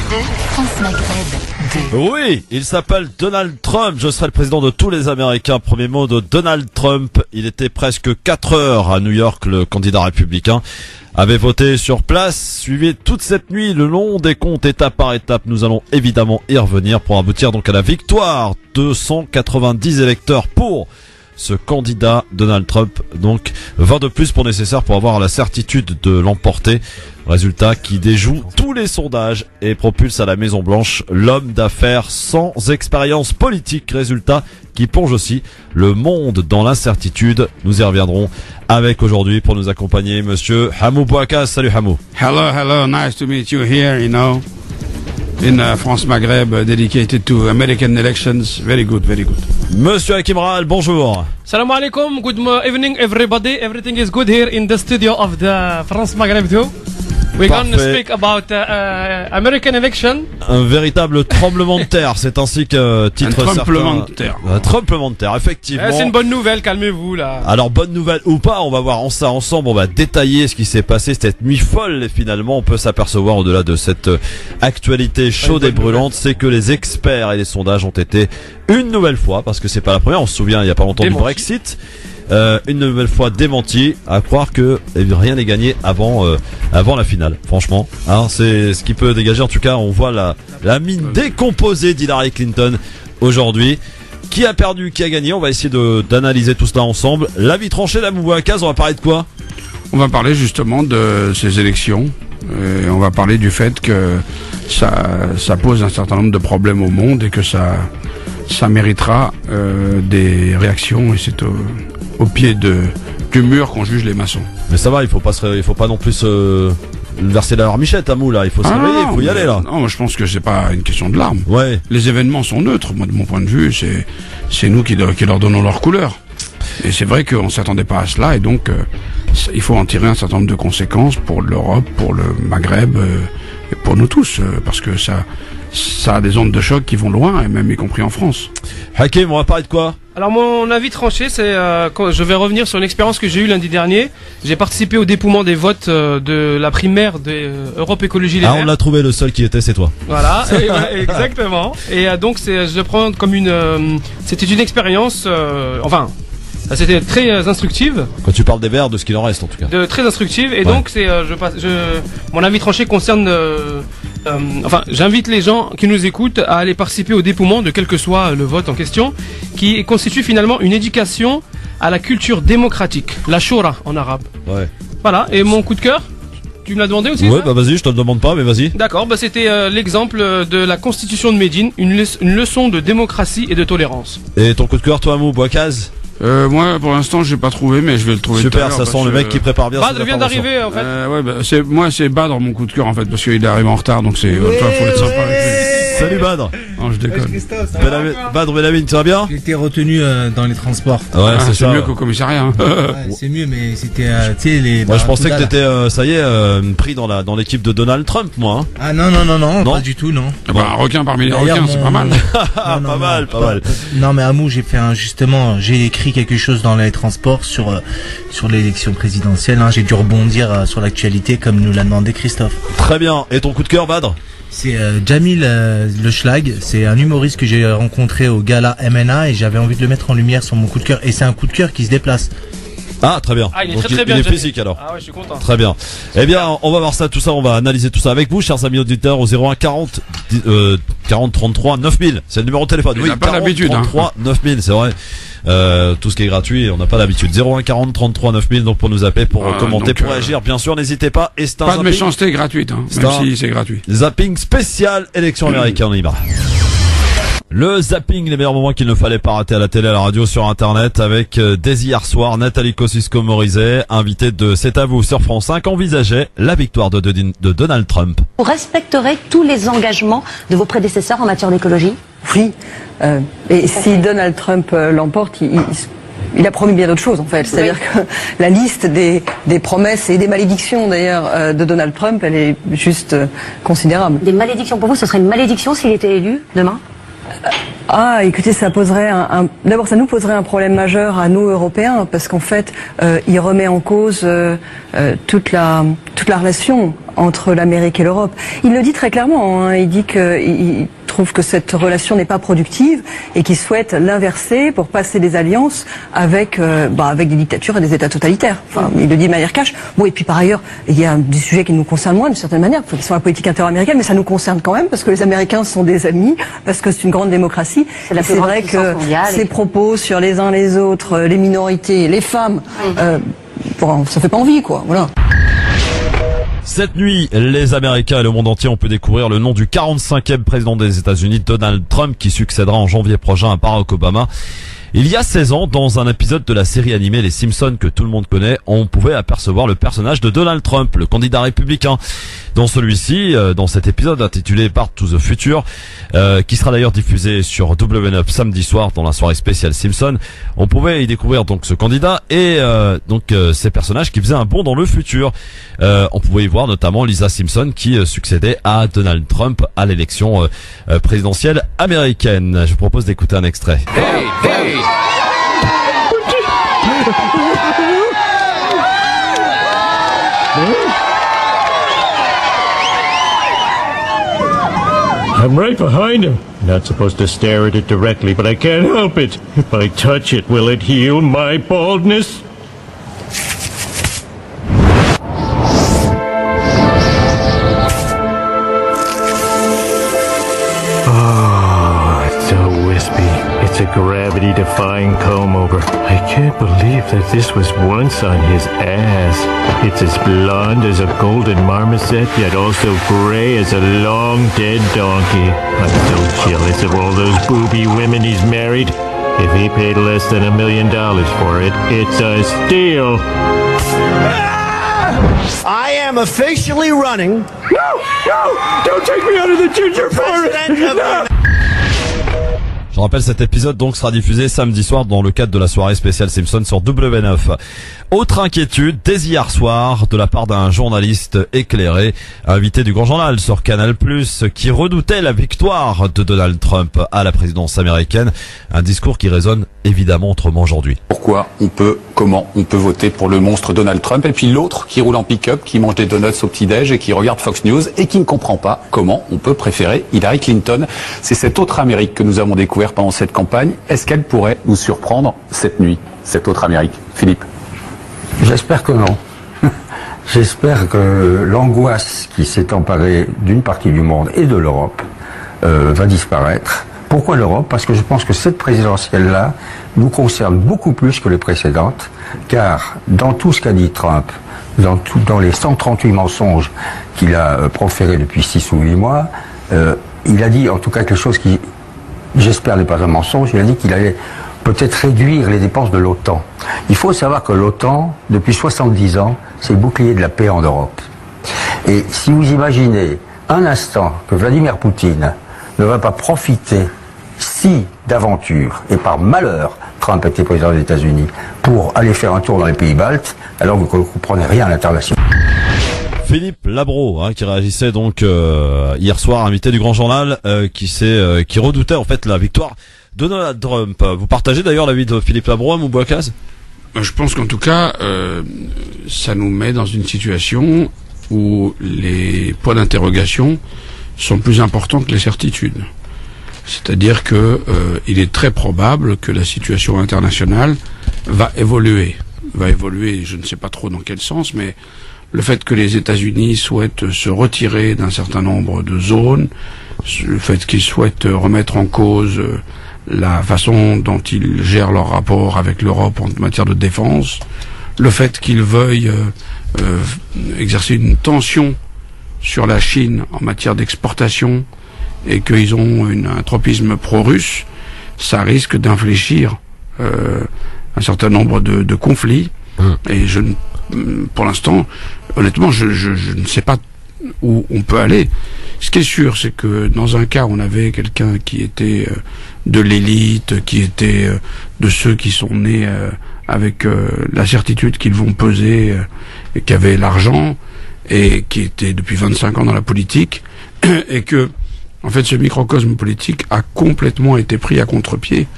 France Maghreb 2. Oui, il s'appelle Donald Trump. Je serai le président de tous les Américains. Premier mot de Donald Trump. Il était presque 4 heures à New York, le candidat républicain avait voté sur place. Suivez toute cette nuit le long des comptes étape par étape. Nous allons évidemment y revenir pour aboutir donc à la victoire. 290 électeurs pour ce candidat Donald Trump, donc 20 de plus pour nécessaire pour avoir la certitude de l'emporter. Résultat qui déjoue tous les sondages et propulse à la Maison Blanche l'homme d'affaires sans expérience politique. Résultat qui plonge aussi le monde dans l'incertitude. Nous y reviendrons avec aujourd'hui pour nous accompagner monsieur Hamou Bouakas. Salut Hamou. Hello, nice to meet you here, you know, in France Maghreb, dedicated to American elections. Very good, very good. Monsieur Hakim Rahal, bonjour. Salam alaikum, good evening everybody. Everything is good here in the studio of the France Maghreb 2. We're going to speak about American election. Un véritable tremblement de terre, c'est ainsi que titre certain. Un tremblement de terre. Un tremblement de terre, effectivement. C'est une bonne nouvelle, calmez-vous là. Alors bonne nouvelle ou pas, on va voir ça ensemble, on va détailler ce qui s'est passé cette nuit folle et finalement on peut s'apercevoir au-delà de cette actualité chaude et brûlante, c'est que les experts et les sondages ont été une nouvelle fois, parce que c'est pas la première, on se souvient il y a pas longtemps du Brexit. Une nouvelle fois démenti, à croire que rien n'est gagné avant la finale. Franchement, hein, c'est ce qui peut dégager. En tout cas, on voit la mine décomposée d'Hillary Clinton aujourd'hui. Qui a perdu, qui a gagné? On va essayer d'analyser tout cela ensemble. L'avis tranché d'Hamou Bouakas, on va parler de quoi? On va parler justement de ces élections. Et on va parler du fait que ça pose un certain nombre de problèmes au monde et que ça méritera des réactions, et c'est au pied du mur qu'on juge les maçons. Mais ça va, il faut pas non plus verser la larmichette, Hamou, là. Il faut se réveiller, il faut y aller, là. Non, moi je pense que c'est pas une question de larmes. Ouais. Les événements sont neutres. Moi, de mon point de vue, c'est nous qui leur donnons leur couleur. Et c'est vrai qu'on s'attendait pas à cela, et donc il faut en tirer un certain nombre de conséquences pour l'Europe, pour le Maghreb, et pour nous tous, parce que ça a des ondes de choc qui vont loin, et même y compris en France. Hakim, on va parler de quoi? Alors mon avis tranché, c'est quand je vais revenir sur une expérience que j'ai eue lundi dernier. J'ai participé au dépouillement des votes de la primaire de Europe Écologie Les Verts. On l'a trouvé, le seul qui était, c'est toi. Voilà, exactement. Et donc je le prends comme c'était une expérience, c'était très instructive. Quand tu parles des Verts, de ce qu'il en reste en tout cas. Très instructive, et donc mon avis tranché concerne. J'invite les gens qui nous écoutent à aller participer au dépouillement de quel que soit le vote en question, qui constitue finalement une éducation à la culture démocratique, la shura en arabe. Ouais. Voilà, et mon coup de cœur, tu me l'as demandé aussi? Ouais, bah vas-y, je te le demande pas, mais vas-y. D'accord, bah c'était l'exemple de la constitution de Médine, une leçon de démocratie et de tolérance. Et ton coup de cœur, toi, Hamou Bouakas? Moi, pour l'instant, j'ai pas trouvé, mais je vais le trouver. Super, ça sent le mec qui prépare bien. Badr vient d'arriver, en fait. Ouais, c'est Badr mon coup de cœur, en fait, parce qu'il est arrivé en retard, donc faut être sympa avec lui. Salut Badr. Non, je déconne. Badr Belamine, tu vas bien? J'ai été retenu dans les transports. Ouais, c'est mieux qu'au commissariat. Hein. Ouais, c'est mieux, mais c'était, tu sais, les. Moi, je pensais que t'étais, ça y est, pris dans l'équipe de Donald Trump, moi. Hein. Ah non, pas du tout, non. Bah, un requin parmi les requins, c'est pas mal. Pas mal. Non, mais Hamou, j'ai écrit quelque chose dans les transports sur l'élection présidentielle. Hein. J'ai dû rebondir sur l'actualité comme nous l'a demandé Christophe. Très bien. Et ton coup de cœur, Badr? C'est Jamil Le Schlag, c'est un humoriste que j'ai rencontré au gala MNA, et j'avais envie de le mettre en lumière sur mon coup de cœur, et c'est un coup de cœur qui se déplace. Ah, très bien. Ah, il est donc, très bien. Il est physique alors. Ah ouais, je suis content. Très bien. Eh bien, on va voir ça, tout ça, on va analyser tout ça avec vous, chers amis auditeurs, au 01 40 33 9000. C'est le numéro de téléphone. Oui, 40 l'habitude, 33 9000, c'est vrai. Tout ce qui est gratuit, on n'a pas l'habitude. 01 40 33 9000, donc pour nous appeler, pour commenter, pour réagir, bien sûr, n'hésitez pas. Et c'est un pas de méchanceté gratuite, hein, même si c'est gratuit. Zapping spécial élection américaine, on y va. Le zapping, les meilleurs moments qu'il ne fallait pas rater à la télé, à la radio, sur internet, avec dès hier soir, Nathalie Kosciusko-Morizet, invitée de C'est à vous sur France 5, envisageait la victoire de Donald Trump. Vous respecterez tous les engagements de vos prédécesseurs en matière d'écologie? Oui. Et si Donald Trump l'emporte, il a promis bien d'autres choses en fait. C'est-à-dire que la liste des promesses et des malédictions d'ailleurs de Donald Trump, elle est juste considérable. Des malédictions pour vous, ce serait une malédiction s'il était élu demain? Écoutez, ça poserait d'abord, ça nous poserait un problème majeur à nous Européens, parce qu'en fait, il remet en cause toute la relation entre l'Amérique et l'Europe. Il le dit très clairement, hein, il dit qu'il trouve que cette relation n'est pas productive et qu'il souhaite l'inverser pour passer des alliances avec des dictatures et des États totalitaires. Enfin, il le dit de manière cash. Bon, et puis par ailleurs, il y a des sujets qui nous concernent moins d'une certaine manière, qui sont la politique inter-américaine, mais ça nous concerne quand même parce que les Américains sont des amis, parce que c'est une grande démocratie. C'est vrai que ces propos sur les uns les autres, les minorités, les femmes, ça fait pas envie, quoi. Voilà. Cette nuit, les Américains et le monde entier ont pu découvrir le nom du 45e président des États-Unis, Donald Trump, qui succédera en janvier prochain à Barack Obama. Il y a 16 ans, dans un épisode de la série animée Les Simpsons que tout le monde connaît, on pouvait apercevoir le personnage de Donald Trump, le candidat républicain. Dans celui-ci, dans cet épisode intitulé Path to the Future, qui sera d'ailleurs diffusé sur W9 samedi soir dans la soirée spéciale Simpson, on pouvait y découvrir donc ce candidat et ces personnages qui faisaient un bond dans le futur. On pouvait y voir notamment Lisa Simpson qui succédait à Donald Trump à l'élection présidentielle américaine. Je vous propose d'écouter un extrait. Hey, hey. I'm right behind him. Not supposed to stare at it directly, but I can't help it. If I touch it, will it heal my baldness? It's a gravity-defying comb-over. I can't believe that this was once on his ass. It's as blonde as a golden marmoset, yet also gray as a long-dead donkey. I'm so jealous of all those booby women he's married. If he paid less than $1 million for it, it's a steal. I am officially running. No! Don't take me out of the ginger forest! No! Je rappelle, cet épisode donc sera diffusé samedi soir dans le cadre de la soirée spéciale Simpson sur W9. Autre inquiétude dès hier soir de la part d'un journaliste éclairé, invité du Grand Journal sur Canal+, qui redoutait la victoire de Donald Trump à la présidence américaine. Un discours qui résonne évidemment autrement aujourd'hui. Comment on peut voter pour le monstre Donald Trump, et puis l'autre qui roule en pick-up, qui mange des donuts au petit-déj et qui regarde Fox News et qui ne comprend pas comment on peut préférer Hillary Clinton. C'est cette autre Amérique que nous avons découvert pendant cette campagne. Est-ce qu'elle pourrait nous surprendre cette nuit, cette autre Amérique? Philippe? J'espère que non. J'espère que l'angoisse qui s'est emparée d'une partie du monde et de l'Europe va disparaître. Pourquoi l'Europe? Parce que je pense que cette présidentielle-là nous concerne beaucoup plus que les précédentes, car dans tout ce qu'a dit Trump, dans les 138 mensonges qu'il a proférés depuis 6 ou 8 mois, il a dit en tout cas quelque chose qui, j'espère, n'est pas un mensonge. Il a dit qu'il allait peut-être réduire les dépenses de l'OTAN. Il faut savoir que l'OTAN, depuis 70 ans, c'est le bouclier de la paix en Europe. Et si vous imaginez un instant que Vladimir Poutine ne va pas profiter, si d'aventure et par malheur Trump était président des États-Unis, pour aller faire un tour dans les pays baltes, alors vous ne comprenez rien à l'intervention. Philippe Labro, qui réagissait donc hier soir, invité du Grand Journal, qui redoutait en fait la victoire de Donald Trump. Vous partagez d'ailleurs l'avis de Philippe Labro, mon Bouakaz? Je pense qu'en tout cas, ça nous met dans une situation où les points d'interrogation sont plus importants que les certitudes. C'est-à-dire que il est très probable que la situation internationale va évoluer. Je ne sais pas trop dans quel sens, mais le fait que les États-Unis souhaitent se retirer d'un certain nombre de zones, le fait qu'ils souhaitent remettre en cause la façon dont ils gèrent leur rapport avec l'Europe en matière de défense, le fait qu'ils veuillent exercer une tension sur la Chine en matière d'exportation et qu'ils ont un tropisme pro-russe, ça risque d'infléchir un certain nombre de conflits. Et pour l'instant, honnêtement, je ne sais pas où on peut aller. Ce qui est sûr, c'est que dans un cas, on avait quelqu'un qui était de l'élite, qui était de ceux qui sont nés avec la certitude qu'ils vont peser, et qui avait l'argent, et qui était depuis 25 ans dans la politique, et que En fait, ce microcosme politique a complètement été pris à contre-pied.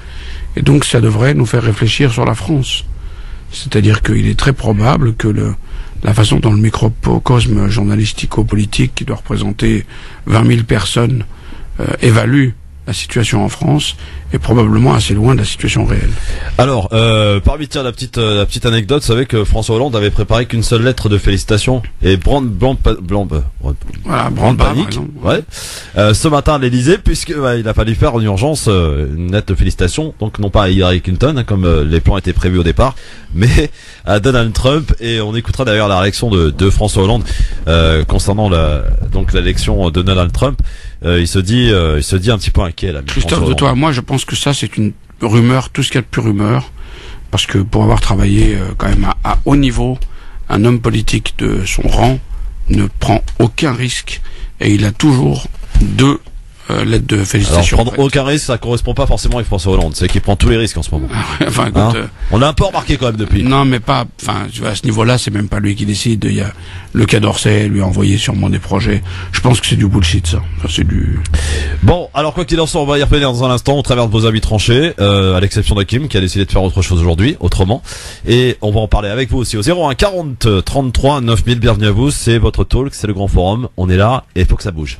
Et donc, ça devrait nous faire réfléchir sur la France. C'est-à-dire qu'il est très probable que la façon dont le microcosme journalistico-politique, qui doit représenter 20 000 personnes, évalue la situation en France, est probablement assez loin de la situation réelle. Alors, parmi la petite anecdote, vous savez que François Hollande avait préparé qu'une seule lettre de félicitations et Brand panique. Ouais. Ce matin à l'Élysée, puisque il a fallu faire en urgence une lettre de félicitations, donc non pas à Hillary Clinton, hein, comme les plans étaient prévus au départ, mais à Donald Trump. Et on écoutera d'ailleurs la réaction de François Hollande concernant l'élection de Donald Trump. Il se dit un petit peu inquiet là. Christophe, de toi, moi je pense que ça c'est une rumeur, tout ce qu'il y a de plus rumeur, parce que pour avoir travaillé quand même à haut niveau, un homme politique de son rang ne prend aucun risque et il a toujours deux lettres de félicitations. Alors prendre aucun risque, ça correspond pas forcément avec François Hollande, c'est qu'il prend tous les risques en ce moment. Enfin, écoute, on l'a un peu remarqué quand même depuis. Non, mais pas. Enfin, tu vois, à ce niveau-là, c'est même pas lui qui décide. Il y a le Quai d'Orsay lui a envoyé sûrement des projets. Je pense que c'est du bullshit, ça. C'est du. Bon, alors quoi qu'il en soit, on va y revenir dans un instant au travers de vos avis tranchés, à l'exception d'Hakim qui a décidé de faire autre chose aujourd'hui, autrement. Et on va en parler avec vous aussi au 01 40 33 9000. Bienvenue à vous. C'est votre talk, c'est le Grand Forum. On est là et il faut que ça bouge.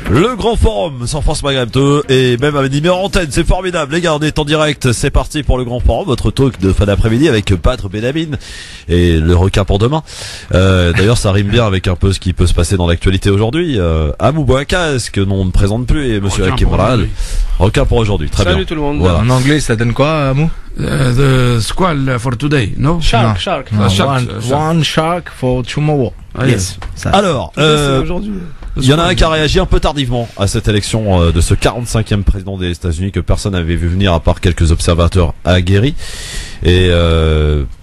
Le Grand Forum sur France Maghreb 2 et même avec numéro antenne, c'est formidable. Les gars, on est en direct, c'est parti pour le Grand Forum, votre talk de fin d'après-midi avec Badr Belamine et le requin pour demain. D'ailleurs, ça rime bien avec un peu ce qui peut se passer dans l'actualité aujourd'hui. Amou Bouakas, que l'on ne présente plus, et Monsieur Hakim Ral. Requin pour aujourd'hui, très bien. Salut tout le monde. Voilà. En anglais, ça donne quoi, Amou? The squall for today, no? Shark. No, one shark for tomorrow. Yes. Alors, il y en a un qui a réagi un peu tardivement à cette élection de ce 45e président des États-Unis que personne n'avait vu venir à part quelques observateurs aguerris. Et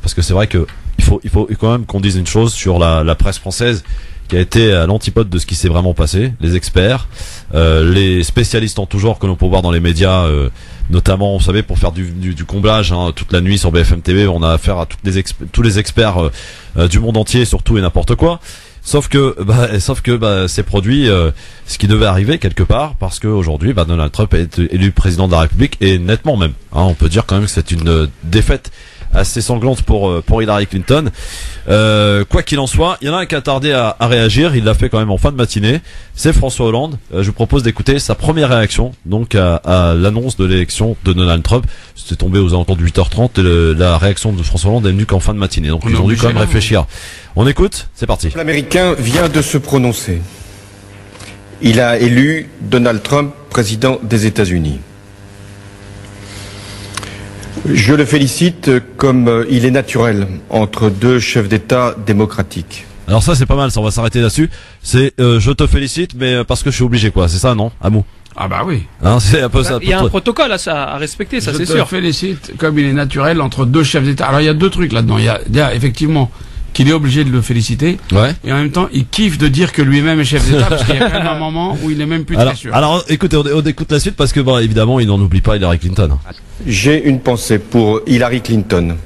parce que c'est vrai que il faut quand même qu'on dise une chose sur la presse française qui a été à l'antipode de ce qui s'est vraiment passé. Les experts, les spécialistes en tout genre que l'on peut voir dans les médias, notamment, vous savez, pour faire du comblage toute la nuit sur BFM TV, on a affaire à tous les experts du monde entier sur tout et n'importe quoi. Sauf que c'est produit ce qui devait arriver quelque part, parce que aujourd'hui Donald Trump est élu président de la République, et nettement même. On peut dire quand même que c'est une défaite assez sanglante pour Hillary Clinton. Quoi qu'il en soit, il y en a un qui a tardé à réagir, il l'a fait quand même en fin de matinée, c'est François Hollande. Je vous propose d'écouter sa première réaction donc à l'annonce de l'élection de Donald Trump. C'était tombé aux alentours de 8h30 et la réaction de François Hollande est venue qu'en fin de matinée, donc ils ont dû quand même réfléchir. On écoute, c'est parti. L'Américain vient de se prononcer. Il a élu Donald Trump président des États-Unis. Je le félicite comme il est naturel entre deux chefs d'État démocratiques. Alors ça c'est pas mal, ça on va s'arrêter là-dessus. C'est je te félicite mais parce que je suis obligé quoi, c'est ça non, Amou? Ah bah oui. C'est un peu ça. Il y a un protocole à respecter, ça c'est sûr. Je te félicite comme il est naturel entre deux chefs d'État. Alors il y a deux trucs là-dedans. Il y a effectivement qu'il est obligé de le féliciter. Ouais. Et en même temps, il kiffe de dire que lui-même est chef d'État parce qu'il y a quand même un moment où il est même plus très sûr. Alors, écoutez, on écoute la suite parce que, évidemment, il n'en oublie pas Hillary Clinton. J'ai une pensée pour Hillary Clinton,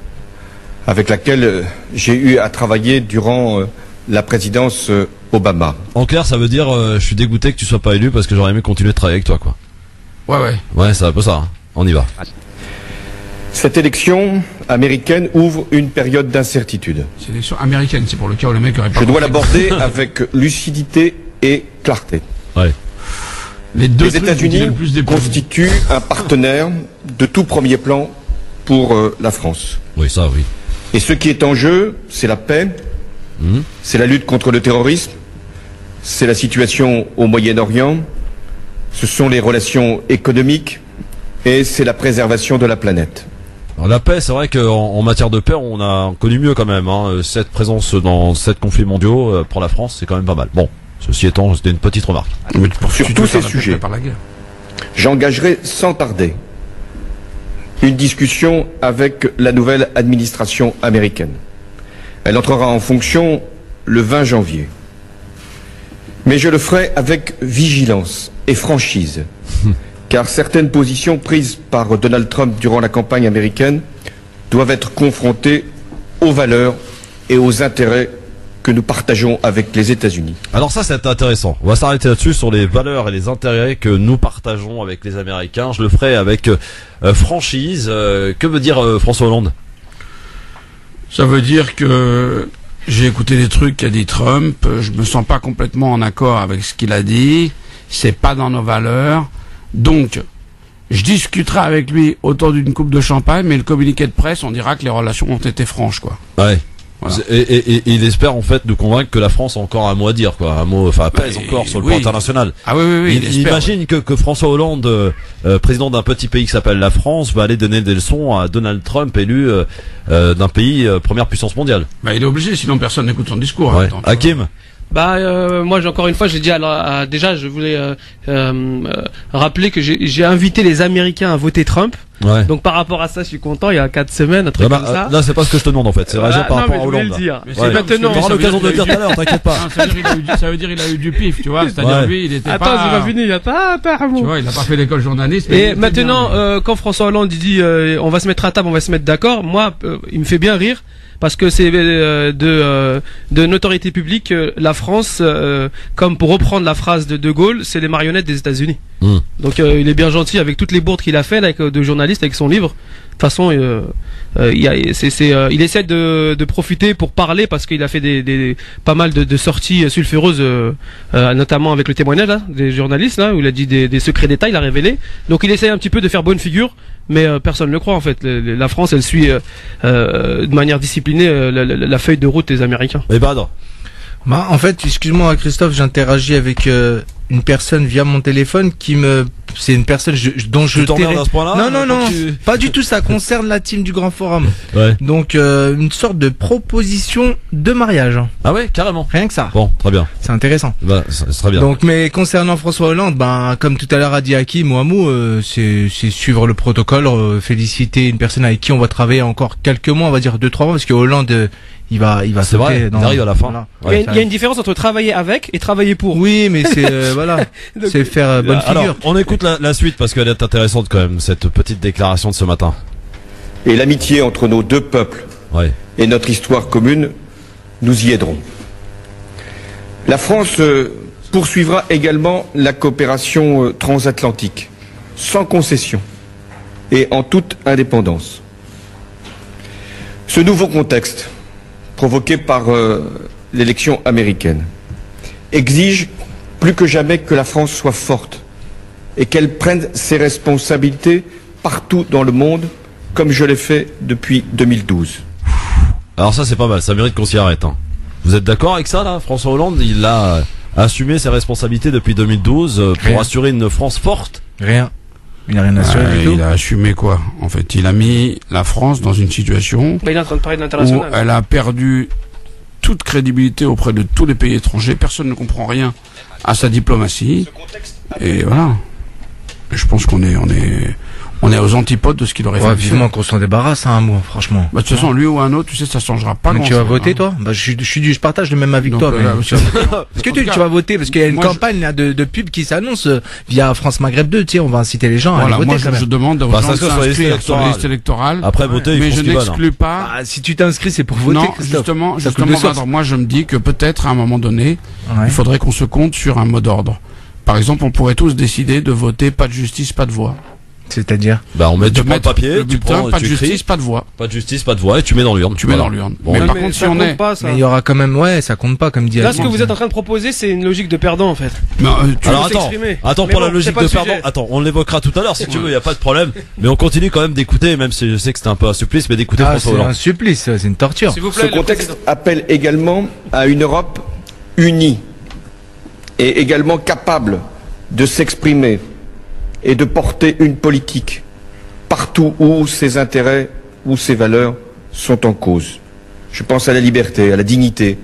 avec laquelle j'ai eu à travailler durant la présidence Obama. En clair, ça veut dire, je suis dégoûté que tu sois pas élu parce que j'aurais aimé continuer de travailler avec toi, quoi. Ouais. Ouais, c'est un peu ça. Hein. On y va. Cette élection américaine ouvre une période d'incertitude. C'est l'élection américaine, c'est pour le cas où le mec aurait pas. Je dois l'aborder avec lucidité et clarté. Ouais. Les États-Unis constituent un partenaire de tout premier plan pour la France. Oui, ça, oui. Et ce qui est en jeu, c'est la paix, c'est la lutte contre le terrorisme, c'est la situation au Moyen-Orient, ce sont les relations économiques et c'est la préservation de la planète. Alors, la paix, c'est vrai qu'en matière de paix, on a connu mieux quand même. Cette présence dans 7 conflits mondiaux pour la France, c'est quand même pas mal. Bon, ceci étant, c'était une petite remarque. Sur tous ces sujets, j'engagerai sans tarder une discussion avec la nouvelle administration américaine. Elle entrera en fonction le 20 janvier. Mais je le ferai avec vigilance et franchise. Car certaines positions prises par Donald Trump durant la campagne américaine doivent être confrontées aux valeurs et aux intérêts que nous partageons avec les États-Unis. Alors ça, c'est intéressant. On va s'arrêter là-dessus sur les valeurs et les intérêts que nous partageons avec les Américains. Je le ferai avec franchise. Que veut dire François Hollande? Ça veut dire que j'ai écouté les trucs qu'a dit Trump. Je me sens pas complètement en accord avec ce qu'il a dit. C'est pas dans nos valeurs. Donc, je discuterai avec lui autour d'une coupe de champagne, mais le communiqué de presse, on dira que les relations ont été franches, quoi. Ouais. Voilà. Et il espère en fait nous convaincre que la France a encore un mot à dire, quoi, un mot, enfin pèse encore sur le plan international. Ah oui. Il imagine que François Hollande, président d'un petit pays qui s'appelle la France, va aller donner des leçons à Donald Trump, élu d'un pays première puissance mondiale. Bah il est obligé, sinon personne n'écoute son discours. Ouais. Hakim. Moi, encore une fois, j'ai dit déjà, je voulais rappeler que j'ai invité les Américains à voter Trump. Ouais. Donc par rapport à ça, je suis content. Il y a 4 semaines, un truc comme ça. Là, c'est pas ce que je te demande en fait. C'est réagir par rapport à Hollande. Le dire. Mais ouais. Maintenant, on aura l'occasion de le dire tout à l'heure. T'inquiète pas. Ça veut dire il a eu du pif, tu vois. C'est-à-dire lui, il était pas. Attends, c'est pas fini. Tu vois, il a pas fait l'école journaliste. Et maintenant, quand François Hollande dit, on va se mettre à table, on va se mettre d'accord. Moi, il me fait bien rire. Parce que c'est de notoriété publique, la France, comme pour reprendre la phrase de De Gaulle, c'est les marionnettes des États-Unis. Donc il est bien gentil avec toutes les bourdes qu'il a fait avec de journalistes, avec son livre. De toute façon, il essaie de profiter pour parler parce qu'il a fait pas mal de sorties sulfureuses, notamment avec le témoignage là, des journalistes là, où il a dit des secrets d'État, il a révélé. Donc il essaie un petit peu de faire bonne figure. Mais personne ne le croit en fait. La France, elle suit de manière disciplinée la feuille de route des Américains. Et Badr. Bah, en fait, excuse-moi Christophe, j'interagis avec une personne via mon téléphone c'est une personne dont je tairai. Non, pas du tout. Ça concerne la team du Grand Forum. Ouais. Donc une sorte de proposition de mariage. Ah ouais, carrément. Rien que ça. Bon, très bien. C'est intéressant. Bah, c'est très bien. Donc, mais concernant François Hollande, comme tout à l'heure a dit Hakim ou Amou, c'est suivre le protocole, féliciter une personne avec qui on va travailler encore quelques mois, on va dire 2-3 mois, parce que Hollande, il va c'est vrai, il arrive à la fin. Voilà. Ouais. Il y a une différence entre travailler avec et travailler pour. Oui, mais c'est voilà, c'est faire bonne figure. Alors, on écoute la suite parce qu'elle est intéressante quand même, cette petite déclaration de ce matin. Et l'amitié entre nos deux peuples et notre histoire commune, nous y aiderons. La France poursuivra également la coopération transatlantique, sans concession et en toute indépendance. Ce nouveau contexte provoqué par l'élection américaine exige plus que jamais que la France soit forte et qu'elle prenne ses responsabilités partout dans le monde, comme je l'ai fait depuis 2012. Alors ça c'est pas mal, ça mérite qu'on s'y arrête. Vous êtes d'accord avec ça là? François Hollande, il a assumé ses responsabilités depuis 2012 pour assurer une France forte? Rien. Il n'a rien assuré du tout. Il a assumé quoi? En fait, il a mis la France dans une situation il est en train de parler de l'international. où elle a perdu toute crédibilité auprès de tous les pays étrangers. Personne ne comprend rien à sa diplomatie. Et voilà. Je pense qu'on est aux antipodes de ce qu'il aurait fait. Vivement qu'on s'en débarrasse, un mot, franchement. Bah, de toute façon, lui ou un autre, tu sais, ça changera pas. Mais tu vas voter, toi? Bah, je partage le même avis que toi. Est-ce que tu vas voter? Parce qu'il y a une campagne là, de pub qui s'annonce via France Maghreb 2, tu sais, on va inciter les gens à aller voter. Moi, je demande aux gens de s'inscrire sur la liste électorale. Après voter, mais je n'exclus pas. Si tu t'inscris, c'est pour voter. Non, justement, moi, je me dis que peut-être, à un moment donné, il faudrait qu'on se compte sur un mot d'ordre. Par exemple, on pourrait tous décider de voter pas de justice, pas de voix. C'est-à-dire? On met du papier, tu prends, pas de justice, pas de voix. Pas de justice, pas de voix, et tu mets dans l'urne. Bon, mais par contre, si on est. Mais il y aura quand même, ça compte pas, comme dit. Là, ce que vous êtes en train de proposer, c'est une logique de perdant, en fait. Alors attends, pour la logique de perdant, on l'évoquera tout à l'heure, si tu veux, il n'y a pas de problème. Mais on continue quand même d'écouter, même si je sais que c'était un peu un supplice, mais d'écouter François Hollande. C'est un supplice, c'est une torture. Ce contexte appelle également à une Europe unie et également capable de s'exprimer et de porter une politique partout où ses intérêts ou ses valeurs sont en cause. Je pense à la liberté, à la dignité,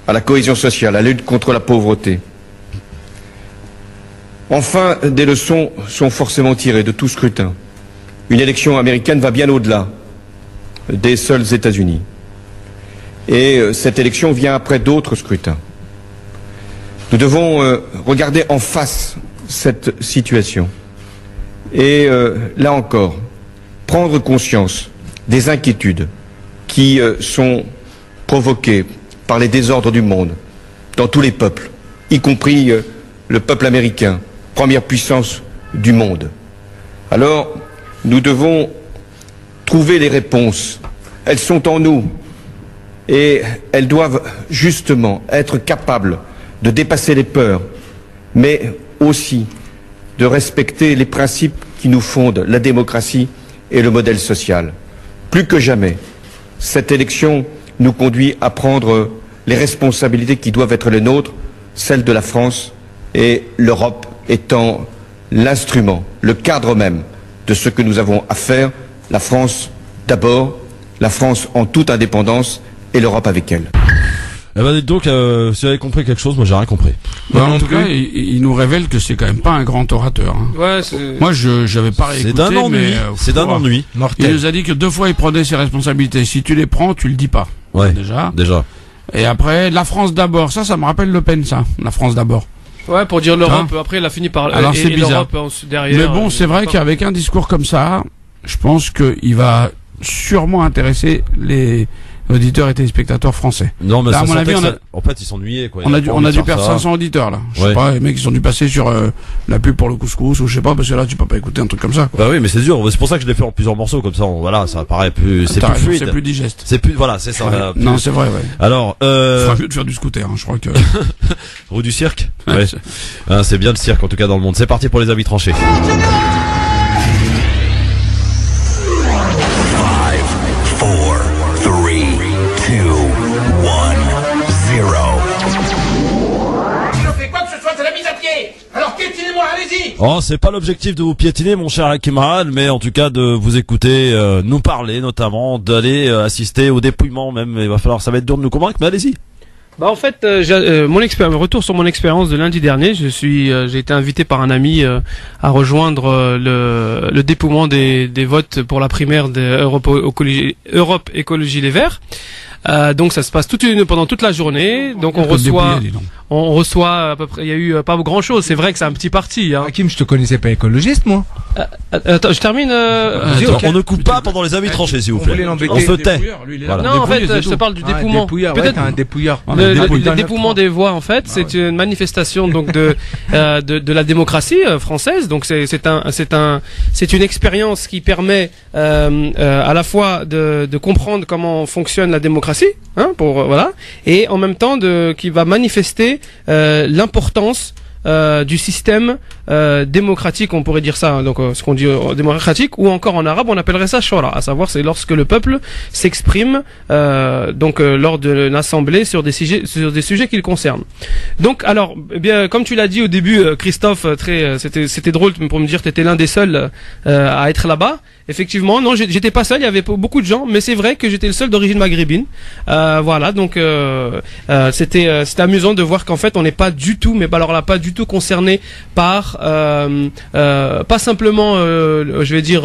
à la cohésion sociale, à la lutte contre la pauvreté. Enfin, des leçons sont forcément tirées de tout scrutin. Une élection américaine va bien au-delà des seuls États-Unis. Et cette élection vient après d'autres scrutins. Nous devons regarder en face cette situation et là encore prendre conscience des inquiétudes qui sont provoquées par les désordres du monde, dans tous les peuples, y compris le peuple américain, première puissance du monde. Alors, nous devons trouver les réponses. Elles sont en nous et elles doivent justement être capables de dépasser les peurs, mais aussi de respecter les principes qui nous fondent, la démocratie et le modèle social. Plus que jamais, cette élection nous conduit à prendre les responsabilités qui doivent être les nôtres, celles de la France et l'Europe étant l'instrument, le cadre même de ce que nous avons à faire, la France d'abord, la France en toute indépendance et l'Europe avec elle. Eh ben dites donc, si vous avez compris quelque chose, moi j'ai rien compris. En tout cas, il nous révèle que c'est quand même pas un grand orateur. Hein. Ouais, moi, j'avais pas réécouté. C'est d'un ennui. C'est d'un ennui. Il nous a dit que 2 fois il prenait ses responsabilités. Si tu les prends, tu le dis pas. Ouais. Déjà. Et après, la France d'abord. Ça me rappelle Le Pen, ça. La France d'abord. Ouais, pour dire l'Europe. Après, il a fini par. Alors c'est bizarre. Derrière. Mais bon, c'est vrai qu'avec un discours comme ça, je pense qu'il va sûrement intéresser les auditeurs et téléspectateurs français. Non, mais là, à mon avis, en fait, ils s'ennuyaient, quoi. On a dû perdre 500 auditeurs, là. Je sais pas, les mecs, ils ont dû passer sur la pub pour le couscous, ou je sais pas, parce que là, tu peux pas écouter un truc comme ça, quoi. Bah oui, mais c'est dur. C'est pour ça que je l'ai fait en plusieurs morceaux, comme ça, voilà, ça paraît plus, c'est plus fluide. C'est plus digeste. C'est plus, voilà, c'est ça. Ouais. Non, c'est vrai, ouais. Alors, faudra mieux de faire du scooter, hein, je crois que. Rue du Cirque? Ouais. C'est bien le cirque, en tout cas, dans le monde. C'est parti pour les avis tranchés. Alors piétinez-moi, allez-y. Oh, c'est pas l'objectif de vous piétiner, mon cher Hakim Rahal, mais en tout cas de vous écouter, nous parler notamment, d'aller assister au dépouillement même. Il va falloir, ça va être dur de nous convaincre, mais allez-y. Bah en fait, retour sur mon expérience de lundi dernier, j'ai été invité par un ami à rejoindre le dépouillement des votes pour la primaire de Europe Écologie Les Verts. Donc ça se passe pendant toute la journée. Donc on reçoit à peu près. Il y a eu pas grand chose. C'est vrai que c'est un petit parti. Hein. Hakim, je te connaissais pas écologiste, moi. Attends, je termine. On ne coupe pas pendant les avis tranchés, s'il vous plaît. On se tait. Voilà. Non, en fait, je te parle du dépouillement. Peut-être un dépouillard. Le dépouillement des voix, en fait, c'est une manifestation donc de la démocratie française. Donc c'est une expérience qui permet à la fois de comprendre comment fonctionne la démocratie, hein, et en même temps qui va manifester l'importance du système démocratique, on pourrait dire ça, hein, donc ce qu'on dit démocratique, ou encore en arabe on appellerait ça shura, à savoir c'est lorsque le peuple s'exprime lors de l'assemblée sur des sujets qui le concernent. Donc alors bien comme tu l'as dit au début, Christophe, c'était drôle pour me dire que tu étais l'un des seuls à être là-bas. Effectivement, non, j'étais pas seul, il y avait beaucoup de gens, mais c'est vrai que j'étais le seul d'origine maghrébine. Voilà, donc c'était amusant de voir qu'en fait on n'est pas du tout, mais alors là pas du tout concerné par pas simplement je vais dire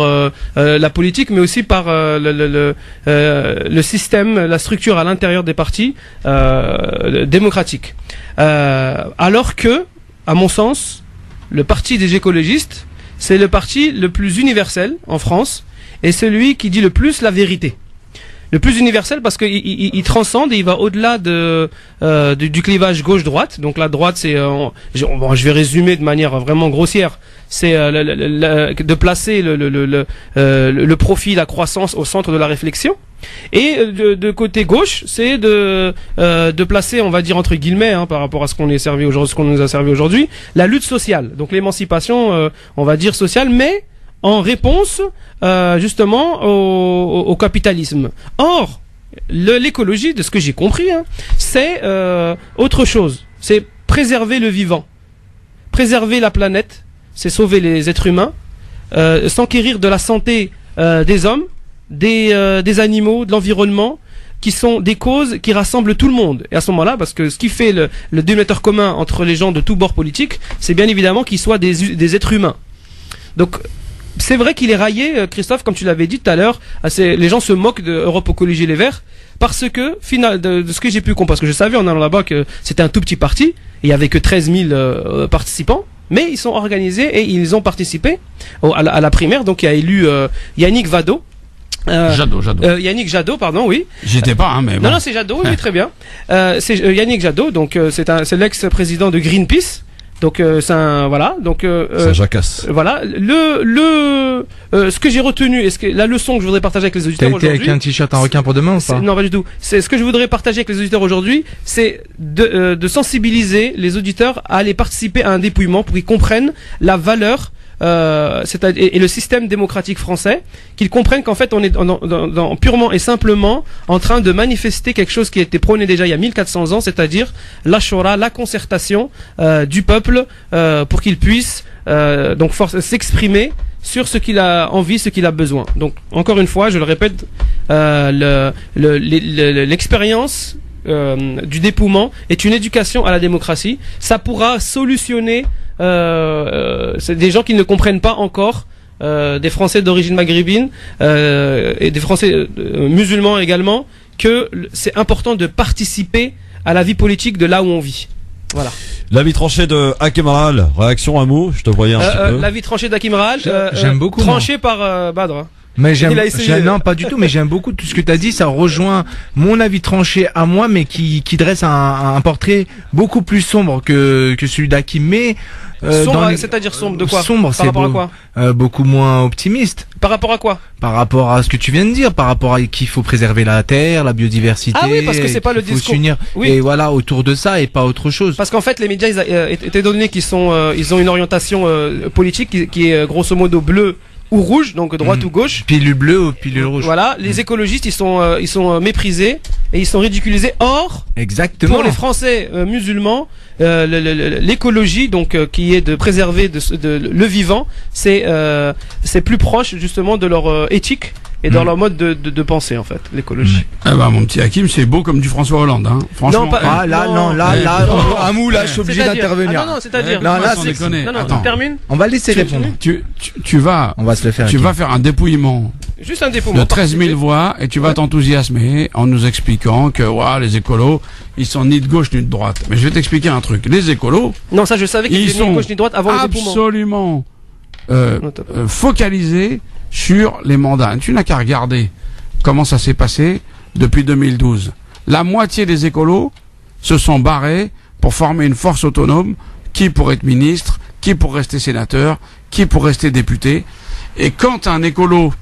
la politique, mais aussi par le système, la structure à l'intérieur des partis démocratiques. Alors que, à mon sens, le parti des écologistes, c'est le parti le plus universel en France et celui qui dit le plus la vérité. Le plus universel parce qu'il transcende et il va au-delà du clivage gauche-droite. Donc la droite, c'est, je vais résumer de manière vraiment grossière, c'est de placer le profit, la croissance au centre de la réflexion. Et de côté gauche, c'est de placer, on va dire entre guillemets, hein, par rapport à ce qu'on nous a servi aujourd'hui, la lutte sociale. Donc l'émancipation, on va dire sociale, mais en réponse justement au capitalisme. Or, l'écologie, de ce que j'ai compris, hein, c'est autre chose. C'est préserver le vivant, préserver la planète, c'est sauver les êtres humains, s'enquérir de la santé des hommes, des animaux, de l'environnement, qui sont des causes qui rassemblent tout le monde. Et à ce moment-là, parce que ce qui fait le dénominateur commun entre les gens de tous bords politiques, c'est bien évidemment qu'ils soient des êtres humains. Donc c'est vrai qu'il est raillé, Christophe, comme tu l'avais dit tout à l'heure, les gens se moquent de Europe Écologie Les Verts, parce que, de ce que j'ai pu comprendre, parce que je savais en allant là-bas que c'était un tout petit parti, et il n'y avait que 13 000 participants, mais ils sont organisés et ils ont participé à la primaire, donc il y a élu Yannick Vadot, Yannick Jadot, pardon, oui. J'étais pas, hein, mais bon. Non, c'est Jadot, oui, très bien. C'est Yannick Jadot, donc c'est l'ex-président de Greenpeace. Donc c'est un voilà, donc c'est un jacasse. Voilà, ce que j'ai retenu et la leçon que je voudrais partager avec les auditeurs aujourd'hui. T'as été avec un t-shirt un requin pour demain ou pas? Non, pas du tout. C'est ce que je voudrais partager avec les auditeurs aujourd'hui, c'est de sensibiliser les auditeurs à aller participer à un dépouillement pour qu'ils comprennent la valeur et le système démocratique français, qu'ils comprennent qu'en fait on est dans purement et simplement en train de manifester quelque chose qui a été prôné déjà il y a 1400 ans, c'est-à-dire la shura, la concertation du peuple pour qu'il puisse donc s'exprimer sur ce qu'il a envie, ce qu'il a besoin. Donc encore une fois, je le répète, l'expérience du dépouillement est une éducation à la démocratie. Ça pourra solutionner c'est des gens qui ne comprennent pas encore, des Français d'origine maghrébine et des Français musulmans également, que c'est important de participer à la vie politique de là où on vit. Voilà. L'avis tranché de Hakim Rahal, réaction à Mou, je te voyais un petit peu. L'avis tranché d'Hakim Rahal, j'aime beaucoup. Tranché par Badr. Mais non, pas du tout, mais j'aime beaucoup tout ce que tu as dit, ça rejoint mon avis tranché à moi, mais qui dresse un portrait beaucoup plus sombre que celui d'Hakim, mais sombre, c'est-à-dire sombre de quoi? Sombre, par rapport à quoi? Beaucoup moins optimiste. Par rapport à quoi? Par rapport à ce que tu viens de dire, par rapport à qu'il faut préserver la terre, la biodiversité. Ah oui, parce que c'est pas le discours. S'unir, oui. Et voilà, autour de ça et pas autre chose. Parce qu'en fait, les médias, étant donné qu'ils ils ont une orientation politique qui est grosso modo bleue ou rouge, donc droite ou gauche. Pilule bleue ou pilule rouge. Voilà, les écologistes, ils sont méprisés et ils sont ridiculisés. Or, exactement. Pour les Français musulmans, l'écologie, donc qui est de préserver le vivant, c'est plus proche justement de leur éthique et dans leur mode de pensée, en fait, l'écologie. Eh ben, mon petit Hakim, c'est beau comme du François Hollande, hein. Franchement. Non, pas, Amou, là, je suis obligé d'intervenir. Non, c'est-à-dire. Non, là, c'est on termine. On va laisser répondre. On va se le faire. Tu vas faire un dépouillement. Juste un dépouillement. De 13 000 voix, et tu vas t'enthousiasmer en nous expliquant que, les écolos, ils sont ni de gauche ni de droite. Mais je vais t'expliquer un truc. Les écolos. Non, ça, je savais qu'ils étaient ni de gauche ni de droite avant le dépouillement. Absolument, focalisés sur les mandats. Tu n'as qu'à regarder comment ça s'est passé depuis 2012. La moitié des écolos se sont barrés pour former une force autonome, qui pour être ministre, qui pour rester sénateur, qui pour rester député. Et quand un écolo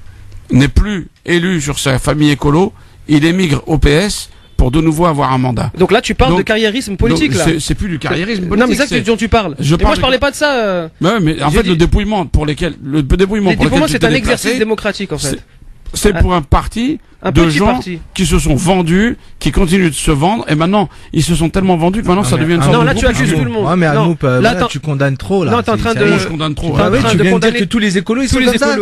n'est plus élu sur sa famille écolo, il émigre au PS pour de nouveau avoir un mandat. Donc là, tu parles de carriérisme politique, là. C'est plus du carriérisme politique. Non, mais c'est dont tu parles. Moi, je parlais pas de ça. Ouais, mais en fait, le dépouillement pour lequel c'est un exercice démocratique, en fait. C'est pour un parti de gens qui se sont vendus, qui continuent de se vendre, et maintenant ils se sont tellement vendus que maintenant ça devient une sorte de là tu accuses tout le monde. Ouais, mais Anouk, là tu condamnes trop là. Non, t'es en train de. Je condamne trop. Tu viens de dire que tous les écolos ils sont comme ça.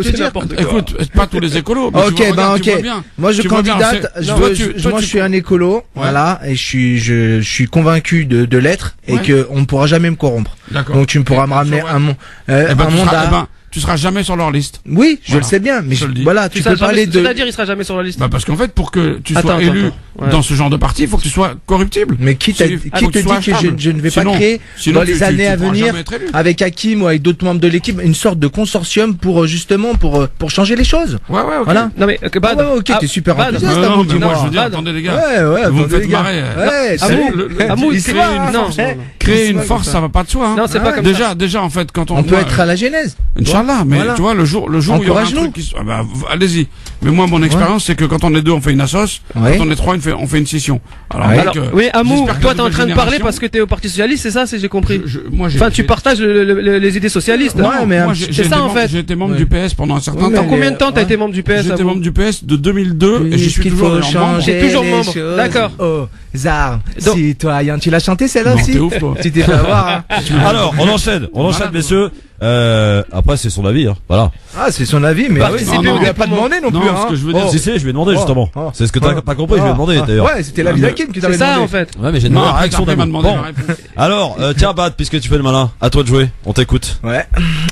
Écoute, pas tous les écolos. Ok. Moi je candidate. Moi je suis un écolo, voilà, et je suis convaincu de l'être et que on ne pourra jamais me corrompre. Donc tu me pourras me ramener un mandat. Tu seras jamais sur leur liste. Oui, je le sais bien, mais voilà, tu peux parler de. C'est-à-dire, il sera jamais sur la liste. Parce qu'en fait, pour que tu sois élu dans ce genre de parti, il faut que tu sois corruptible. Mais qui te dit que je ne vais pas créer dans les années à venir avec Hakim ou avec d'autres membres de l'équipe une sorte de consortium pour justement pour changer les choses. Ouais, ok. Voilà. Non mais ok, t'es super enthousiaste. Non, mais moi je veux dire, attendez les gars. Vous me faites marrer. Amou, créer une force, ça va pas de soi. Non, c'est pas comme ça. Déjà en fait, quand on peut être à la genèse. Inch'Allah, mais tu vois, le jour où il y aura un truc qui allez-y. Mais moi, mon expérience, c'est que quand on est deux, on fait une assoce. Quand on est trois, on fait une scission. Alors oui, Amou, toi, t'es en train de parler parce que t'es au Parti Socialiste, c'est ça, j'ai compris. Enfin, tu partages les idées socialistes. Ouais, mais c'est ça, en fait. J'ai été membre du PS pendant un certain temps. En combien de temps t'as été membre du PS? J'étais membre du PS de 2002 et j'y suis toujours membre. J'ai toujours membre. D'accord. Oh, Zar, citoyen. Tu l'as chanté celle-là aussi? T'es ouf, toi. Tu t'es fait avoir. Alors, on enchaîne, messieurs. Après, c'est son avis, hein. Voilà. Ah, c'est son avis, mais on lui a pas demandé non plus, hein. Ce que je veux dire, si, je lui ai demandé, justement. C'est ce que t'as pas compris, je lui ai demandé, d'ailleurs. Ouais, c'était l'avis d'Hakim que t'avais demandé. C'est ça, en fait. Ouais, mais j'ai demandé la réaction d'Hakim. Bon. Alors, tiens, Bad, puisque tu fais le malin, à toi de jouer. On t'écoute. Ouais.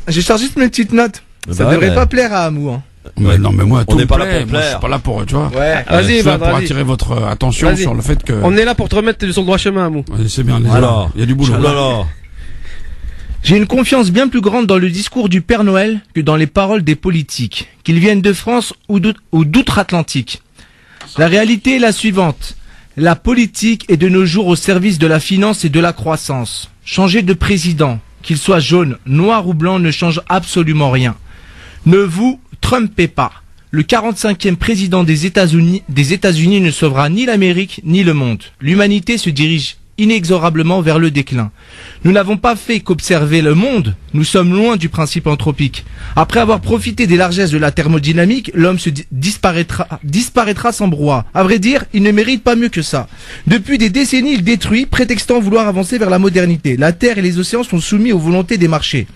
Je charge juste mes petites notes. Ça devrait pas plaire à Amou, hein. Ouais, non, mais moi, on n'est pas là pour plaire. Moi, je suis pas là pour, tu vois. Ouais. Vas-y, pour attirer votre attention sur le fait que. On est là pour te remettre sur le droit chemin, Amou. C'est bien, alors, il y a du boulot. J'ai une confiance bien plus grande dans le discours du Père Noël que dans les paroles des politiques, qu'ils viennent de France ou d'outre-Atlantique. La réalité est la suivante. La politique est de nos jours au service de la finance et de la croissance. Changer de président, qu'il soit jaune, noir ou blanc, ne change absolument rien. Ne vous trompez pas. Le 45e président des États-Unis ne sauvera ni l'Amérique ni le monde. L'humanité se dirige inexorablement vers le déclin. Nous n'avons pas fait qu'observer le monde, nous sommes loin du principe anthropique. Après avoir profité des largesses de la thermodynamique, l'homme se disparaîtra sans brouhaha. À vrai dire, il ne mérite pas mieux que ça. Depuis des décennies, il détruit, prétextant vouloir avancer vers la modernité. La terre et les océans sont soumis aux volontés des marchés.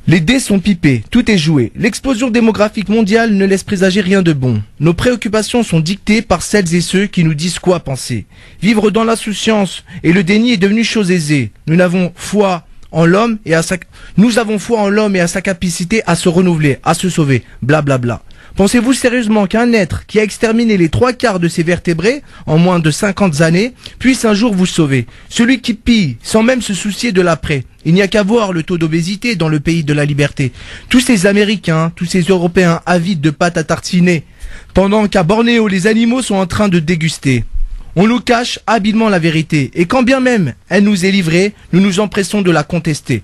Les dés sont pipés, tout est joué. L'explosion démographique mondiale ne laisse présager rien de bon. Nos préoccupations sont dictées par celles et ceux qui nous disent quoi penser. Vivre dans l'insouciance et le déni est devenu chose aisée. Nous avons foi en l'homme et à sa capacité à se renouveler, à se sauver. Blablabla. Bla bla. Pensez-vous sérieusement qu'un être qui a exterminé les 3/4 de ses vertébrés en moins de 50 années puisse un jour vous sauver? Celui qui pille sans même se soucier de l'après. Il n'y a qu'à voir le taux d'obésité dans le pays de la liberté. Tous ces Américains, tous ces Européens avides de pâte à tartiner, pendant qu'à Bornéo les animaux sont en train de déguster. On nous cache habilement la vérité, et quand bien même elle nous est livrée, nous nous empressons de la contester.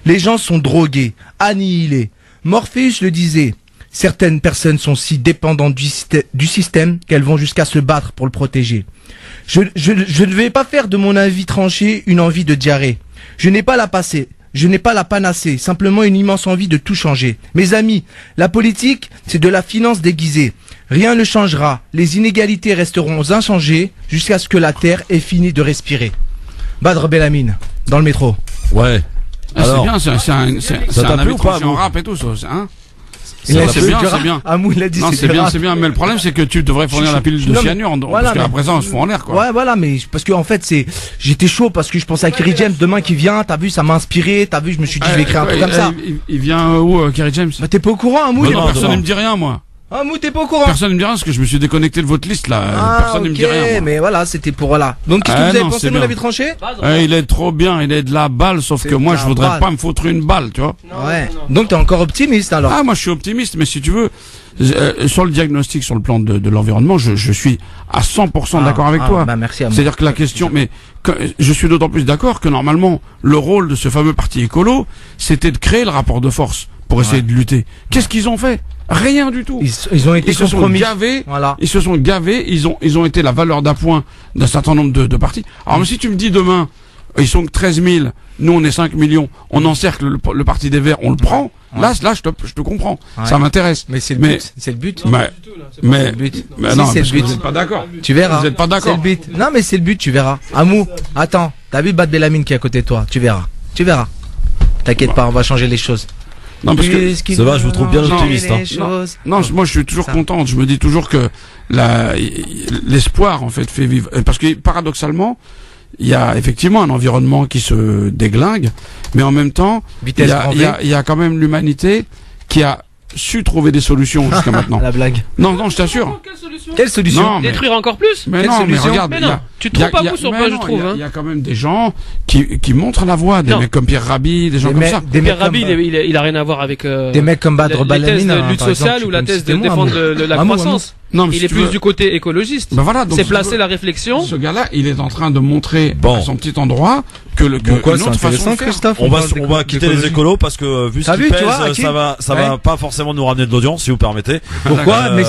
Les gens sont drogués, annihilés. Morpheus le disait. Certaines personnes sont si dépendantes du système qu'elles vont jusqu'à se battre pour le protéger. Je ne vais pas faire de mon avis tranché une envie de diarrhée. Je n'ai pas la panacée, simplement une immense envie de tout changer. Mes amis, la politique, c'est de la finance déguisée. Rien ne changera. Les inégalités resteront inchangées jusqu'à ce que la Terre ait fini de respirer. Badr Belamine, dans le métro. Ouais. Alors, c'est bien, c'est un avis tranché en rap et tout, ça, hein? C'est bien. Amou, il a dit c'est bien, mais le problème c'est que tu devrais fournir la pilule de cyanure, parce qu'à présent on se fout en l'air, quoi. Ouais, voilà, mais parce que en fait j'étais chaud parce que je pensais à Kerry James demain qui vient, t'as vu, ça m'a inspiré, t'as vu, je me suis dit je vais écrire un truc comme ça. Il vient où, Kerry James? Bah t'es pas au courant, Amou? Non, personne ne me dit rien, moi. Amou, t'es pas au courant? Personne ne me dit rien parce que je me suis déconnecté de votre liste là. Personne ne me dit rien. Mais voilà, c'était pour voilà. Donc qu'est-ce que vous avez pensé de mon avis tranché? Il est trop bien, il est de la balle, sauf que moi je voudrais pas me foutre une balle, tu vois. Ouais. Donc t'es encore optimiste alors? Ah, moi je suis optimiste, mais si tu veux, sur le diagnostic, sur le plan de l'environnement, je suis à 100% d'accord avec toi. Bah merci à moi. C'est-à-dire que la question, mais je suis d'autant plus d'accord que normalement le rôle de ce fameux parti écolo, c'était de créer le rapport de force pour essayer de lutter. Qu'est-ce qu'ils ont fait? Rien du tout. Ils ont été compromis. Ils se sont gavés. Ils ont été la valeur d'appoint d'un certain nombre de partis. Alors si tu me dis demain, ils sont 13 000, nous on est 5 millions, on encercle le parti des Verts, on le prend. Là, je te comprends. Ouais. Ça m'intéresse. Mais c'est le but. C'est le but. Mais non, c'est le but. Vous n'êtes pas d'accord. Tu verras. Vous n'êtes pas d'accord. C'est le but. Non, mais c'est le but. Tu verras. Amou, attends. T'as vu Bad Belamine qui est à côté de toi. Tu verras. T'inquiète pas, on va changer les choses. Non, parce que ça va, je vous trouve bien optimiste. Non, moi je suis toujours content. Je me dis toujours que l'espoir en fait fait vivre. Parce que paradoxalement, il y a effectivement un environnement qui se déglingue, mais en même temps, il y a quand même l'humanité qui a su trouver des solutions jusqu'à maintenant. La blague. Non, je t'assure. Quelle solution? Détruire encore plus? Mais non, mais regarde. Tu te trompes pas beaucoup sur moi, je trouve. Il y a quand même des gens qui montrent la voie, des mecs comme Pierre Rabhi, des gens comme ça. Pierre Rabhi, il a rien à voir avec des mecs comme Badr Belamine, la thèse de lutte sociale ou la thèse de défendre la croissance. Non, il est plus du côté écologiste. Ben voilà, c'est placer la réflexion. Ce gars-là, il est en train de montrer à son petit endroit que l'autre façon de faire. On va quitter les écolos parce que vu ce qu'ils pèsent, ça va pas forcément nous ramener de l'audience, si vous permettez. Pourquoi? Mais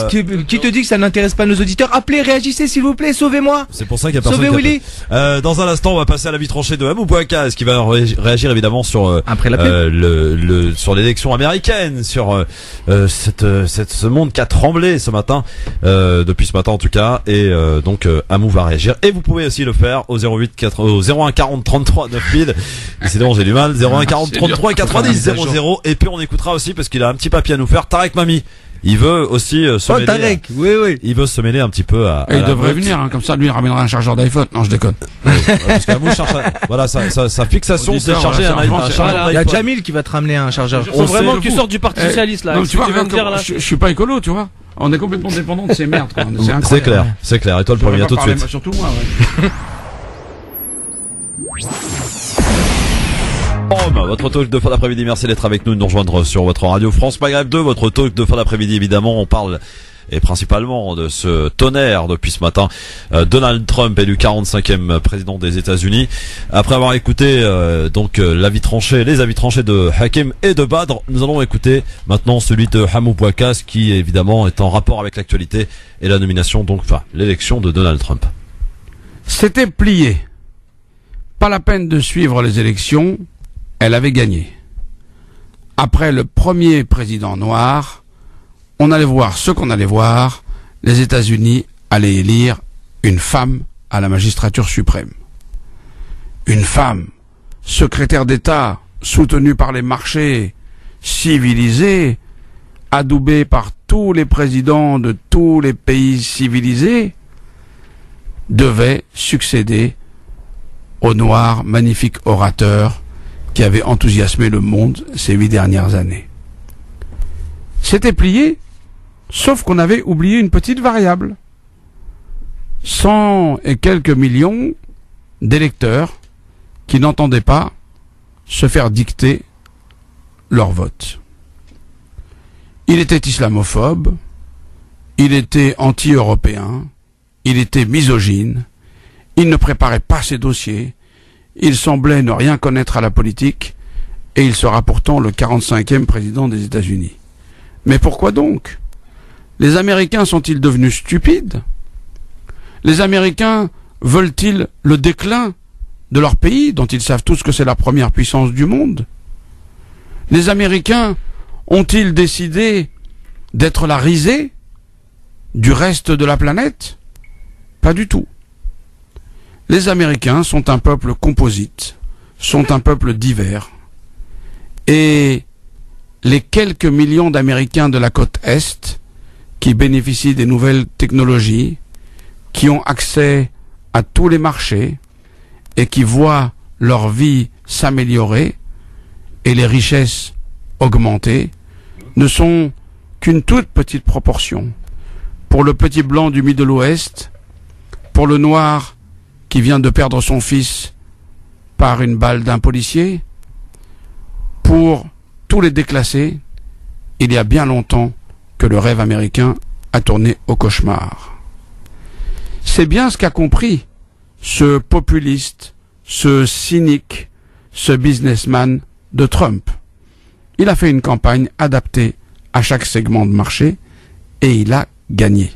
qui te dit que ça n'intéresse pas nos auditeurs? Appelez, réagissez s'il vous plaît, sauvez-moi. C'est pour ça qu'il y a personne. Sauvez Willy. Dans un instant, on va passer à l'avis tranché de Amou-Bouaka, ce qui va réagir évidemment sur après la pub. sur l'élection américaine, sur ce monde qui a tremblé ce matin, depuis ce matin en tout cas, et donc Amou va réagir. Et vous pouvez aussi le faire au 01 40 33 9000. Décidément, j'ai du mal. 01 40 33 90 00. Et puis on écoutera aussi parce qu'il a un petit papier à nous faire. Tarek Mami. Il veut aussi se mêler. Tarek, oui. Il veut se mêler un petit peu à. Il devrait venir, comme ça, lui, il ramènera un chargeur d'iPhone. Non, je déconne. Parce qu'Amou cherche, voilà, sa fixation, c'est charger un chargeur. Il y a Jamil qui va te ramener un chargeur. Il faut vraiment que tu sortes du Parti Socialiste, là. Tu vois, je suis pas écolo, tu vois. On est complètement dépendant de ces merdes, quoi. C'est clair, c'est clair. Et toi, le premier, à tout de suite. Surtout moi, ouais. Votre talk de fin d'après-midi, merci d'être avec nous, de nous rejoindre sur votre radio France Maghreb 2. Votre talk de fin d'après-midi, évidemment, on parle et principalement de ce tonnerre depuis ce matin. Donald Trump élu 45e président des États-Unis. Après avoir écouté l'avis tranché, les avis tranchés de Hakim et de Badr, nous allons écouter maintenant celui de Hamou Bouakas qui évidemment est en rapport avec l'actualité et la nomination, l'élection de Donald Trump. C'était plié. Pas la peine de suivre les élections, elle avait gagné. Après le premier président noir, on allait voir ce qu'on allait voir, les États-Unis allaient élire une femme à la magistrature suprême. Une femme, secrétaire d'État, soutenue par les marchés, civilisée, adoubée par tous les présidents de tous les pays civilisés, devait succéder au noir magnifique orateur qui avait enthousiasmé le monde ces 8 dernières années. C'était plié, sauf qu'on avait oublié une petite variable. 100 et quelques millions d'électeurs qui n'entendaient pas se faire dicter leur vote. Il était islamophobe, il était anti-européen, il était misogyne, il ne préparait pas ses dossiers, il semblait ne rien connaître à la politique, et il sera pourtant le 45e président des États-Unis. Mais pourquoi donc? Les Américains sont-ils devenus stupides? Les Américains veulent-ils le déclin de leur pays, dont ils savent tous que c'est la première puissance du monde? Les Américains ont-ils décidé d'être la risée du reste de la planète? Pas du tout. Les Américains sont un peuple composite, sont un peuple divers. Et les quelques millions d'Américains de la côte Est qui bénéficient des nouvelles technologies, qui ont accès à tous les marchés et qui voient leur vie s'améliorer et les richesses augmenter, ne sont qu'une toute petite proportion. Pour le petit blanc du Middle West, pour le noir qui vient de perdre son fils par une balle d'un policier, pour tous les déclassés, il y a bien longtemps que le rêve américain a tourné au cauchemar. C'est bien ce qu'a compris ce populiste, ce cynique, ce businessman de Trump. Il a fait une campagne adaptée à chaque segment de marché et il a gagné.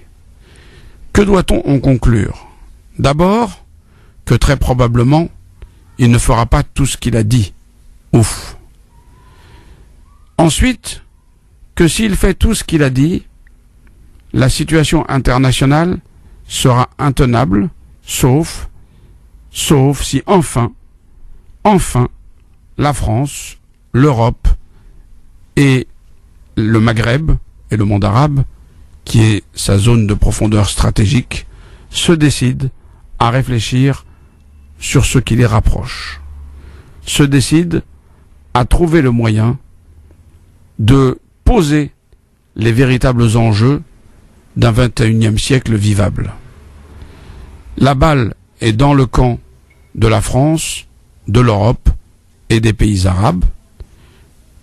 Que doit-on en conclure? D'abord, que très probablement, il ne fera pas tout ce qu'il a dit. Ouf. Ensuite, que s'il fait tout ce qu'il a dit, la situation internationale sera intenable, sauf si enfin, la France, l'Europe et le Maghreb et le monde arabe, qui est sa zone de profondeur stratégique, se décident à réfléchir sur ce qui les rapproche, se décident à trouver le moyen de poser les véritables enjeux d'un 21e siècle vivable. La balle est dans le camp de la France, de l'Europe et des pays arabes.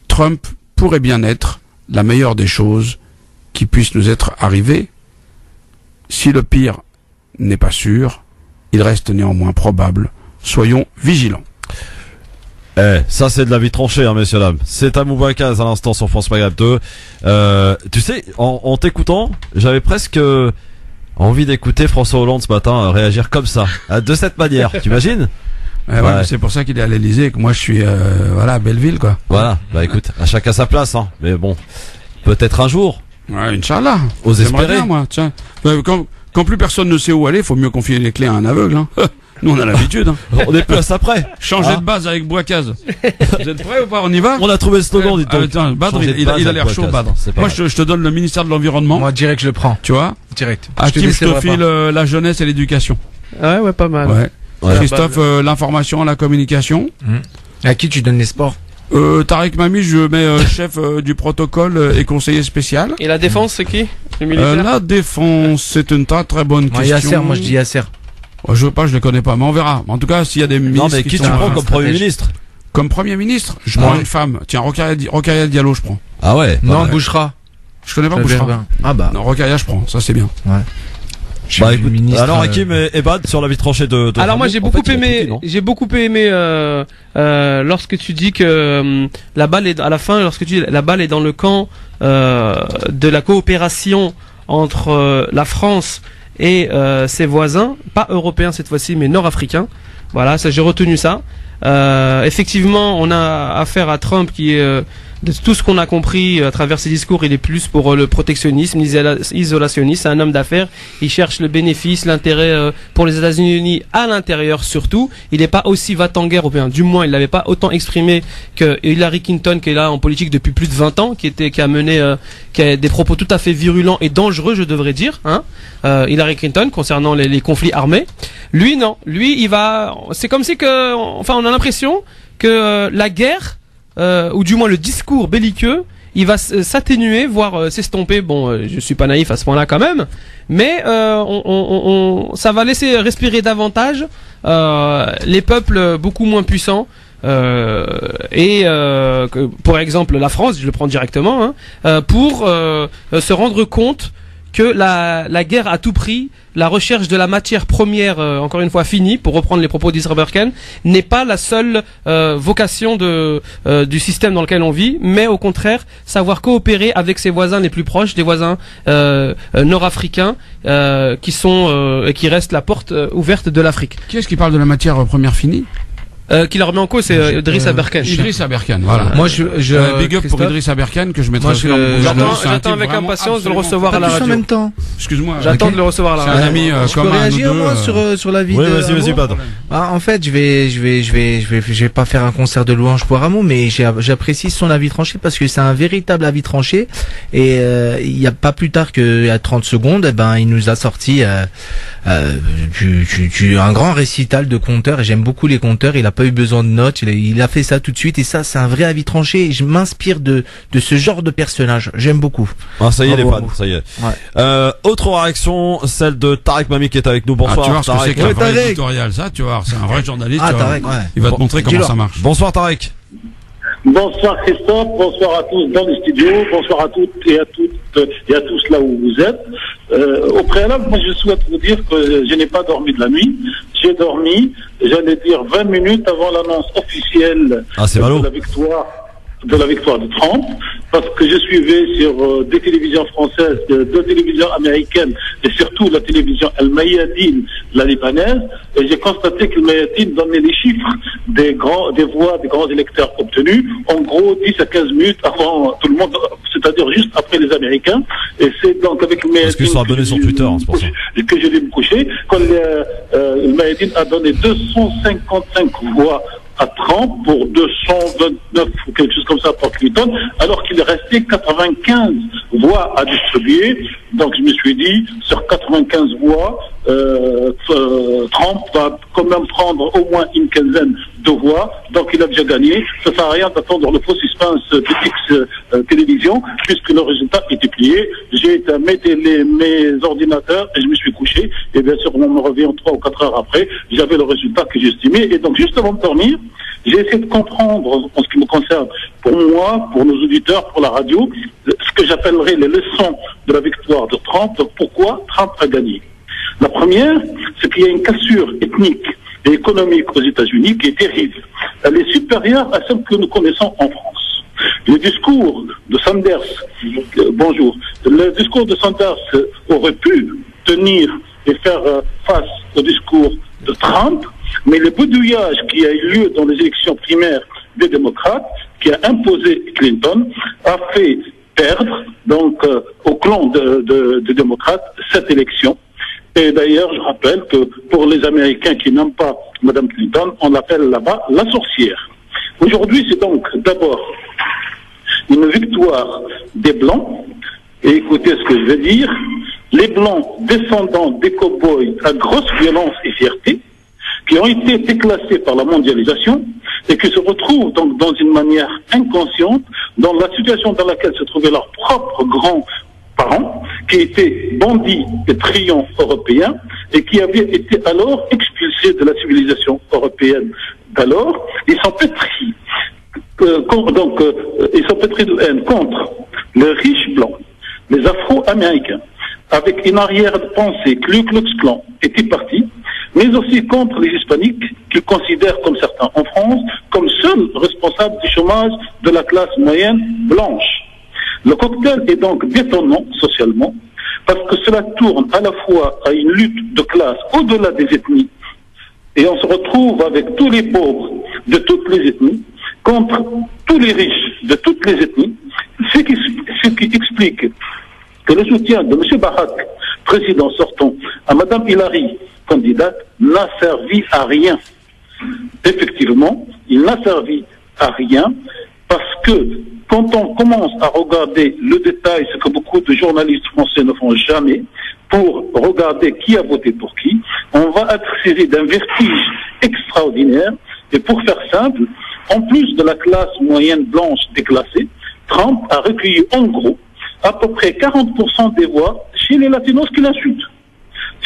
Trump pourrait bien être la meilleure des choses qui puissent nous être arrivées. Si le pire n'est pas sûr, il reste néanmoins probable. Soyons vigilants. Ça c'est de la vie tranchée, hein, messieurs dames. C'est Hamou Bouakas à l'instant sur France Maghreb 2. Tu sais, en t'écoutant, j'avais presque envie d'écouter François Hollande ce matin réagir comme ça, de cette manière. T'imagines? Ouais. C'est pour ça qu'il est à l'Elysée et que moi je suis à Belleville, quoi. Voilà, écoute, à chacun sa place, hein. Mais bon, peut-être un jour. Ouais, Inch'Allah. Ose espérer. Bien, moi, tiens. Quand plus personne ne sait où aller, faut mieux confier les clés à un aveugle, hein. Nous on a l'habitude, hein. On est plus à ça près. Changer de base avec Bouakas. Vous êtes prêts ou pas? On y va? On a trouvé le slogan, dis-donc. Badr, il a l'air chaud, Badr. Moi je te donne le ministère de l'Environnement. Moi direct je le prends. Tu vois? Direct. Hakim, je te file la jeunesse et l'éducation. Ouais, pas mal. Ouais. Christophe, l'information, la communication. À qui tu donnes les sports? Tariq Mami, je mets chef du protocole et conseiller spécial. Et la défense, c'est qui? Le militaire? La défense, c'est une très bonne question. Yasser, moi je dis Yasser. Je veux pas, je les connais pas, mais on verra. En tout cas, s'il y a des ministres. Non, mais qui tu prends comme Premier ministre? Comme Premier ministre, je prends une femme. Tiens, Rokhaya Diallo, je prends. Ah ouais. Non, Bouchra. Je connais pas Bouchra. Ah bah. Non, Rokhaya, je prends. Ça, c'est bien. Ouais. Bah, écoute, alors Hakim et Bad sur la vie tranchée de alors moi j'ai beaucoup aimé lorsque tu dis que la balle est à la fin, lorsque tu dis la balle est dans le camp de la coopération entre la France et ses voisins, pas européens cette fois-ci mais nord-africains. Voilà, ça j'ai retenu ça. Effectivement, on a affaire à Trump qui est de tout ce qu'on a compris à travers ses discours, il est plus pour le protectionnisme, l'isolationnisme. C'est un homme d'affaires. Il cherche le bénéfice, l'intérêt pour les États-Unis à l'intérieur surtout. Il n'est pas aussi va-t-en-guerre européen. Du moins, il l'avait pas autant exprimé que Hillary Clinton, qui est là en politique depuis plus de 20 ans, qui a des propos tout à fait virulents et dangereux, je devrais dire. Hillary Clinton concernant les conflits armés. Lui, non. Lui, c'est comme si on a l'impression que la guerre, ou du moins le discours belliqueux, il va s'atténuer, voire s'estomper. Bon, je suis pas naïf à ce point-là quand même, mais ça va laisser respirer davantage les peuples beaucoup moins puissants. Pour exemple la France, je le prends directement, pour se rendre compte que la guerre à tout prix, la recherche de la matière première, encore une fois finie, pour reprendre les propos d'Israël Berken, n'est pas la seule vocation du système dans lequel on vit, mais au contraire, savoir coopérer avec ses voisins les plus proches, des voisins nord-africains, qui restent la porte ouverte de l'Afrique. Qui est-ce qui parle de la matière première finie? Qui la remet en cause, c'est Idriss Aberkan. Idriss Aberkan, voilà. Moi, big up pour Idriss Aberkan que je mettrai. J'attends avec impatience de le recevoir à la radio. En même temps. Excuse-moi. J'attends de le recevoir à la radio. C'est un ami je peux réagir moi sur la vie de vas-y, Bad. En fait, je vais pas faire un concert de louange pour Rameau, mais j'apprécie son avis tranché parce que c'est un véritable avis tranché. Et il y a pas plus tard qu'il y a 30 secondes, il nous a sorti un grand récital de conteurs. Et j'aime beaucoup les conteurs. Il a pas eu besoin de notes, il a fait ça tout de suite et ça c'est un vrai avis tranché et je m'inspire de ce genre de personnage, j'aime beaucoup. Ah ça y est les fans, ça y est. Ouais. Autre réaction, celle de Tarek Mami qui est avec nous. Bonsoir. Tu vois ce que c'est qu'un vrai éditorial, ça, tu vois, c'est un vrai journaliste. Tarek, il va te montrer comment ça marche. Bonsoir Tarek. Bonsoir Christophe, bonsoir à tous dans les studios, bonsoir à toutes et à tous là où vous êtes. Au préalable, moi je souhaite vous dire que je n'ai pas dormi de la nuit. J'ai dormi, j'allais dire 20 minutes avant l'annonce officielle de la victoire de Trump, parce que je suivais sur des télévisions françaises, deux télévisions américaines et surtout la télévision Al Mayadeen, la libanaise, et j'ai constaté que Al Mayadeen donnait les chiffres des voix des grands électeurs obtenus, en gros 10 à 15 minutes avant tout le monde, c'est-à-dire juste après les Américains, et c'est donc avec Al Mayadeen parce que ça a donné sur Twitter, c'est pour ça que je vais me coucher, quand Al Mayadeen a donné 255 voix à Trump pour 229 ou quelque chose comme ça pour Clinton, alors qu'il restait 95 voix à distribuer. Donc je me suis dit, sur 95 voix, Trump va quand même prendre au moins une quinzaine de voix, donc il a déjà gagné. Ça sert à rien d'attendre le faux suspense de X télévision, puisque le résultat était plié. J'ai été mettre mes ordinateurs et je me suis couché, et bien sûr on me revient 3 ou 4 heures après, j'avais le résultat que j'estimais, et donc juste avant de dormir, j'ai essayé de comprendre, en ce qui me concerne, pour moi, pour nos auditeurs, pour la radio, ce que j'appellerais les leçons de la victoire de Trump. Donc pourquoi Trump a gagné? La première, c'est qu'il y a une cassure ethnique et économique aux États-Unis qui est terrible. Elle est supérieure à celle que nous connaissons en France. Le discours de Sanders, le discours de Sanders aurait pu tenir et faire face au discours de Trump, mais le bidouillage qui a eu lieu dans les élections primaires des démocrates, qui a imposé Clinton, a fait perdre donc au clan de démocrates cette élection. Et d'ailleurs, je rappelle que pour les Américains qui n'aiment pas Mme Clinton, on l'appelle là-bas la sorcière. Aujourd'hui, c'est donc d'abord une victoire des Blancs. Et écoutez ce que je veux dire. Les Blancs descendants des cow-boys à grosse violence et fierté, qui ont été déclassés par la mondialisation et qui se retrouvent donc dans une manière inconsciente dans la situation dans laquelle se trouvaient leurs propres grands-parents, qui étaient bandits et truands européens et qui avaient été alors expulsés de la civilisation européenne d'alors. Ils sont pétris ils sont pétris de haine contre les riches blancs, les Afro-Américains, avec une arrière-pensée Ku Klux Klan et Tea Party, mais aussi contre les Hispaniques qu'ils considèrent, comme certains en France, comme seuls responsables du chômage de la classe moyenne blanche. Le cocktail est donc détonnant socialement, parce que cela tourne à la fois à une lutte de classe au-delà des ethnies, et on se retrouve avec tous les pauvres de toutes les ethnies contre tous les riches de toutes les ethnies, ce qui explique que le soutien de M. Barak, président sortant, à Mme Hillary, candidate, n'a servi à rien. Effectivement, il n'a servi à rien parce que quand on commence à regarder le détail, ce que beaucoup de journalistes français ne font jamais, pour regarder qui a voté pour qui, on va être saisi d'un vertige extraordinaire. Et pour faire simple, en plus de la classe moyenne blanche déclassée, Trump a recueilli en gros à peu près 40% des voix chez les latinos qui l'insultent,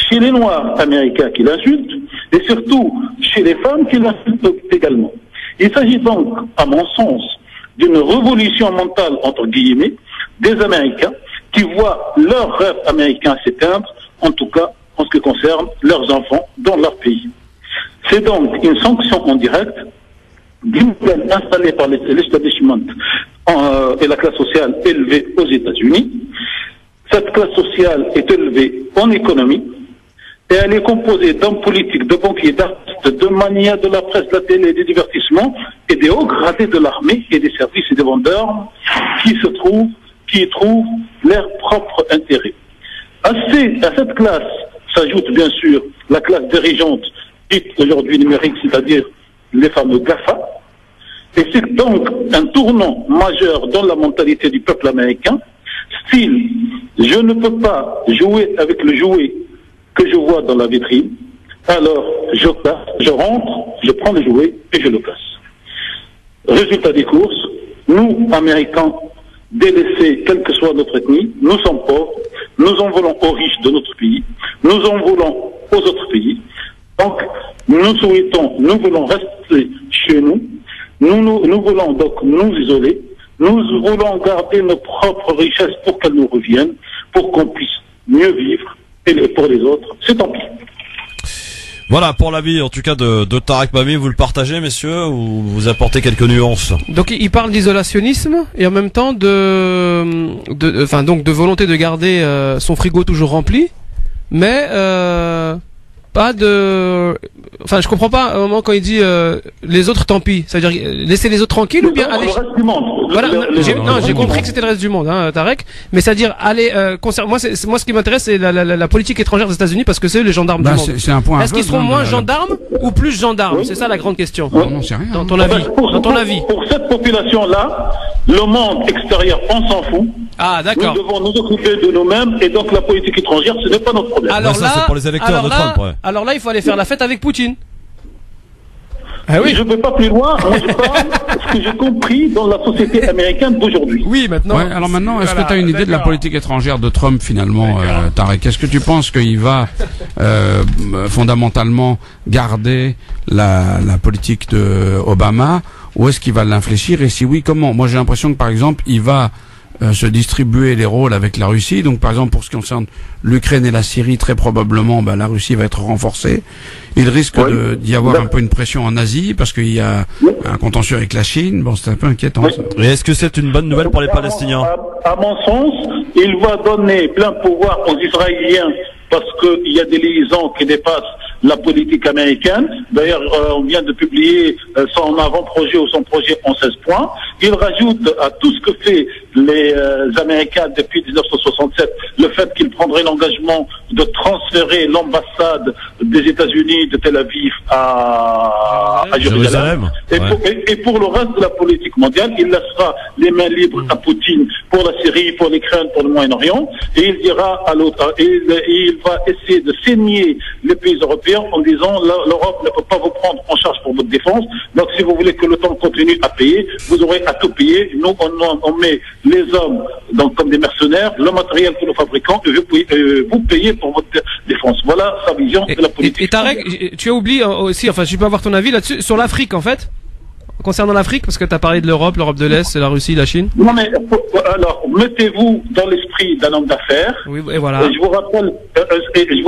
chez les noirs américains qui l'insultent, et surtout chez les femmes qui l'insultent également. Il s'agit donc, à mon sens, d'une révolution mentale, entre guillemets, des Américains qui voient leurs rêves américains s'éteindre, en tout cas en ce qui concerne leurs enfants dans leur pays. C'est donc une sanction en direct d'une peine installée par l'establishment et la classe sociale élevée aux États-Unis. Cette classe sociale est élevée en économie et elle est composée d'hommes politiques, de banquiers, d'artistes, de manias de la presse, de la télé, des divertissements et des hauts gradés de l'armée et des services et des vendeurs qui y trouvent leur propre intérêt. À cette classe s'ajoute bien sûr la classe dirigeante dite aujourd'hui numérique, c'est-à-dire les fameux GAFA. Et c'est donc un tournant majeur dans la mentalité du peuple américain, style, je ne peux pas jouer avec le jouet que je vois dans la vitrine, alors je rentre, je prends le jouet et je le casse. Résultat des courses, nous, Américains, délaissés, quelle que soit notre ethnie, nous sommes pauvres, nous en voulons aux riches de notre pays, nous en voulons aux autres pays. Donc, nous voulons rester chez nous, nous voulons donc nous isoler, nous voulons garder nos propres richesses pour qu'elles nous reviennent, pour qu'on puisse mieux vivre, et pour les autres, c'est tant pis. Voilà pour l'avis en tout cas de Tarek Mami, vous le partagez messieurs ou vous apportez quelques nuances? Donc il parle d'isolationnisme et en même temps de volonté de garder son frigo toujours rempli, mais pas de, enfin je comprends pas à un moment quand il dit les autres tant pis, ça veut dire laisser les autres tranquilles ou bien aller. Le reste du monde. Voilà, j'ai compris que c'était le reste du monde, hein, Tarek. Mais c'est-à-dire aller moi ce qui m'intéresse c'est la politique étrangère des États-Unis parce que c'est eux les gendarmes du monde. C'est un point. Est-ce qu'ils seront moins gendarmes ou plus gendarmes? Oui. C'est ça la grande question. Non, c'est rien. Dans ton avis. Pour cette population-là, le monde extérieur, on s'en fout. Ah d'accord. Nous devons nous occuper de nous-mêmes et donc la politique étrangère, ce n'est pas notre problème. Alors ça, c'est pour les électeurs de Trump. Ouais. Alors là, il faut aller faire la fête avec Poutine. Ah oui. Je ne vais pas plus loin. Moi, je parle ce que j'ai compris dans la société américaine d'aujourd'hui. Oui, maintenant. Ouais, alors maintenant, est-ce que tu as une idée de la politique étrangère de Trump finalement, Tarek? Est-ce que tu penses qu'il va fondamentalement garder la politique de Obama, ou est-ce qu'il va l'infléchir? Et si oui, comment? Moi, j'ai l'impression que par exemple, il va se distribuer les rôles avec la Russie. Donc, par exemple, pour ce qui concerne l'Ukraine et la Syrie, très probablement, la Russie va être renforcée. Il risque d'y avoir un peu une pression en Asie, parce qu'il y a un contentieux avec la Chine. Bon, c'est un peu inquiétant, ça. Et est-ce que c'est une bonne nouvelle pour les Palestiniens? À mon sens, il va donner plein pouvoir aux Israéliens, parce qu'il y a des liaisons qui dépassent la politique américaine. D'ailleurs, on vient de publier son avant-projet ou son projet en 16 points. Il rajoute à tout ce que fait les Américains depuis 1967, le fait qu'ils prendraient l'engagement de transférer l'ambassade des États-Unis de Tel Aviv à Jérusalem. Et pour le reste de la politique mondiale, il laissera les mains libres à Poutine pour la Syrie, pour l'Ukraine, pour le Moyen-Orient, et il dira à l'autre, il va essayer de saigner les pays européens en disant l'Europe ne peut pas vous prendre en charge pour votre défense, donc si vous voulez que l'OTAN continue à payer, vous aurez à tout payer. Nous, on met les hommes donc comme des mercenaires, le matériel que nous fabriquons, et vous payez pour votre défense. Voilà sa vision de la politique. Et Tarek, tu as oublié aussi, enfin je peux avoir ton avis là-dessus, sur l'Afrique en fait. concernant l'Afrique, parce que tu as parlé de l'Europe de l'Est, la Russie, la Chine. Non mais alors mettez-vous dans l'esprit d'un homme d'affaires. Oui, et voilà. Je vous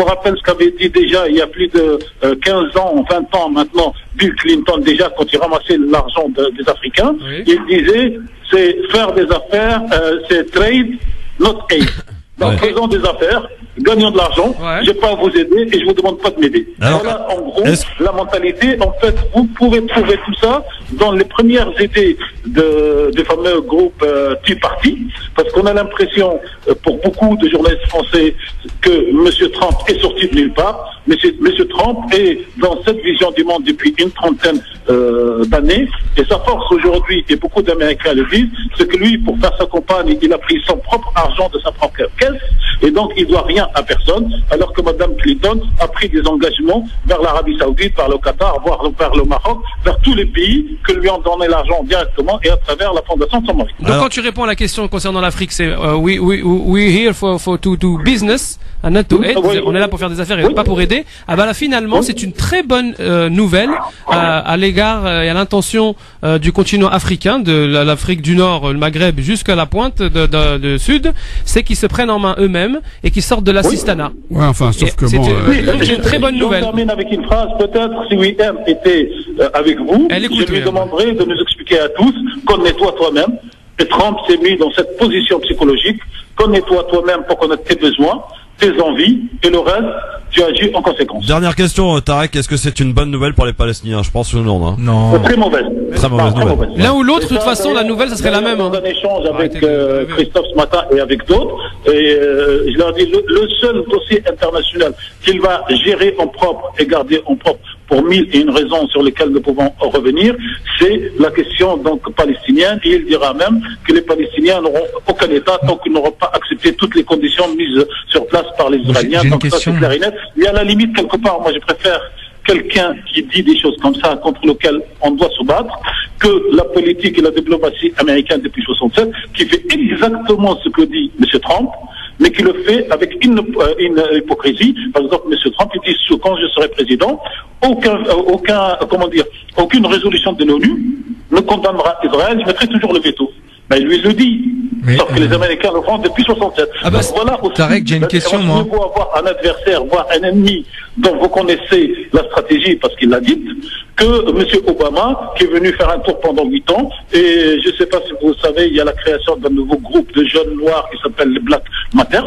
rappelle ce qu'avait dit déjà il y a plus de 15 ans, 20 ans maintenant, Bill Clinton déjà quand il ramassait l'argent des Africains. Oui. Il disait c'est faire des affaires, c'est trade, not aid. Donc faisons des affaires, gagnons de l'argent, je n'ai pas à vous aider et je vous demande pas de m'aider. Voilà en gros la mentalité. En fait, vous pouvez trouver tout ça dans les premières idées des fameux groupes Tea Party, parce qu'on a l'impression, pour beaucoup de journalistes français, que M. Trump est sorti de nulle part. M. Trump est dans cette vision du monde depuis une trentaine d'années, et sa force aujourd'hui, et beaucoup d'Américains le disent, c'est que lui, pour faire sa campagne, il a pris son propre argent de sa propre caisse, et donc il doit rien à personne, alors que Mme Clinton a pris des engagements vers l'Arabie Saoudite, vers le Qatar, voire vers le Maroc, vers tous les pays que lui ont donné l'argent directement et à travers la fondation de son mari. Donc quand tu réponds à la question concernant l'Afrique, c'est we here to do business and not to aid. On est là pour faire des affaires et pas pour aider. Ah bah là finalement c'est une très bonne nouvelle à l'égard et à l'intention du continent africain, de l'Afrique du Nord, le Maghreb jusqu'à la pointe de sud, c'est qu'ils se prennent en main eux-mêmes et qu'ils sortent de l'assistanat. Ouais, enfin, sauf que bon. C'est une très bonne nouvelle. Je termine avec une phrase, peut-être si William était avec vous, je lui demanderais de nous expliquer à tous, connais-toi toi-même. Et Trump s'est mis dans cette position psychologique, connais-toi toi-même pour connaître tes besoins, tes envies, et le reste, tu agis en conséquence. Dernière question, Tarek, est-ce que c'est une bonne nouvelle pour les Palestiniens? Je pense que non, hein. Non. Très mauvaise. Très mauvaise nouvelle. L'un ou l'autre, de toute façon, la nouvelle, ça serait la même. J'ai un échange avec Christophe ce matin et avec d'autres, et je leur dis, le seul dossier international qu'il va gérer en propre et garder en propre pour 1001 raisons sur lesquelles nous pouvons revenir, c'est la question donc palestinienne, et il dira même que les Palestiniens n'auront aucun État tant qu'ils n'auront pas accepté toutes les conditions mises sur place par les Israéliens. Donc ça c'est clair et net. Mais à la limite, quelque part, moi je préfère quelqu'un qui dit des choses comme ça contre lequel on doit se battre que la politique et la diplomatie américaine depuis 67 qui fait exactement ce que dit M. Trump, mais qui le fait avec une hypocrisie. Par exemple, M. Trump, il dit quand je serai président, aucune résolution de l'ONU ne condamnera Israël, je mettrai toujours le veto. Ben, lui, il le dit. Sauf que les Américains le font depuis 67. Ah bah, voilà aussi. Tarek, j'ai une question, moi. Vous avoir un adversaire, voire un ennemi dont vous connaissez la stratégie parce qu'il l'a dit, que M. Obama, qui est venu faire un tour pendant 8 ans, et je ne sais pas si vous savez, il y a la création d'un nouveau groupe de jeunes noirs qui s'appelle les Black Matters,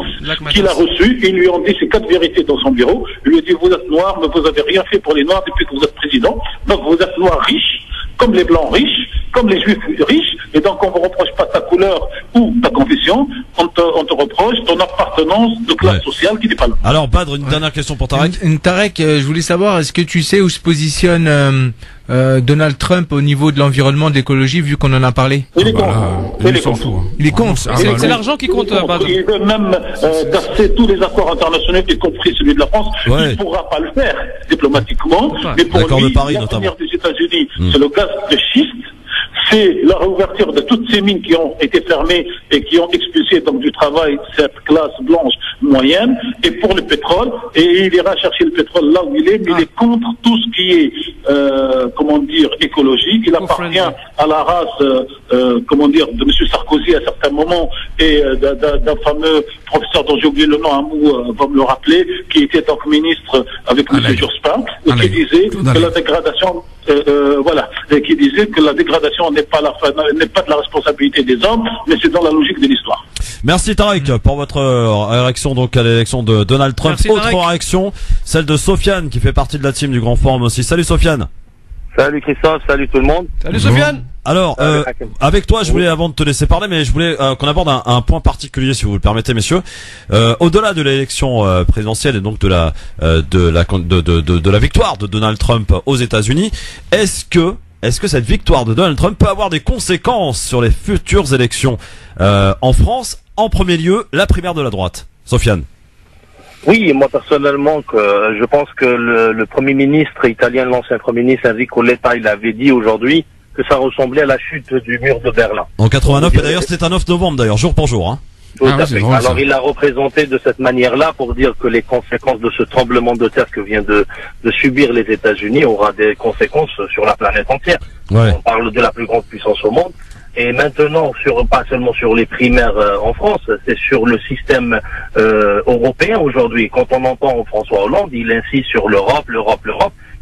qu'il a reçu, ils lui ont dit ces 4 vérités dans son bureau. Il lui a dit, vous êtes noirs, mais vous n'avez rien fait pour les noirs depuis que vous êtes président, donc vous êtes noirs riches, comme les blancs riches, comme les juifs riches, et donc on ne vous reproche pas ta couleur ou ta confession, on te reproche ton appartenance de classe sociale qui n'est pas là. Alors Badr, une dernière question pour Tarek. Tarek, je voulais savoir, est-ce que tu sais où se positionne Donald Trump au niveau de l'environnement, de l'écologie, vu qu'on en a parlé? Il est contre. Il s'en fout. Il est contre. C'est l'argent qui compte, Badr. Il veut même casser tous les accords internationaux, y compris celui de la France. Il ne pourra pas le faire diplomatiquement, mais pour lui, l'avenir des États-Unis, c'est le gaz de schiste. C'est la réouverture de toutes ces mines qui ont été fermées et qui ont expulsé donc du travail cette classe blanche moyenne, et pour le pétrole, et il ira chercher le pétrole là où il est, mais il est contre tout ce qui est écologie. Il appartient à la race de M. Sarkozy à certains moments, et d'un fameux professeur dont j'ai oublié le nom, un mot va me le rappeler, qui était donc ministre avec M. Jospin, et qui disait que la dégradation et qui disait que la dégradation n'est pas de la responsabilité des hommes, mais c'est dans la logique de l'histoire. Merci Tarek pour votre réaction donc à l'élection de Donald Trump. Merci, autre réaction, celle de Sofiane qui fait partie de la team du Grand Forum aussi. Salut Sofiane. Salut Christophe, salut tout le monde. Salut Sofiane. Alors, avec toi, je voulais, avant de te laisser parler, mais je voulais qu'on aborde un point particulier, si vous le permettez, messieurs. Au-delà de l'élection présidentielle et donc de la victoire de Donald Trump aux États-Unis, est-ce que cette victoire de Donald Trump peut avoir des conséquences sur les futures élections en France? En premier lieu, la primaire de la droite. Sofiane. Oui, moi personnellement, je pense que le Premier ministre italien, l'ancien Premier ministre Enrico Letta, il avait dit aujourd'hui que ça ressemblait à la chute du mur de Berlin. En 89, et d'ailleurs c'était un 9 novembre d'ailleurs, jour pour jour. Hein. Tout à fait. Drôle, alors, il l'a représenté de cette manière-là pour dire que les conséquences de ce tremblement de terre que vient de subir les États-Unis aura des conséquences sur la planète entière. Ouais. On parle de la plus grande puissance au monde. Et maintenant, pas seulement sur les primaires en France, c'est sur le système européen aujourd'hui. Quand on entend François Hollande, il insiste sur l'Europe.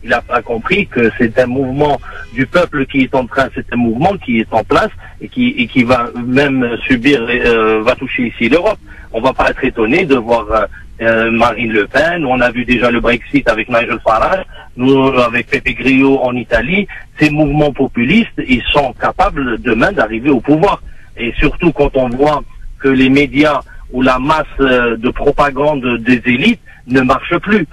Il n'a pas compris que c'est un mouvement du peuple qui est c'est un mouvement qui est en place et qui va même va toucher ici l'Europe. On va pas être étonné de voir Marine Le Pen. On a vu déjà le Brexit avec Nigel Farage, nous avec Pepe Grillo en Italie. Ces mouvements populistes, ils sont capables demain d'arriver au pouvoir. Et surtout quand on voit que les médias ou la masse de propagande des élites ne marche plus.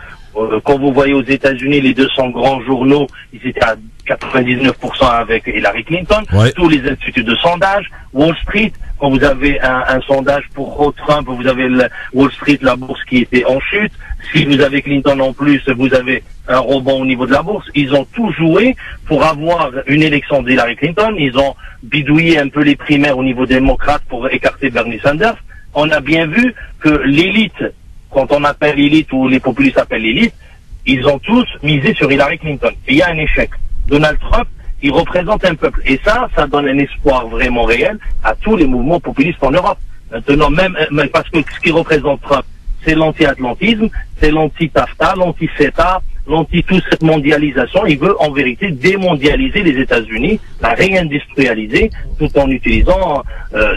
Quand vous voyez aux États-Unis les 200 grands journaux, ils étaient à 99% avec Hillary Clinton. Ouais. Tous les instituts de sondage, Wall Street, quand vous avez un sondage pour Trump, vous avez Wall Street, la bourse qui était en chute. Si vous avez Clinton en plus, vous avez un rebond au niveau de la bourse. Ils ont tout joué pour avoir une élection d'Hillary Clinton. Ils ont bidouillé un peu les primaires au niveau démocrate pour écarter Bernie Sanders. On a bien vu que l'élite, quand on appelle l'élite ou les populistes appellent l'élite, ils ont tous misé sur Hillary Clinton. Et il y a un échec. Donald Trump, il représente un peuple. Et ça donne un espoir vraiment réel à tous les mouvements populistes en Europe. Maintenant, même parce que ce qui représente Trump, c'est l'anti-atlantisme, c'est l'anti-TAFTA, l'anti-CETA, l'anti-toute cette mondialisation. Il veut en vérité démondialiser les États-Unis, la réindustrialiser, tout en utilisant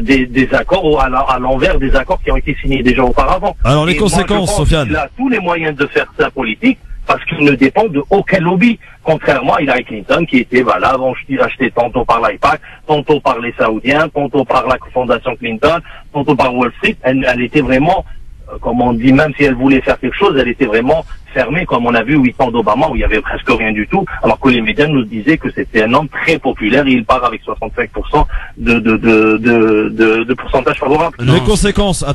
des accords à l'envers des accords qui ont été signés déjà auparavant. Alors les conséquences, Sofiane. Il a tous les moyens de faire sa politique parce qu'il ne dépend de aucun lobby, contrairement à Hillary Clinton qui était achetée tantôt par l'AIPAC, tantôt par les Saoudiens, tantôt par la Fondation Clinton, tantôt par Wall Street. Elle était vraiment, comme on dit, même si elle voulait faire quelque chose, elle était vraiment fermée, comme on a vu 8 ans d'Obama où il y avait presque rien du tout, alors que les médias nous disaient que c'était un homme très populaire et il part avec 65% de pourcentage favorable. Les conséquences,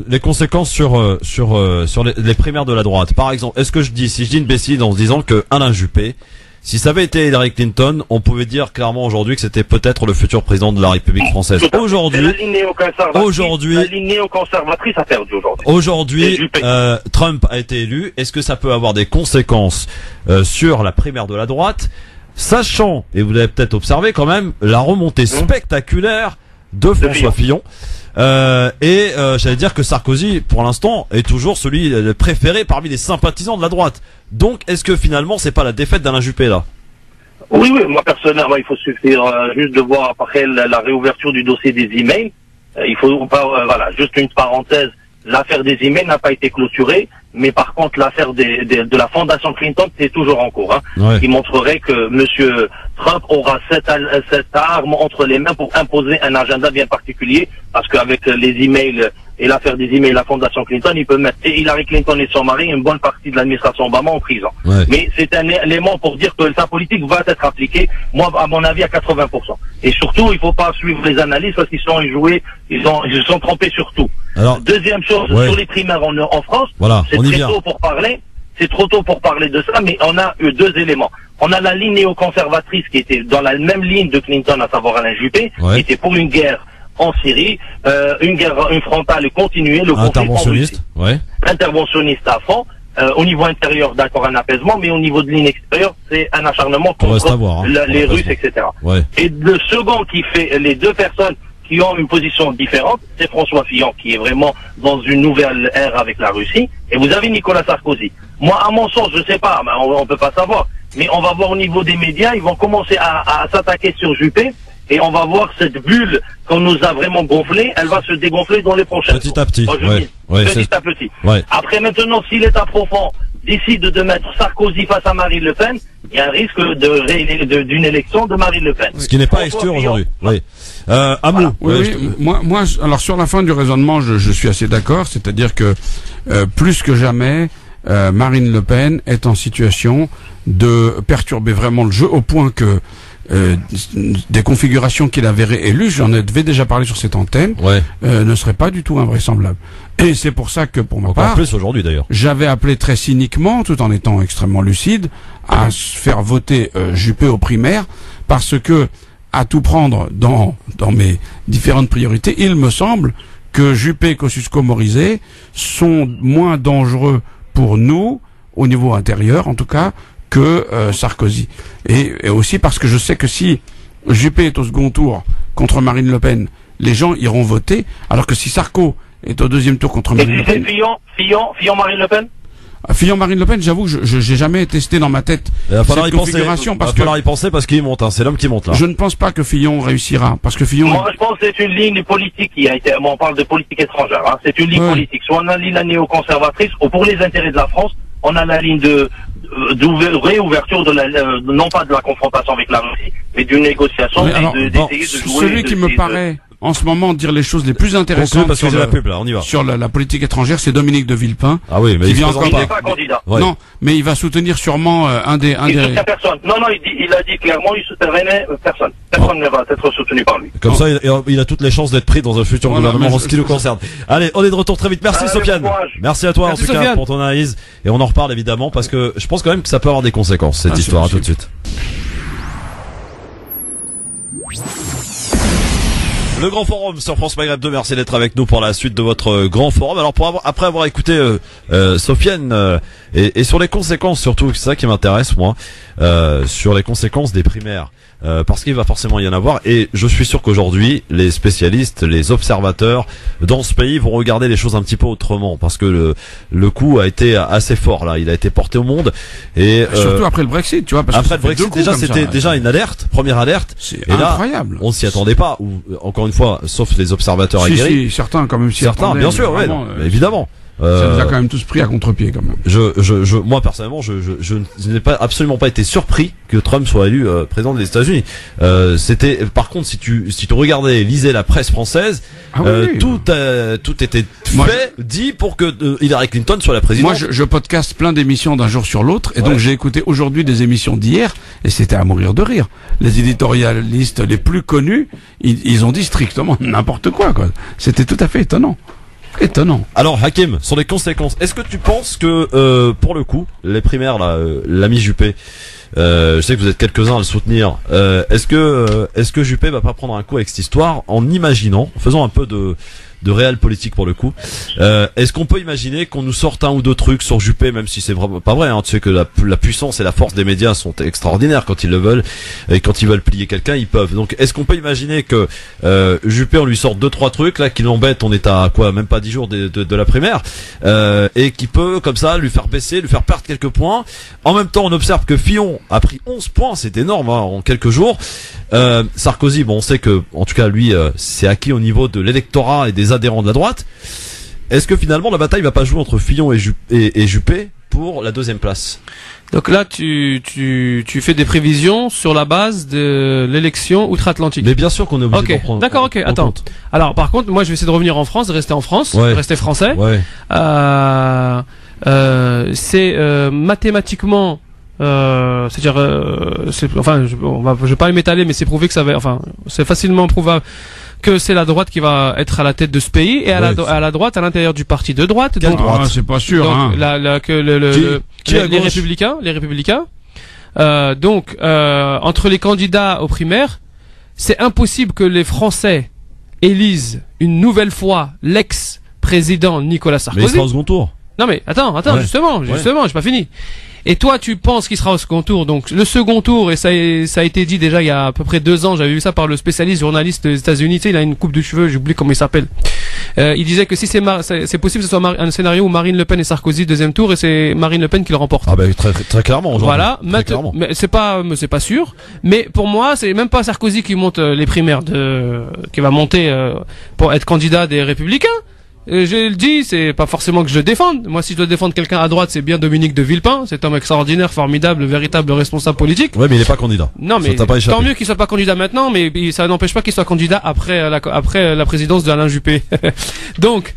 les conséquences sur les primaires de la droite. Par exemple, si je dis une bêtise en se disant que Alain Juppé, si ça avait été Hillary Clinton, on pouvait dire clairement aujourd'hui que c'était peut-être le futur président de la République française. Aujourd'hui, la ligne néoconservatrice a perdu aujourd'hui. Aujourd'hui, Trump a été élu. Est-ce que ça peut avoir des conséquences sur la primaire de la droite, sachant, et vous l'avez peut-être observé quand même, la remontée spectaculaire de François Fillon. J'allais dire que Sarkozy, pour l'instant, est toujours celui préféré parmi les sympathisants de la droite. Donc, est-ce que finalement, c'est pas la défaite d'Alain Juppé, là? Oui, moi personnellement, il faut suffire juste de voir après la réouverture du dossier des emails. Il faut voilà, juste une parenthèse. L'affaire des emails n'a pas été clôturée, mais par contre l'affaire de la fondation Clinton c'est toujours en cours, qui montrerait que Monsieur Trump aura cette arme entre les mains pour imposer un agenda bien particulier, parce qu'avec les emails et l'affaire des emails, la fondation Clinton, il peut mettre Hillary Clinton et son mari, une bonne partie de l'administration Obama en prison. Mais c'est un élément pour dire que sa politique va être appliquée, moi à mon avis à 80%. Et surtout, il faut pas suivre les analyses parce qu'ils sont joués, ils se sont trompés sur tout. Alors, deuxième chose, sur les primaires en France, c'est très tôt pour parler. C'est trop tôt pour parler de ça, mais on a eu deux éléments. On a la ligne néoconservatrice qui était dans la même ligne de Clinton, à savoir Alain Juppé, qui était pour une guerre en Syrie, une frontale continuée, le conflit interventionniste, interventionniste à fond. Au niveau intérieur, d'accord, un apaisement, mais au niveau de ligne extérieure, c'est un acharnement contre les Russes, etc. Et le second qui fait les deux personnes qui ont une position différente, c'est François Fillon, qui est vraiment dans une nouvelle ère avec la Russie. Et vous avez Nicolas Sarkozy. Moi, à mon sens, je sais pas, on peut pas savoir, mais on va voir au niveau des médias, ils vont commencer à s'attaquer sur Juppé, et on va voir cette bulle qu'on nous a vraiment gonflée, elle va se dégonfler dans les prochains jours. Petit à petit. Petit à petit. Après, maintenant, si l'État profond décide de mettre Sarkozy face à Marine Le Pen, il y a un risque d'une élection de Marine Le Pen. Ce qui n'est pas exclu aujourd'hui. Amou. Moi, alors sur la fin du raisonnement, je suis assez d'accord, c'est-à-dire que plus que jamais, Marine Le Pen est en situation de perturber vraiment le jeu au point que des configurations qu'il avait élues, j'en avais déjà parlé sur cette antenne, ne seraient pas du tout invraisemblables. Et c'est pour ça que, pour ma part, plus aujourd'hui d'ailleurs, j'avais appelé très cyniquement, tout en étant extrêmement lucide, à faire voter Juppé aux primaires, parce que, à tout prendre dans mes différentes priorités, il me semble que Juppé et Kosciusko-Morizet sont moins dangereux pour nous, au niveau intérieur en tout cas, que Sarkozy. Et aussi parce que je sais que si Juppé est au second tour contre Marine Le Pen, les gens iront voter, alors que si Sarko est au deuxième tour contre Marine Le Pen... Fillon, Marine Le Pen? Fillon Marine Le Pen, j'avoue que j'ai jamais testé dans ma tête cette configuration. Il va falloir y penser parce qu'il monte, hein, c'est l'homme qui monte là. Je ne pense pas que Fillon réussira, parce que Fillon... Moi je pense que c'est une ligne politique qui a été... Bon, on parle de politique étrangère, hein. C'est une ligne politique. Soit on a la ligne néoconservatrice, ou pour les intérêts de la France, on a la ligne de réouverture de la, non pas de la confrontation avec la Russie, mais d'une négociation et d'essayer de jouer... Celui qui me paraît... en ce moment dire les choses les plus intéressantes parce que la pub, là, on y va. Sur la politique étrangère, c'est Dominique de Villepin. Ah oui, mais qui il n'est pas candidat. Ouais. Non, mais il va soutenir sûrement un des... Il soutient personne. Non, il a dit clairement, il soutiendrait personne. Personne ne va être soutenu par lui. Comme ça, il a toutes les chances d'être pris dans un futur gouvernement en ce qui nous concerne. Allez, on est de retour très vite. Merci Sofiane. Merci à toi en tout cas pour ton analyse. Et on en reparle évidemment parce que je pense quand même que ça peut avoir des conséquences, cette histoire. À tout de suite. Le Grand Forum sur France Maghreb 2, merci d'être avec nous pour la suite de votre Grand Forum. Alors après avoir écouté Sofiane et sur les conséquences surtout, c'est ça qui m'intéresse moi, sur les conséquences des primaires. Parce qu'il va forcément y en avoir et je suis sûr qu'aujourd'hui les spécialistes, les observateurs dans ce pays vont regarder les choses un petit peu autrement parce que le coup a été assez fort là, il a été porté au monde et surtout après le Brexit, tu vois, parce après le Brexit déjà c'était déjà une alerte, première alerte. C'est et là, incroyable. On s'y attendait pas ou encore une fois, sauf les observateurs aguerris. Si, certains quand même s'y attendaient. Bien sûr, ouais, évidemment. Ça nous a quand même tous pris à contre-pied quand même. Moi personnellement, je n'ai absolument pas été surpris que Trump soit élu président des États-Unis. C'était, par contre, si tu regardais, lisais la presse française, tout était dit pour que Hillary Clinton soit la présidente. Moi, je podcast plein d'émissions d'un jour sur l'autre, et donc j'ai écouté aujourd'hui des émissions d'hier, et c'était à mourir de rire. Les éditorialistes les plus connus, ils ont dit strictement n'importe quoi. C'était tout à fait étonnant. Étonnant. Alors Hakim, sur les conséquences, est-ce que tu penses que pour le coup, les primaires là, l'ami Juppé, je sais que vous êtes quelques-uns à le soutenir, est-ce que Juppé va pas prendre un coup avec cette histoire en imaginant, en faisant un peu de réel politique pour le coup, est-ce qu'on peut imaginer qu'on nous sorte un ou deux trucs sur Juppé, même si c'est vraiment pas vrai, hein, tu sais que la puissance et la force des médias sont extraordinaires quand ils le veulent, et quand ils veulent plier quelqu'un, ils peuvent. Donc est-ce qu'on peut imaginer que Juppé, on lui sort deux trois trucs là qui l'embêtent, on est à quoi, même pas 10 jours de la primaire, et qui peut comme ça lui faire baisser, lui faire perdre quelques points. En même temps, on observe que Fillon a pris 11 points, c'est énorme hein, en quelques jours. Sarkozy, bon, on sait que en tout cas lui c'est acquis au niveau de l'électorat et des adhérents de la droite. Est-ce que finalement la bataille va pas jouer entre Fillon et Juppé pour la deuxième place? Donc là tu fais des prévisions sur la base de l'élection outre-Atlantique. Mais bien sûr qu'on est obligé d'en prendre. D'accord, ok, attends. Compte. Alors par contre, moi je vais essayer de revenir en France, de rester en France, rester français. Ouais. C'est mathématiquement c'est-à-dire, je vais pas m'étaler, mais c'est prouvé que ça va, c'est facilement prouvable que c'est la droite qui va être à la tête de ce pays et à la droite, à l'intérieur du parti de droite. Quelle droite? C'est pas sûr. Donc, hein. Les républicains. Donc, entre les candidats aux primaires, c'est impossible que les Français élisent une nouvelle fois l'ex-président Nicolas Sarkozy. Mais il sera au second tour. Non mais attends, justement, j'ai pas fini. Et toi, tu penses qu'il sera au second tour. Donc, le second tour, et ça a été dit déjà il y a à peu près 2 ans, j'avais vu ça par le spécialiste journaliste des États-Unis, tu sais, il a une coupe de cheveux, j'oublie comment il s'appelle. Il disait que si c'est possible que ce soit un scénario où Marine Le Pen et Sarkozy deuxième tour, et c'est Marine Le Pen qui le remporte. Ah ben très clairement. Voilà, mais c'est pas sûr. Mais pour moi, c'est même pas Sarkozy qui monte les primaires qui va monter pour être candidat des Républicains. Je le dis, c'est pas forcément que je le défende. Moi, si je dois défendre quelqu'un à droite, c'est bien Dominique de Villepin, cet homme extraordinaire, formidable, véritable responsable politique. Ouais, mais il est pas candidat. Non, mais tant mieux qu'il soit pas candidat maintenant, mais ça n'empêche pas qu'il soit candidat après la présidence d'Alain Juppé. Donc,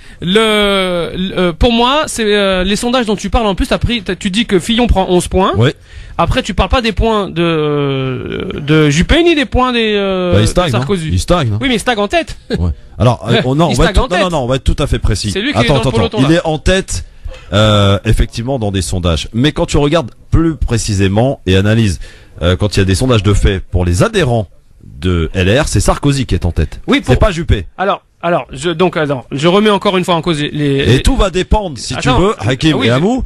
pour moi, c'est les sondages dont tu parles. En plus, tu dis que Fillon prend 11 points. Ouais. Après, tu parles pas des points de Juppé ni des points de Sarkozy. Il stagne. Oui, mais il stagne en tête. Ouais. Alors, on va être tout à fait précis. C'est lui qui est dans le peloton, là. Il est en tête, effectivement, dans des sondages. Mais quand tu regardes plus précisément et analyses, quand il y a des sondages de fait pour les adhérents de LR, c'est Sarkozy qui est en tête. Oui, c'est pas Juppé. Alors, Alors, je remets encore une fois en cause les... Et tout va dépendre, si tu veux, Hakim et Amou,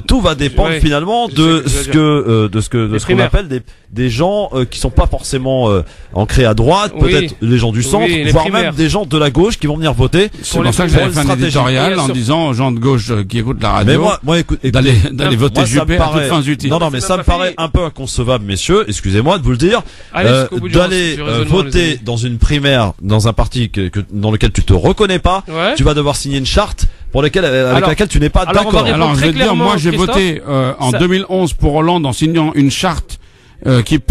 tout va dépendre finalement de ce qu'on appelle des gens qui sont pas forcément ancrés à droite, peut-être les gens du centre, voire même des gens de la gauche qui vont venir voter. C'est pour ça que j'avais fait un éditorial en disant aux gens de gauche qui écoute la radio d'aller voter Juppé à toutes fins utiles. Non, mais ça me paraît un peu inconcevable, messieurs, excusez-moi de vous le dire, d'aller voter dans une primaire, dans un parti dans lequel tu te reconnais pas, tu vas devoir signer une charte avec laquelle tu n'es pas d'accord. Alors, je vais te dire, moi j'ai voté en 2011 pour Hollande en signant une charte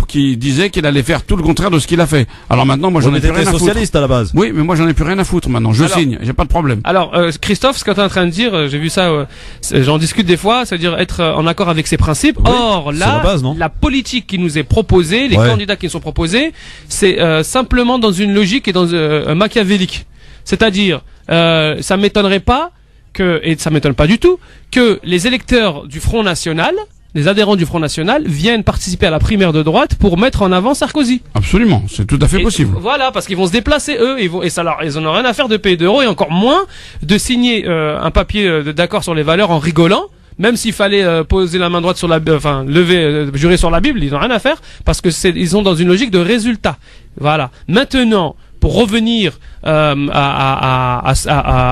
qui disait qu'il allait faire tout le contraire de ce qu'il a fait. Alors maintenant, moi j'en ai plus rien à foutre. Socialiste à la base. Oui, mais moi j'en ai plus rien à foutre maintenant. Je signe, j'ai pas de problème. Alors Christophe, ce que tu es en train de dire, j'ai vu ça, j'en discute des fois, c'est-à-dire être en accord avec ses principes. Oui, or là, la politique qui nous est proposée, les candidats qui nous sont proposés, c'est simplement dans une logique et dans machiavélique. C'est-à-dire, ça m'étonnerait pas et ça m'étonne pas du tout, que les électeurs du Front National, les adhérents du Front National viennent participer à la primaire de droite pour mettre en avant Sarkozy. Absolument, c'est tout à fait possible. Voilà, parce qu'ils vont se déplacer eux, ils en ont rien à faire de payer d'euros et encore moins de signer un papier d'accord sur les valeurs en rigolant. Même s'il fallait poser la main droite sur jurer sur la Bible, ils n'ont rien à faire parce que ils sont dans une logique de résultat. Voilà. Maintenant, pour revenir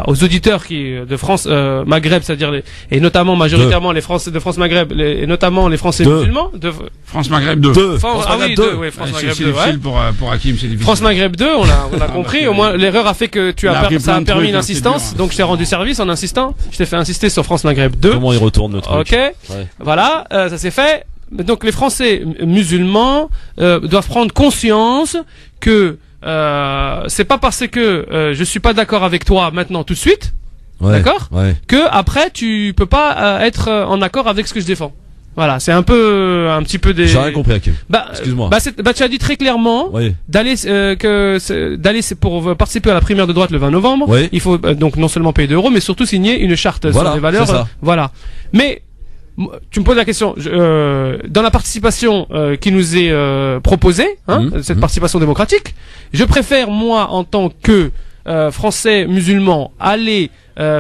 aux auditeurs de France Maghreb, c'est-à-dire et notamment majoritairement les Français de France Maghreb et notamment les Français musulmans de France Maghreb 2. France Maghreb 2. Oui, France Maghreb 2. C'est difficile pour Hakim, c'est difficile. France Maghreb 2, on a compris. Au moins l'erreur a fait que ça a permis une insistance, donc je t'ai rendu service en insistant. Je t'ai fait insister sur France Maghreb 2. Comment il retourne le truc? OK. Voilà, ça s'est fait. Donc les Français musulmans doivent prendre conscience que c'est pas parce que je suis pas d'accord avec toi maintenant tout de suite, d'accord, que après tu peux pas être en accord avec ce que je défends. Voilà, c'est un petit peu des. J'ai rien compris, Hakim. Excuse-moi. Tu as dit très clairement d'aller pour participer à la primaire de droite le 20 novembre. Il faut donc non seulement payer €, mais surtout signer une charte sur les valeurs. Voilà. Mais tu me poses la question, dans la participation qui nous est proposée, cette participation démocratique, je préfère moi en tant que Français musulman aller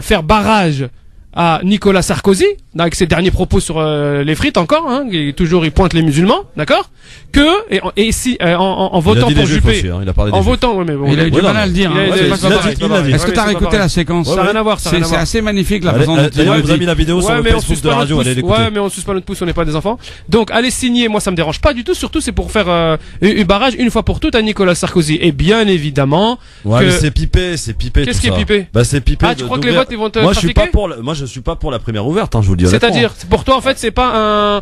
faire barrage à Nicolas Sarkozy, avec ses derniers propos sur les frites encore, il pointe les musulmans, d'accord, en votant pour Juppé, en votant, il a eu du mal à le dire. Est-ce que tu as réécouté la séquence? Ça n'a rien à voir. C'est assez magnifique la façon dont il a vous a mis la vidéo sur le Facebook de la radio, allez l'écouter. Ouais, mais on suce pas notre pouce, on n'est pas des enfants. Donc allez signer, moi ça me dérange pas du tout, surtout c'est pour faire un barrage une fois pour toutes à Nicolas Sarkozy. Et bien évidemment. Ouais, mais c'est pipé. Qu'est-ce qui est pipé? Bah c'est pipé. Ah, tu crois que les votes ils vont te trafiquer? Moi je suis pas pour la primaire ouverte, je vous le dis honnêtement. C'est-à-dire, pour toi en fait c'est pas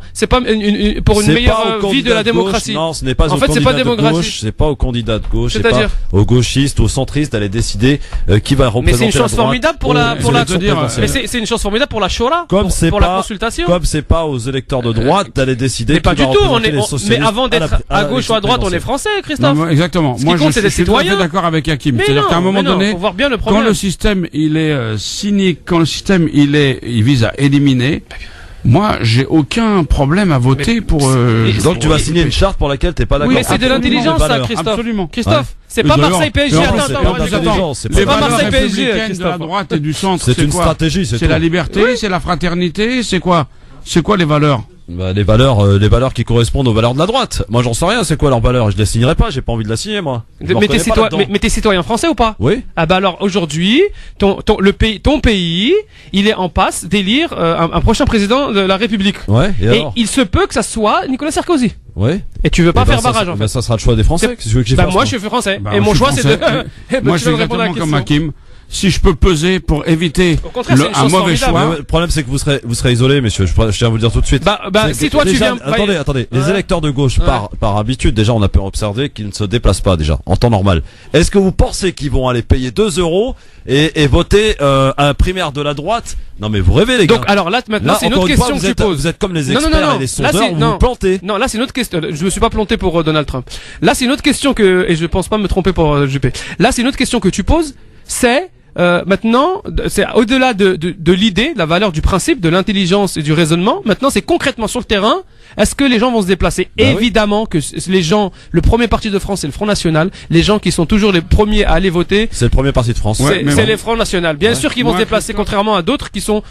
pour une meilleure vie de la démocratie. Non, ce n'est pas au candidat de gauche, c'est pas au candidat de gauche, c'est pas aux gauchistes, aux centristes d'aller décider qui va représenter la droite. Mais c'est une chance formidable pour c'est une chance formidable pour la Shura, pour la consultation. Comme c'est pas aux électeurs de droite d'aller décider. Mais pas du tout, mais avant d'être à gauche ou à droite, on est français, Christophe. Exactement. Moi je suis tout à fait d'accord avec Hakim. C'est-à-dire qu'à un moment donné, quand le système il est cynique, quand le système il vise à éliminer, moi, j'ai aucun problème à voter pour. Donc tu vas signer une charte pour laquelle t'es pas d'accord. Oui, mais c'est de l'intelligence, ça, Christophe. Absolument. Christophe, c'est pas Marseille PSG. Attends. C'est pas Marseille PSG. De la droite et du centre. C'est une stratégie. C'est la liberté, c'est la fraternité, c'est quoi? C'est quoi les valeurs? Les valeurs qui correspondent aux valeurs de la droite. Moi, j'en sais rien. C'est quoi leurs valeurs? Je les signerai pas. J'ai pas envie de la signer, moi. Mais t'es citoyen français ou pas? Oui. Ah bah alors aujourd'hui, ton pays, il est en passe d'élire un prochain président de la République. Ouais. Et il se peut que ça soit Nicolas Sarkozy. Ouais. Et tu veux pas faire barrage en fait? Ça sera le choix des Français. Moi, je suis français. Et mon choix, c'est de. Moi, je suis exactement comme Hakim. Si je peux peser pour éviter un mauvais choix. Le problème, c'est que vous serez isolé, messieurs. Je tiens à vous le dire tout de suite. Si toi tu viens. Attendez. Les électeurs de gauche, par habitude, déjà, on a pu observer qu'ils ne se déplacent pas, déjà, en temps normal. Est-ce que vous pensez qu'ils vont aller payer 2 € et voter, un primaire de la droite? Non, mais vous rêvez, les gars. Donc, alors là, maintenant, c'est une autre question que tu poses. Vous êtes comme les experts et les sondeurs, vous vous plantez. Non, là, c'est une autre question. Je me suis pas planté pour Donald Trump. Là, c'est une autre question et je pense pas me tromper pour Juppé. Là, c'est une autre question que tu poses, c'est, maintenant, c'est au-delà de l'idée, de la valeur du principe, de l'intelligence et du raisonnement. Maintenant, c'est concrètement sur le terrain. Est-ce que les gens vont se déplacer? Évidemment que les gens, le premier parti de France, c'est le Front National. Les gens qui sont toujours les premiers à aller voter, c'est le premier parti de France. C'est les Front National. Bien sûr qu'ils vont se déplacer, contrairement à d'autres qui sont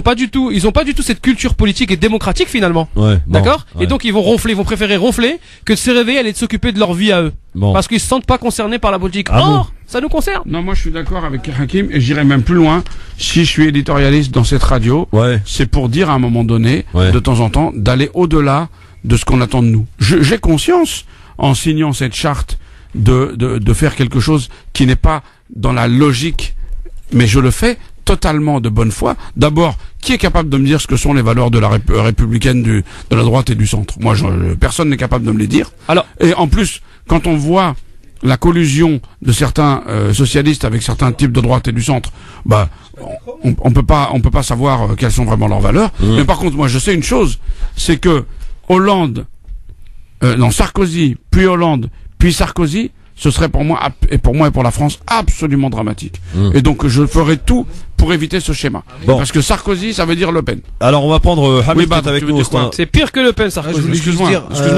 pas du tout, ils ont pas du tout cette culture politique et démocratique finalement. D'accord. Et donc ils vont préférer ronfler que de se réveiller, aller de s'occuper de leur vie à eux. Parce qu'ils se sentent pas concernés par la politique. Or, ça nous concerne. Non, moi je suis d'accord avec Hakim et j'irai même plus loin. Si je suis éditorialiste dans cette radio, c'est pour dire à un moment donné, de temps en temps, d'aller au-delà de ce qu'on attend de nous. J'ai conscience, en signant cette charte, de faire quelque chose qui n'est pas dans la logique, mais je le fais totalement de bonne foi. D'abord, qui est capable de me dire ce que sont les valeurs de la républicaine de la droite et du centre? Moi, personne n'est capable de me les dire. Et en plus, quand on voit la collusion de certains socialistes avec certains types de droite et du centre, on peut pas savoir quelles sont vraiment leurs valeurs. Mais par contre, moi, je sais une chose, c'est que Sarkozy, puis Hollande, puis Sarkozy, ce serait pour moi et pour la France absolument dramatique. Et donc je ferai tout pour éviter ce schéma. Parce que Sarkozy, ça veut dire Le Pen. Alors on va prendre Hamid qui est avec nous. C'est pire que Le Pen, Sarkozy. Excuse-moi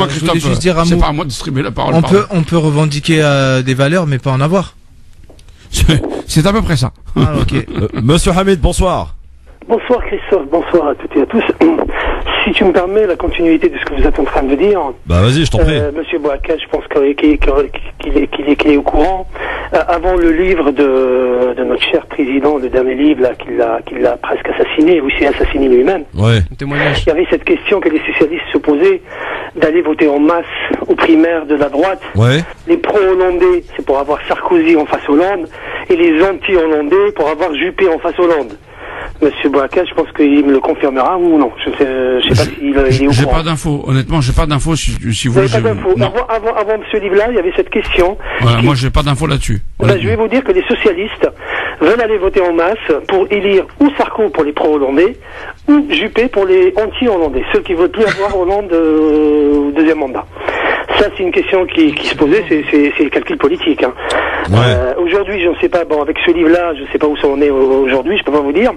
Christophe, c'est pas à moi de distribuer la parole. On peut revendiquer des valeurs mais pas en avoir. C'est à peu près ça. Monsieur Hamid, bonsoir. Bonsoir Christophe, bonsoir à toutes et à tous. Si tu me permets la continuité de ce que vous êtes en train de dire. Vas-y, je t'en prie. Monsieur Bouakat, je pense qu'il est au courant. Avant le livre de notre cher président, le dernier livre là, qu'il a presque assassiné, ou s'est assassiné lui-même. Témoignage. Il y avait cette question que les socialistes se posaient d'aller voter en masse aux primaires de la droite. Les pro-hollandais, c'est pour avoir Sarkozy en face Hollande, et les anti-hollandais pour avoir Juppé en face Hollande. Monsieur Bouakat, je pense qu'il me le confirmera ou non. Je sais pas s'il est au courant. J'ai pas d'infos. Honnêtement, j'ai pas d'infos. Si vous n'avez pas d'infos. Avant ce livre-là, il y avait cette question. Moi, j'ai pas d'infos là-dessus. Je vais vous dire que les socialistes veulent aller voter en masse pour élire ou Sarko pour les pro-hollandais ou Juppé pour les anti-hollandais, ceux qui veulent plus avoir Hollande au deuxième mandat. Ça, c'est une question qui se posait, c'est le calcul politique. Aujourd'hui, je ne sais pas, avec ce livre-là, je ne sais pas où ça en est aujourd'hui, je peux pas vous dire.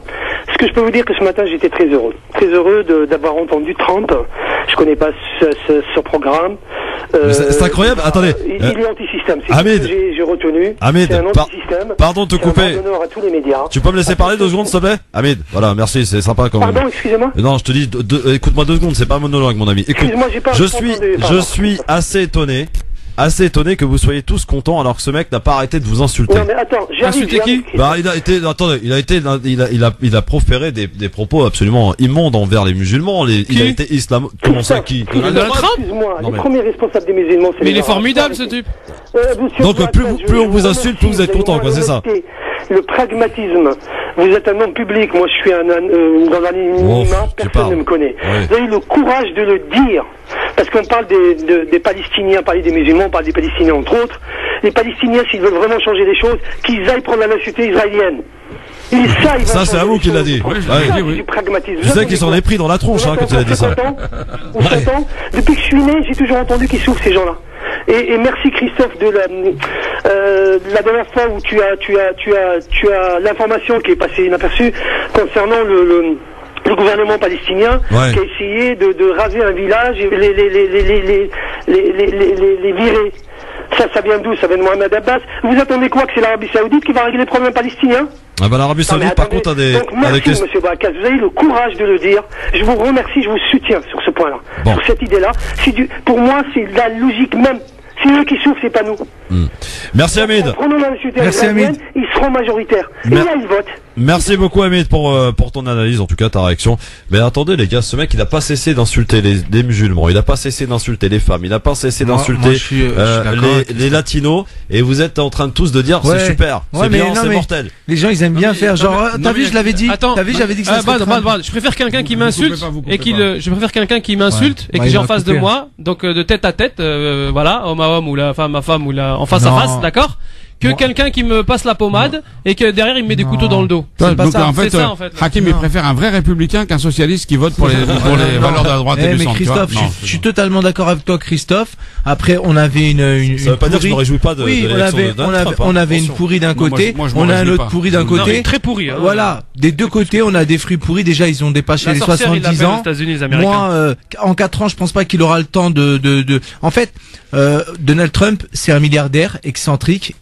Ce que je peux vous dire, que ce matin, j'étais très heureux. Très heureux d'avoir entendu Trump. Je connais pas ce programme. C'est incroyable, attendez. Il est anti-système, c'est ce que j'ai retenu. Hamid, c'est un anti-système. Pardon de te couper. À tous les médias. Tu peux me laisser parler 2 secondes, s'il te plaît? Hamid, voilà, merci, c'est sympa quand même. Pardon, excusez-moi. Non, je te dis, écoute-moi 2 secondes, c'est pas un monologue, mon ami. Écoute, je suis assez étonné que vous soyez tous contents alors que ce mec n'a pas arrêté de vous insulter. Non mais attends, insulté qui? Il a proféré des propos absolument immondes envers les musulmans. Il a été comment ça qui? Excuse-moi, les premiers responsables des musulmans, c'est. Mais il est formidable ce type. Donc plus on vous insulte, plus vous êtes content, quoi, c'est ça. Le pragmatisme. Vous êtes un homme public, moi je suis dans l'anonymat, personne ne me connaît. Vous avez le courage de le dire. Parce qu'on parle des Palestiniens, on parle des musulmans, on parle des Palestiniens entre autres. Les Palestiniens, s'ils veulent vraiment changer les choses, qu'ils aillent prendre la nationalité israélienne. Ça c'est à vous qu'il l'a dit. Du pragmatisme. Je sais qu'il s'en est pris dans la tronche quand il a dit ça. On s'entend. Depuis que je suis né, j'ai toujours entendu qu'ils souffrent ces gens-là. Et merci Christophe de la dernière fois où tu as l'information qui est passée inaperçue concernant le gouvernement palestinien qui a essayé de raser un village et les virer. Ça vient d'où? Ça vient de Mohamed Abbas. Vous attendez quoi? Que c'est l'Arabie Saoudite qui va régler les problèmes palestiniens? L'Arabie Saoudite, par contre, a des questions. Monsieur Bouakat, vous avez le courage de le dire. Je vous remercie, je vous soutiens sur ce point-là, sur cette idée-là. Pour moi, c'est la logique même. C'est eux qui souffrent, c'est pas nous. Merci Hamid. Prenons la nationalité israélienne, ils seront majoritaires. Et là, ils votent. Merci beaucoup Hamid pour ton analyse, en tout cas ta réaction. Mais attendez les gars, ce mec il a pas cessé d'insulter les musulmans, il a pas cessé d'insulter les femmes, il a pas cessé d'insulter les latinos, et vous êtes en train de tous de dire c'est super, c'est bien, c'est mortel. Les gens ils aiment bien faire genre t'as vu je l'avais dit. T'as vu j'avais dit que ça serait je préfère quelqu'un qui m'insulte et je préfère quelqu'un qui m'insulte et que j'ai en face de moi, donc de tête à tête, voilà, homme à homme ou la femme à femme ou en face à face, d'accord, que quelqu'un qui me passe la pommade et que derrière il me met des couteaux dans le dos. Donc en fait, Hakim il préfère un vrai républicain qu'un socialiste qui vote pour les valeurs de la droite et du centre. Mais Christophe, je suis totalement d'accord avec toi, Christophe. Après, on avait une ça veut pas dire que je me réjouis pas de on avait une pourrie d'un côté, on a un autre pourri d'un côté. Très pourri. Voilà, des deux côtés, on a des fruits pourris. Déjà, ils ont dépassé les 70 ans. Moi, en 4 ans, je pense pas qu'il aura le temps de. En fait, Donald Trump, c'est un milliardaire excentrique.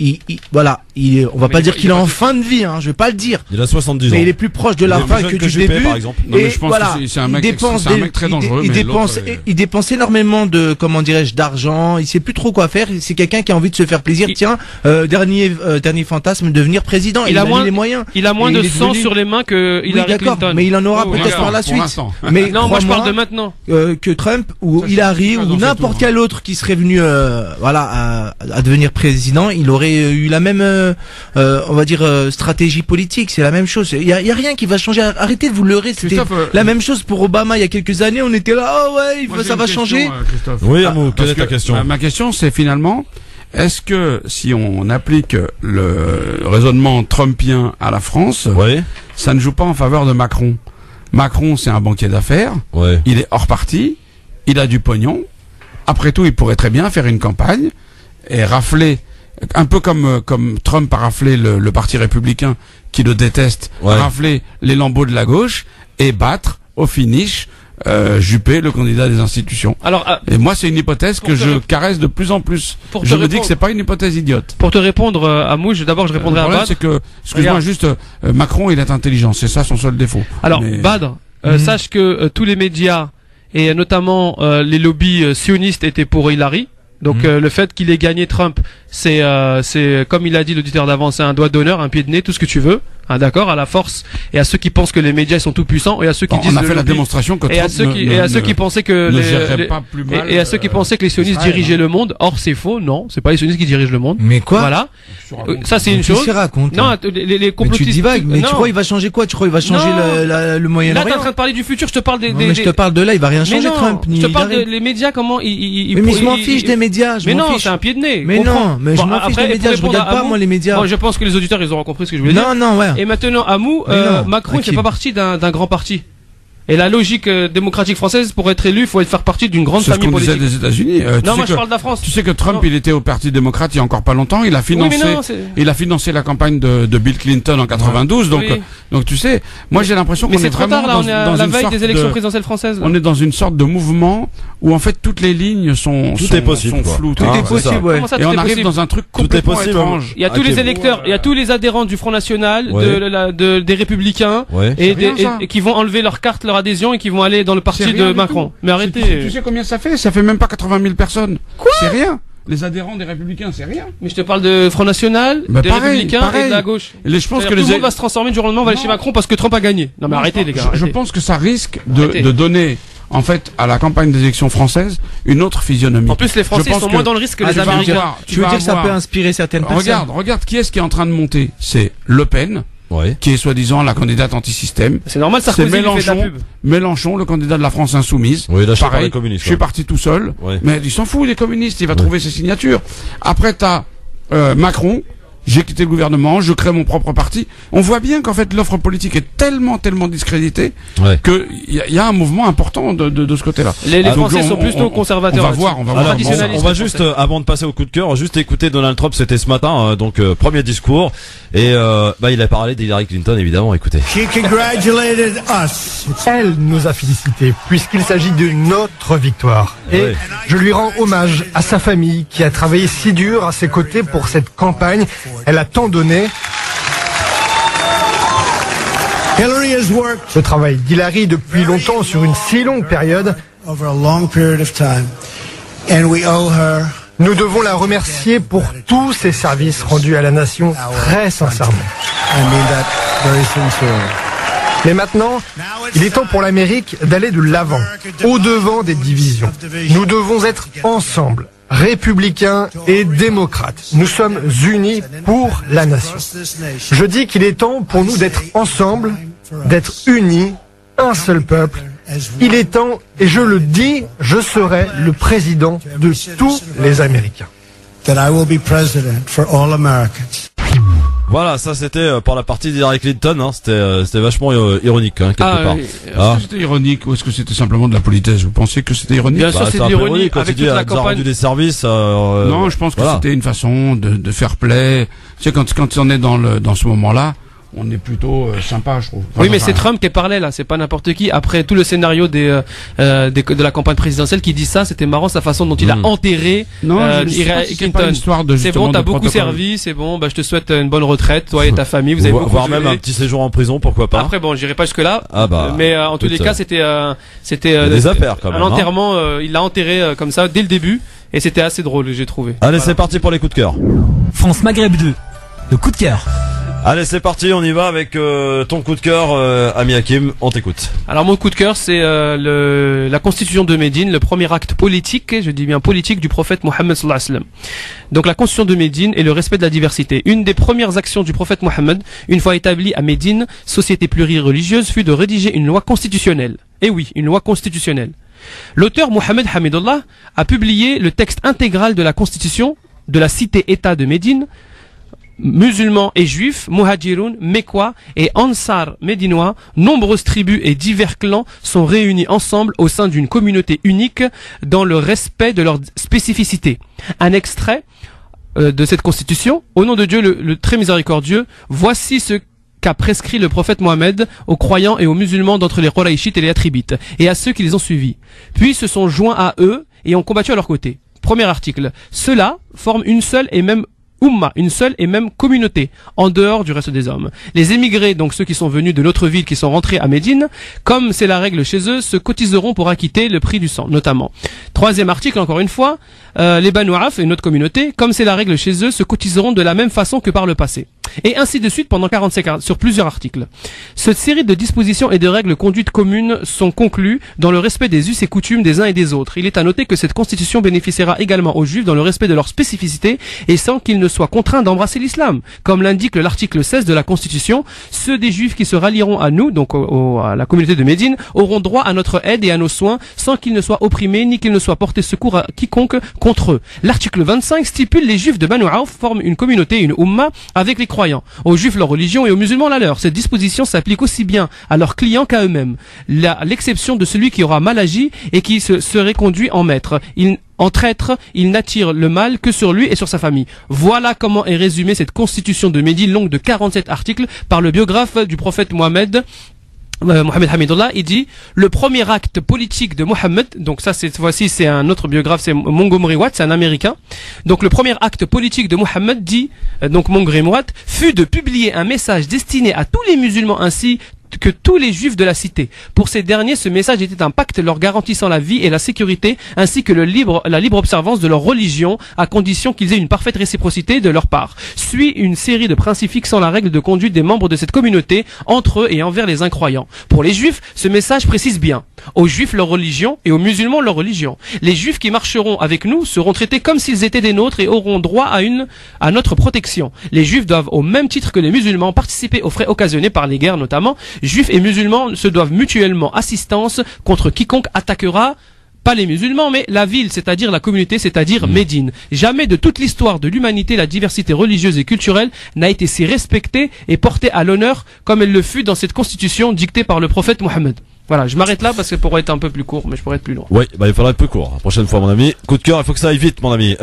On va pas dire qu'il est en fin de vie, je vais pas le dire. Il a 70 ans. Mais il est plus proche de la fin que du début. Par exemple. Non, mais je pense que c'est un mec très dangereux. Il dépense énormément de, d'argent. Il sait plus trop quoi faire. C'est quelqu'un qui a envie de se faire plaisir. Tiens, dernier fantasme, devenir président. Il a les moyens. Il a moins de sang sur les mains que Hillary Clinton. Mais il en aura peut-être par la suite. Mais non, moi je parle de maintenant. Que Trump ou Hillary ou n'importe quel autre qui serait venu, à devenir président, il aurait eu la même, on va dire, stratégie politique. C'est la même chose. Il y a rien qui va changer. Arrêtez de vous leurrer. C'était la même chose pour Obama il y a quelques années. On était là, ça va changer. Oui, Amou, quelle est ta question? Ma question, c'est finalement, est-ce que si on applique le raisonnement trumpien à la France, ça ne joue pas en faveur de Macron? Macron, c'est un banquier d'affaires. Il est hors parti. Il a du pognon. Après tout, il pourrait très bien faire une campagne et rafler, un peu comme Trump a raflé le parti républicain qui le déteste, rafler les lambeaux de la gauche et battre au finish Juppé, le candidat des institutions. Et moi, c'est une hypothèse que je caresse de plus en plus. Je me dis que c'est pas une hypothèse idiote. Pour te répondre à Mouche, d'abord je répondrai à Badr. C'est que, excuse-moi juste, Macron, il est intelligent, c'est ça son seul défaut. Alors, Badr, sache que tous les médias et notamment les lobbies sionistes étaient pour Hillary. Donc le fait qu'il ait gagné Trump, c'est comme il a dit l'auditeur d'avant, c'est un doigt d'honneur, un pied de nez, tout ce que tu veux. D'accord, à la force et à ceux qui pensent que les médias sont tout puissants et à ceux qui disent on a fait la démonstration que Trump et à ceux qui pensaient que et à ceux qui pensaient que les sionistes dirigeaient le monde. Or c'est faux, non, c'est pas les sionistes qui dirigent le monde. Mais quoi? Voilà. Ça c'est une chose. Non, les complotistes. Mais tu divagues, mais tu crois il va changer quoi? Tu crois il va changer le Moyen-Orient? Là t'es en train de parler du futur, je te parle des mais je te parle de là, il va rien changer Trump ni. Je te parle des médias, comment ils mais je m'en fiche des médias, mais non, c'est un pied de nez. Mais non, mais je m'en fiche des médias, je regarde pas moi les médias. Bon, je pense que les auditeurs ils auront compris ce que je voulais dire. Non, ouais. Et maintenant Amou, Macron il fait pas partie d'un grand parti. Et la logique démocratique française, pour être élu, il faut faire partie d'une grande famille politique. C'est ce qu'on disait des États-Unis. Non, moi je parle de la France. Tu sais que Trump, il était au Parti démocrate il y a encore pas longtemps. Il a financé la campagne de Bill Clinton en 92. Donc tu sais, moi j'ai l'impression qu'on est vraiment dans la veille des élections présidentielles françaises. On est dans une sorte de mouvement où en fait toutes les lignes sont floues. Tout est possible, ouais. Et on arrive dans un truc complètement étrange. Il y a tous les électeurs, il y a tous les adhérents du Front National, des Républicains, et qui vont enlever leur carte, leur adhésion et qui vont aller dans le parti de Macron. Mais arrêtez. Tu sais combien ça fait? Ça fait même pas 80 000 personnes. Quoi? C'est rien. Les adhérents des Républicains, c'est rien. Mais je te parle de Front National, des Républicains et de la gauche. Je pense que tout le monde va se transformer du jour au lendemain, va aller chez Macron parce que Trump a gagné. Non mais arrêtez les gars. Je pense que ça risque de donner en fait à la campagne des élections françaises une autre physionomie. En plus les Français sont moins dans le risque que les Américains. Tu veux dire que ça peut inspirer certaines personnes? Regarde qui est-ce qui est en train de monter. C'est Le Pen. Qui est soi-disant la candidate anti-système. C'est normal, ça. C'est Mélenchon, le candidat de la France insoumise. Pareil, je suis parti tout seul. Mais il s'en fout, les communistes, il va trouver ses signatures. Après, t'as Macron. J'ai quitté le gouvernement, je crée mon propre parti. On voit bien qu'en fait l'offre politique est tellement discréditée que il y a un mouvement important de ce côté-là. Les Français sont plutôt conservateurs. On va voir. On va juste, avant de passer au coup de cœur, juste écouter Donald Trump. C'était ce matin, donc premier discours, et il a parlé d'Hillary Clinton, évidemment. Écoutez. She congratulated us. Elle nous a félicités puisqu'il s'agit de notre victoire. Et je lui rends hommage à sa famille qui a travaillé si dur à ses côtés pour cette campagne. Elle a tant donné. Le travail d'Hillary depuis longtemps sur une si longue période. Nous devons la remercier pour tous ses services rendus à la nation, très sincèrement. Mais maintenant, il est temps pour l'Amérique d'aller de l'avant, au-devant des divisions. Nous devons être ensemble. Républicains et démocrates. Nous sommes unis pour la nation. Je dis qu'il est temps pour nous d'être ensemble, d'être unis, un seul peuple. Il est temps, et je le dis, je serai le président de tous les Américains. that I will be president for all Americans. Voilà, ça c'était pour la partie d'Hillary Clinton, hein. C'était vachement ironique, hein, quelque part. Oui. Est-ce que c'était ironique ou est-ce que c'était simplement de la politesse? Vous pensez que c'était ironique? Bien sûr, c'est de l'ironie avec toute la campagne. Rendu des services. Non, je pense que c'était une façon de faire play. Tu sais, quand on est dans ce moment-là, on est plutôt sympa, je trouve. Oui, mais c'est Trump qui parlait là, c'est pas n'importe qui. Après tout le scénario de la campagne présidentielle qui dit ça, c'était marrant sa façon dont il a enterré Clinton. C'est bon, t'as beaucoup servi, c'est bon, bah je te souhaite une bonne retraite, toi et ta famille. Vous avez beaucoup voire même un petit séjour en prison, pourquoi pas. Après bon, j'irai pas jusque là. Mais en tous les cas, c'était des affaires quand même. Un enterrement, il l'a enterré comme ça dès le début, et c'était assez drôle, j'ai trouvé. Allez, c'est parti pour les coups de cœur. France Maghreb 2, le coup de cœur. Allez, c'est parti, on y va avec ton coup de cœur, ami Hakim, on t'écoute. Alors mon coup de cœur, c'est la constitution de Médine, le premier acte politique, je dis bien politique, du prophète Mohammed sallallahu alayhi wa sallam. Donc la constitution de Médine et le respect de la diversité. Une des premières actions du prophète Mohammed, une fois établi à Médine, société plurireligieuse, fut de rédiger une loi constitutionnelle. Et oui, une loi constitutionnelle. L'auteur Mohammed Hamidullah a publié le texte intégral de la constitution de la cité-État de Médine. Musulmans et juifs, muhajiroun, mécois et ansar médinois, nombreuses tribus et divers clans sont réunis ensemble au sein d'une communauté unique dans le respect de leurs spécificités. Un extrait de cette constitution, au nom de Dieu le très miséricordieux, voici ce qu'a prescrit le prophète Mohammed aux croyants et aux musulmans d'entre les Qurayshites et les Atribites, et à ceux qui les ont suivis. Puis se sont joints à eux et ont combattu à leur côté. Premier article. Ceux-là forment une seule et même Umma, une seule et même communauté, en dehors du reste des hommes. Les émigrés, donc ceux qui sont venus de l'autre ville, qui sont rentrés à Médine, comme c'est la règle chez eux, se cotiseront pour acquitter le prix du sang, notamment. Troisième article, encore une fois, les Banu Auf, une autre communauté, comme c'est la règle chez eux, se cotiseront de la même façon que par le passé. Et ainsi de suite pendant 45 sur plusieurs articles. Cette série de dispositions et de règles conduites communes sont conclues dans le respect des us et coutumes des uns et des autres. Il est à noter que cette constitution bénéficiera également aux juifs dans le respect de leurs spécificités et sans qu'ils ne soient contraints d'embrasser l'islam. Comme l'indique l'article 16 de la constitution, ceux des juifs qui se rallieront à nous, donc à la communauté de Médine, auront droit à notre aide et à nos soins sans qu'ils ne soient opprimés ni qu'ils ne soient portés secours à quiconque contre eux. L'article 25 stipule les juifs de Banu Auf forment une communauté, une umma, avec les croyants. Aux juifs leur religion et aux musulmans la leur. Cette disposition s'applique aussi bien à leurs clients qu'à eux-mêmes. L'exception de celui qui aura mal agi et qui serait conduit en maître. En traître, il n'attire le mal que sur lui et sur sa famille. Voilà comment est résumée cette constitution de Médine longue de 47 articles par le biographe du prophète Mohammed Hamidullah. Il dit le premier acte politique de Mohammed, donc ça cette fois-ci c'est un autre biographe, c'est Montgomery Watt, c'est un américain. Donc le premier acte politique de Mohammed, dit donc Montgomery Watt, fut de publier un message destiné à tous les musulmans ainsi que tous les juifs de la cité. Pour ces derniers, ce message était un pacte leur garantissant la vie et la sécurité, ainsi que la libre observance de leur religion, à condition qu'ils aient une parfaite réciprocité de leur part. Suit une série de principes fixant la règle de conduite des membres de cette communauté, entre eux et envers les incroyants. Pour les juifs, ce message précise bien: aux juifs leur religion et aux musulmans leur religion. Les juifs qui marcheront avec nous seront traités comme s'ils étaient des nôtres et auront droit à notre protection. Les juifs doivent, au même titre que les musulmans, participer aux frais occasionnés par les guerres notamment. Juifs et musulmans se doivent mutuellement assistance contre quiconque attaquera, pas les musulmans, mais la ville, c'est-à-dire la communauté, c'est-à-dire Médine. Jamais de toute l'histoire de l'humanité, la diversité religieuse et culturelle n'a été si respectée et portée à l'honneur comme elle le fut dans cette constitution dictée par le prophète Mohammed. Voilà, je m'arrête là parce que ça pourrait être un peu plus court, mais je pourrais être plus long. Oui, il faudra être plus court. La prochaine fois, mon ami. Coup de cœur, il faut que ça aille vite, mon ami.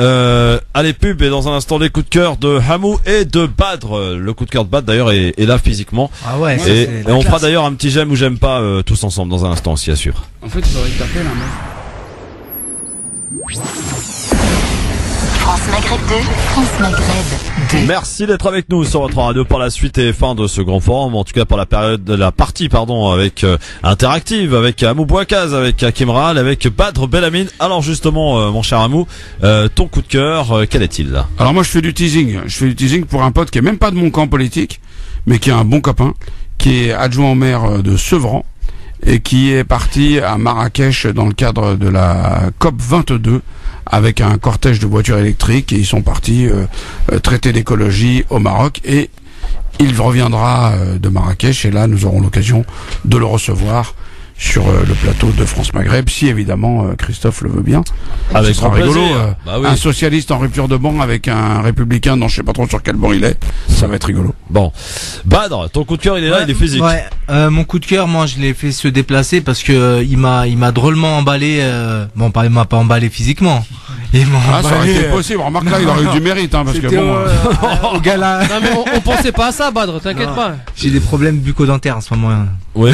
Allez, pub, et dans un instant, les coups de cœur de Hamou et de Badr. Le coup de cœur de Badr, d'ailleurs, est là physiquement. Ah ouais, et on fera d'ailleurs un petit j'aime ou j'aime pas, tous ensemble, dans un instant, aussi, assure. En fait, il faudrait que t'appelles, France Maghreb 2, France Maghreb 2. Merci d'être avec nous sur votre radio pour la suite et fin de ce grand forum, en tout cas pour la période de la partie, avec interactive, avec Hamou Bouakaz, avec Hakim Rahal, avec Badr Belamine. Alors justement, mon cher Hamou, ton coup de cœur, quel est-il là? Alors moi je fais du teasing. Je fais du teasing pour un pote qui est même pas de mon camp politique, mais qui est un bon copain, qui est adjoint au maire de Sevran et qui est parti à Marrakech dans le cadre de la COP 22 avec un cortège de voitures électriques, et ils sont partis traiter l'écologie au Maroc, et il reviendra de Marrakech, et là nous aurons l'occasion de le recevoir. sur le plateau de France Maghreb, si évidemment Christophe le veut bien. Avec ce sera rigolo. Bah oui. Un socialiste en rupture de banc avec un républicain dont je sais pas trop sur quel banc il est, ça va être rigolo. Bon, Badr, ton coup de cœur il est là, il est physique. Ouais, mon coup de cœur, moi je l'ai fait se déplacer parce que il m'a drôlement emballé. Bon, il m'a pas emballé physiquement. Ça aurait été possible. Remarque là, il aurait eu du mérite, hein, parce que bon. Au gala. Non mais on pensait pas à ça, Badr, t'inquiète pas. J'ai des problèmes bucco-dentaires en ce moment. Ouais.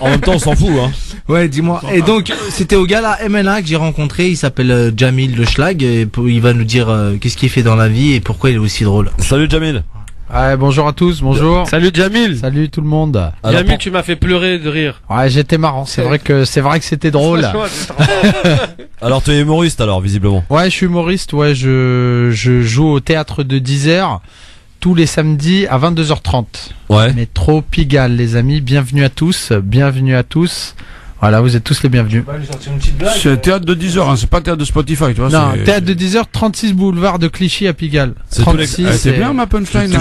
En même temps, on s'en fout, hein. Ouais, dis-moi. Et donc, c'était au gala MNA que j'ai rencontré. Il s'appelle Jamil Le Schlag. Et il va nous dire qu'est-ce qu'il fait dans la vie et pourquoi il est aussi drôle. Salut Jamil. Ouais, bonjour à tous, bonjour. Salut Jamil. Salut tout le monde. Jamil, tu m'as fait pleurer de rire. Ouais, j'étais marrant. C'est vrai que c'était drôle. Alors tu es humoriste alors visiblement. Ouais, je suis humoriste. Ouais, je joue au théâtre de 10h tous les samedis à 22h30. Ouais. Métro Pigalle, les amis. Bienvenue à tous. Bienvenue à tous. Voilà, vous êtes tous les bienvenus. C'est théâtre de 10h, hein, c'est pas théâtre de Spotify, tu vois. Non, théâtre de 10h, 36 boulevard de Clichy à Pigalle. C'est 36. C'est bien ma punchline.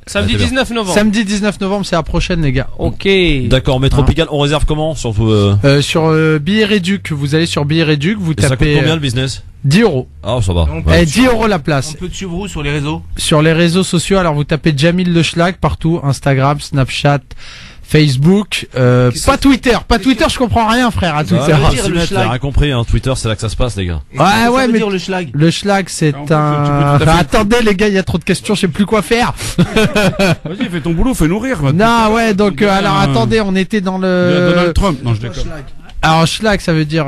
Samedi 19 novembre. Samedi 19 novembre, c'est la prochaine, les gars. Ok. D'accord, Métro Pigalle, on réserve comment surtout sur Billets Réduc, vous allez sur Billets Réduc, vous tapez. Ça coûte combien le business? 10 €. Ah, ça va. 10 € la place. On peut te suivre où sur les réseaux? Sur les réseaux sociaux, alors vous tapez Jamil Le Schlag partout, Instagram, Snapchat, Facebook, pas Twitter, je comprends rien frère à Twitter. T'as rien compris, hein, Twitter c'est là que ça se passe les gars. Ouais, mais le schlag. Le schlag c'est attendez les gars, il y a trop de questions, je sais plus quoi faire. Vas-y, fais ton boulot, fais nourrir. Non, ouais, donc alors attendez, on était dans le Donald Trump. Non, je déconne. Alors schlag, ça veut dire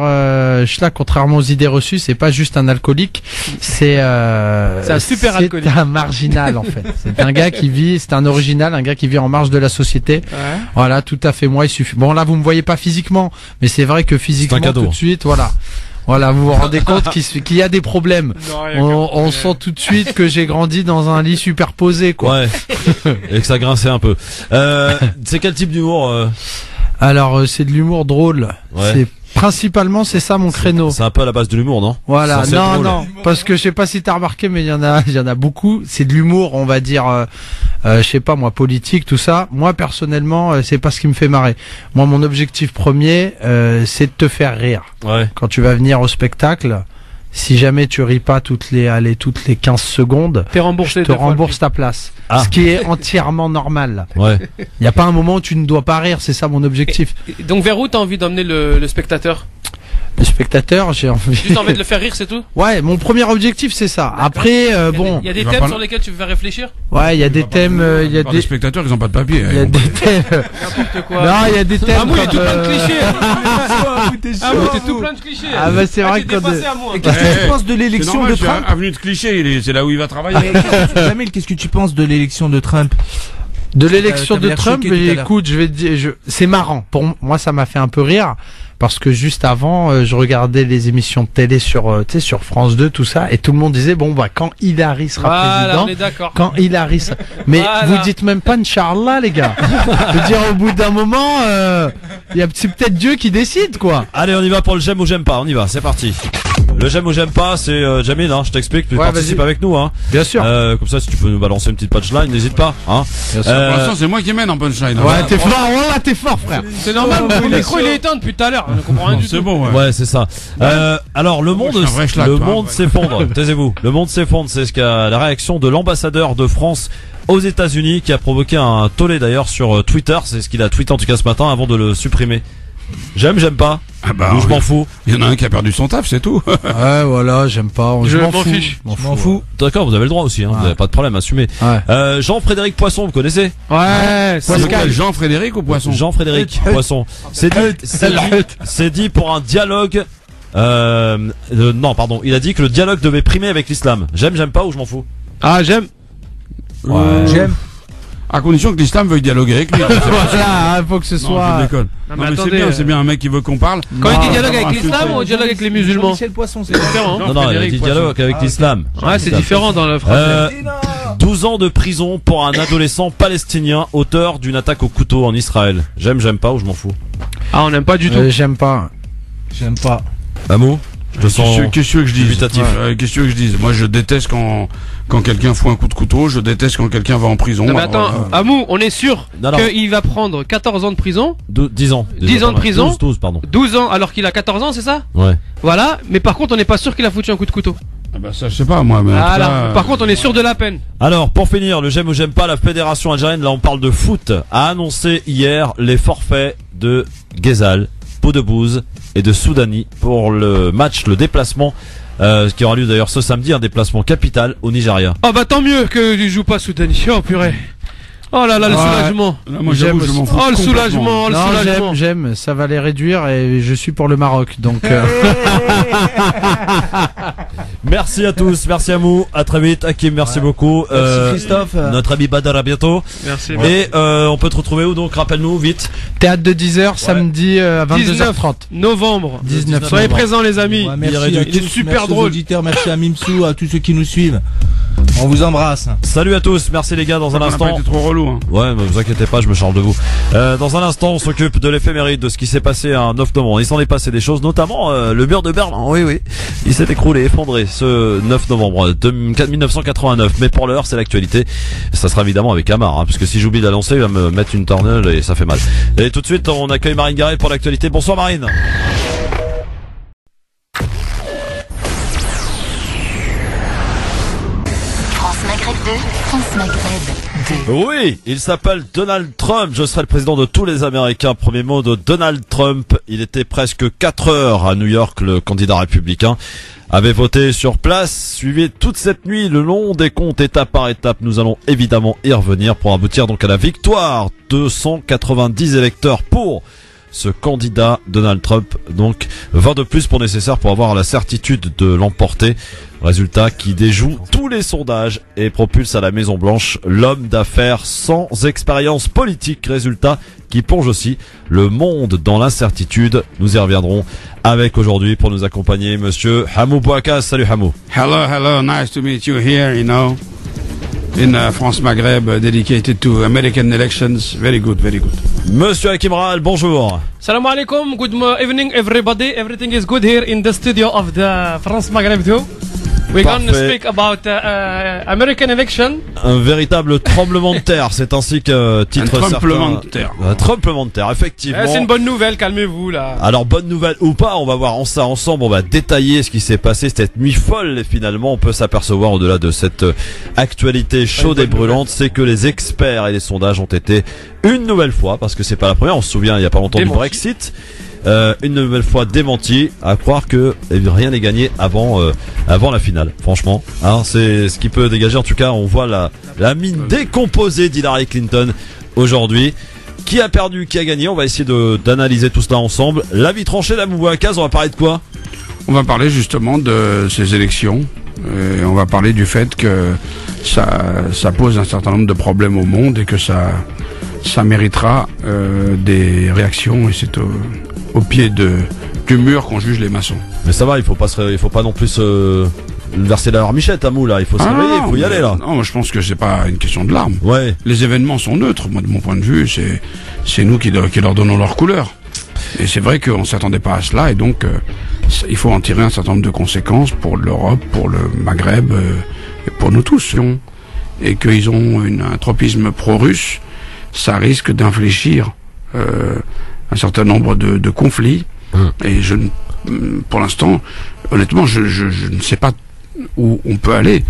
schlag, contrairement aux idées reçues, c'est pas juste un alcoolique, c'est un super alcoolique. C'est un marginal en fait. C'est un gars qui vit, c'est un original, un gars qui vit en marge de la société. Ouais. Voilà, tout à fait. Moi, il suffit. Bon là, vous me voyez pas physiquement, mais c'est vrai que physiquement tout de suite, voilà. Voilà, vous vous rendez compte qu'il y a des problèmes. On sent tout de suite que j'ai grandi dans un lit superposé, quoi. Ouais. Et que ça grinçait un peu. C'est quel type d'humour Alors, c'est de l'humour drôle. Ouais. C'est principalement, c'est ça mon créneau. C'est un peu à la base de l'humour, non? Voilà, non, parce que je sais pas si t'as remarqué, mais il y en a beaucoup. C'est de l'humour, on va dire, je sais pas moi, politique, tout ça. Moi personnellement, c'est pas ce qui me fait marrer. Moi, mon objectif premier, c'est de te faire rire. Ouais. Quand tu vas venir au spectacle, si jamais tu ris pas toutes les 15 secondes, t'es remboursé, je te rembourse ta place. Ce qui est entièrement normal. Ouais. Il y a pas un moment où tu ne dois pas rire, c'est ça mon objectif. Et donc vers où t'as envie d'emmener le spectateur? Le spectateur, j'ai envie. Juste envie de le faire rire, c'est tout? Ouais, mon premier objectif c'est ça. Après, bon. Il y a des thèmes sur lesquels tu veux faire réfléchir? Ouais, il y a des thèmes, il y a des spectateurs, ils ont pas de papier. Il y a des thèmes. N'importe quoi. Non, il y a des thèmes. Ah, moi, il y a tout plein de clichés. Ah, moi, t'es tout plein de clichés. Ah, bah, c'est vrai que qu'est-ce que tu penses de l'élection de Trump? Avenue de clichés, c'est là où il va travailler. Jamil, qu'est-ce que tu penses de l'élection de Trump? De l'élection de Trump, écoute, je vais te dire, c'est marrant. Pour moi, ça m'a fait un peu rire. Parce que juste avant, je regardais les émissions de télé sur France 2, tout ça, et tout le monde disait bon bah quand Hillary sera président, quand Hillary, mais vous dites même pas Inch'Allah les gars. Je veux dire au bout d'un moment, c'est peut-être Dieu qui décide quoi. Allez, on y va pour le j'aime ou j'aime pas. On y va, c'est parti. Le j'aime ou j'aime pas, c'est Jamil, hein, je t'explique, tu participes avec nous, hein. Bien sûr. Comme ça, si tu peux nous balancer une petite punchline, n'hésite pas, hein. Bien sûr. Pour l'instant, c'est moi qui mène en punchline. Ouais, t'es fort, voilà, t'es fort, frère. C'est normal, le micro il est éteint depuis tout à l'heure. On ne comprend rien du tout. C'est bon, ouais, c'est ça. Alors le monde s'effondre. Taisez-vous. Le monde s'effondre. C'est ce qu'a la réaction de l'ambassadeur de France aux États-Unis qui a provoqué un tollé d'ailleurs sur Twitter. C'est ce qu'il a tweeté en tout cas ce matin avant de le supprimer. J'aime pas. Ah bah, je m'en fous. Il y en a un qui a perdu son taf, c'est tout. Ouais, voilà, j'aime pas. Je m'en fiche. Je m'en fous. D'accord, vous avez le droit aussi. Hein, vous n'avez pas de problème, assumez. Ouais. Jean-Frédéric Poisson, vous connaissez? Ouais. C'est Jean-Frédéric ou Poisson? Jean-Frédéric Poisson. C'est dit pour un dialogue. Non, pardon. Il a dit que le dialogue devait primer avec l'islam. J'aime pas ou je m'en fous? Ah, j'aime. Ouais. J'aime. À condition que l'islam veuille dialoguer avec lui. Voilà, il faut que ce soit. Non, je déconne. Non, mais c'est bien un mec qui veut qu'on parle. Quand il dit dialogue avec l'islam ou dialogue avec les musulmans? Michel Poisson, c'est différent. Non, il a dit dialogue avec l'islam. Ouais, c'est différent dans le français. 12 ans de prison pour un adolescent palestinien auteur d'une attaque au couteau en Israël. J'aime pas ou je m'en fous? Ah, on n'aime pas du tout. J'aime pas. Amou? Qu'est-ce que je dise? Qu'est-ce que je dise? Moi, je déteste quand quelqu'un fout un coup de couteau, je déteste quand quelqu'un va en prison. Non, mais attends, Amou, on est sûr qu'il va prendre 14 ans de prison? 10 ans. 10 ans de prison? 12, pardon. 12 ans alors qu'il a 14 ans, c'est ça? Ouais. Voilà, mais par contre, on n'est pas sûr qu'il a foutu un coup de couteau. Ah bah ça, je sais pas, moi. Mais par contre, on est sûr de la peine. Alors, pour finir, le j'aime ou j'aime pas, la fédération algérienne, là on parle de foot, a annoncé hier les forfaits de Ghezal, Poudebouze et de Soudani pour le match, le déplacement qui aura lieu d'ailleurs ce samedi, un déplacement capital au Nigeria. Oh bah tant mieux que tu joues pas Soudani. Oh purée. Oh là là, le soulagement. Là, moi, j'aime, je m'en fous. Oh, le soulagement, le soulagement. J'aime, ça va les réduire et je suis pour le Maroc, donc. Merci à tous, merci à Mou, à très vite. Hakim, merci beaucoup. Merci Christophe. Notre ami Badar, à bientôt. Merci. Et on peut te retrouver où donc? Rappelle-nous vite. Théâtre de 10h, samedi à 22h30. Novembre. 19 Soyez présents les amis. Ouais, merci il est super merci drôle. Aux auditeurs, merci à Mimsou, à tous ceux qui nous suivent. On vous embrasse. Salut à tous, merci les gars, dans un instant. On a pas été trop relou, hein. Ouais, mais vous inquiétez pas, je me charge de vous. Dans un instant, on s'occupe de l'éphéméride, de ce qui s'est passé un 9 novembre. Il s'en est passé des choses, notamment le mur de Berlin. Oui. Il s'est écroulé, effondré ce 9 novembre 1989. Mais pour l'heure, c'est l'actualité. Ça sera évidemment avec Amar, hein, parce que si j'oublie d'annoncer, il va me mettre une tornelle et ça fait mal. Et tout de suite, on accueille Marine Garel pour l'actualité. Bonsoir Marine. France Maghreb 2. Oui, il s'appelle Donald Trump. Je serai le président de tous les Américains. Premier mot de Donald Trump. Il était presque 4 heures à New York. Le candidat républicain avait voté sur place. Suivez toute cette nuit le long des comptes étape par étape. Nous allons évidemment y revenir pour aboutir donc à la victoire. 290 électeurs pour ce candidat Donald Trump, donc 20 de plus pour nécessaire pour avoir la certitude de l'emporter. Résultat qui déjoue tous les sondages et propulse à la Maison Blanche l'homme d'affaires sans expérience politique. Résultat qui plonge aussi le monde dans l'incertitude. Nous y reviendrons avec aujourd'hui pour nous accompagner monsieur Hamou Bouakas. Salut Hamou. Hello, nice to meet you here, you know. In France Maghreb, dedicated to American elections. Very good. Monsieur Hakim Rahal, bonjour. Salam alaikum, good evening everybody. Everything is good here in the studio of the France Maghreb 2. We're going to speak about American election. Un véritable tremblement de terre, c'est ainsi que titre un tremblement de terre. Un tremblement de terre, effectivement. C'est une bonne nouvelle, calmez-vous là. Alors bonne nouvelle ou pas, on va voir ça ensemble, on va détailler ce qui s'est passé cette nuit folle et finalement on peut s'apercevoir au-delà de cette actualité chaude et brûlante, c'est que les experts et les sondages ont été une nouvelle fois, parce que c'est pas la première, on se souvient il y a pas longtemps du Brexit. Une nouvelle fois démenti, à croire que rien n'est gagné avant la finale. Franchement, hein, c'est ce qui peut dégager. En tout cas, on voit la mine décomposée d'Hillary Clinton aujourd'hui. Qui a perdu, qui a gagné? On va essayer d'analyser tout cela ensemble. L'avis tranché d'Hamou Bouakas, on va parler de quoi? On va parler justement de ces élections. Et on va parler du fait que ça pose un certain nombre de problèmes au monde et que ça méritera des réactions, et c'est au pied du mur qu'on juge les maçons. Mais ça va, il faut pas non plus verser la larmichette à Mou là, il faut se réveiller, il faut y aller là. Non, je pense que c'est pas une question de larmes. Ouais. Les événements sont neutres, moi de mon point de vue, c'est nous qui leur donnons leur couleur. Et c'est vrai qu'on s'attendait pas à cela, et donc il faut en tirer un certain nombre de conséquences pour l'Europe, pour le Maghreb, et pour nous tous. Et qu'ils ont un tropisme pro-russe, ça risque d'infléchir un certain nombre de conflits. Et pour l'instant, honnêtement, je ne sais pas où on peut aller.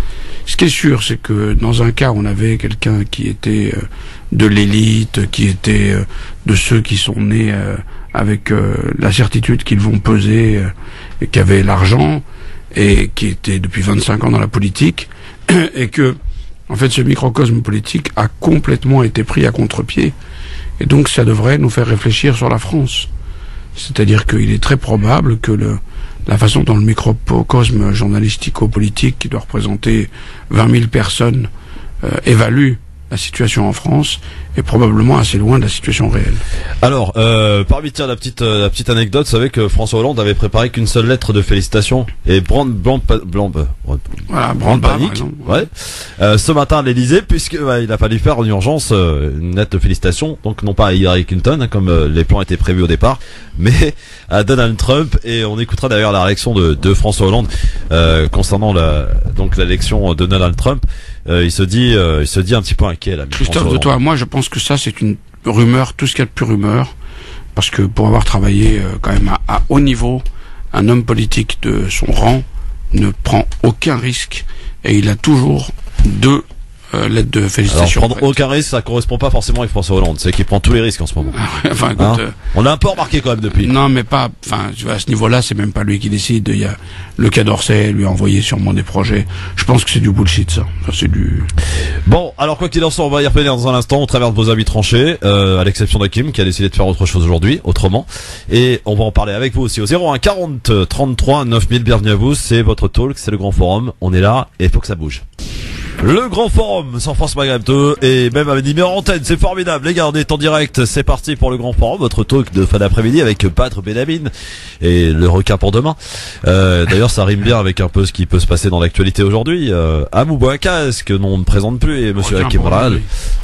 Ce qui est sûr, c'est que dans un cas, on avait quelqu'un qui était de l'élite, qui était de ceux qui sont nés avec la certitude qu'ils vont peser, et qui avait l'argent, et qui était depuis 25 ans dans la politique, et que, en fait, ce microcosme politique a complètement été pris à contre-pied. Et donc, ça devrait nous faire réfléchir sur la France. C'est-à-dire qu'il est très probable que la façon dont le microcosme journalistico-politique, qui doit représenter 20 000 personnes, évalue la situation en France est probablement assez loin de la situation réelle. Alors, parmi la petite anecdote, vous savez que François Hollande avait préparé qu'une seule lettre de félicitations et panique. Ouais. Ce matin à l'Elysée, puisque il a fallu faire en urgence une lettre de félicitations, donc non pas à Hillary Clinton, hein, comme les plans étaient prévus au départ, mais à Donald Trump. Et on écoutera d'ailleurs la réaction de François Hollande concernant l'élection de Donald Trump. Il se dit un petit peu inquiet là. Christophe, de toi, moi je pense que ça c'est une rumeur, tout ce qu'il y a de plus rumeur, parce que pour avoir travaillé quand même à haut niveau, un homme politique de son rang ne prend aucun risque et il a toujours deux lettres de félicitations. Alors, prendre aucun risque, ça correspond pas forcément avec François Hollande, c'est qu'il prend tous les risques en ce moment. Enfin, écoute, hein, on l'a un peu remarqué quand même depuis. Non, mais pas, enfin, tu vois, à ce niveau-là, c'est même pas lui qui décide. Il y a le Quai d'Orsay lui a envoyé sûrement des projets. Je pense que c'est du bullshit, ça. C'est du. Bon, alors quoi qu'il en soit, on va y revenir dans un instant au travers de vos avis tranchés, à l'exception d'Hakim qui a décidé de faire autre chose aujourd'hui, autrement. Et on va en parler avec vous aussi au 01 40 33 9000. Bienvenue à vous, c'est votre talk, c'est le Grand Forum. On est là et il faut que ça bouge. Le Grand Forum sur France Maghreb 2 et même avec numéro antenne, c'est formidable. Les gars, on est en direct, c'est parti pour le Grand Forum, votre talk de fin d'après-midi avec Badr Belamine et le requin pour demain. D'ailleurs, ça rime bien avec un peu ce qui peut se passer dans l'actualité aujourd'hui. Amou Bouakaz, que l'on ne présente plus, et Monsieur Hakim Ral.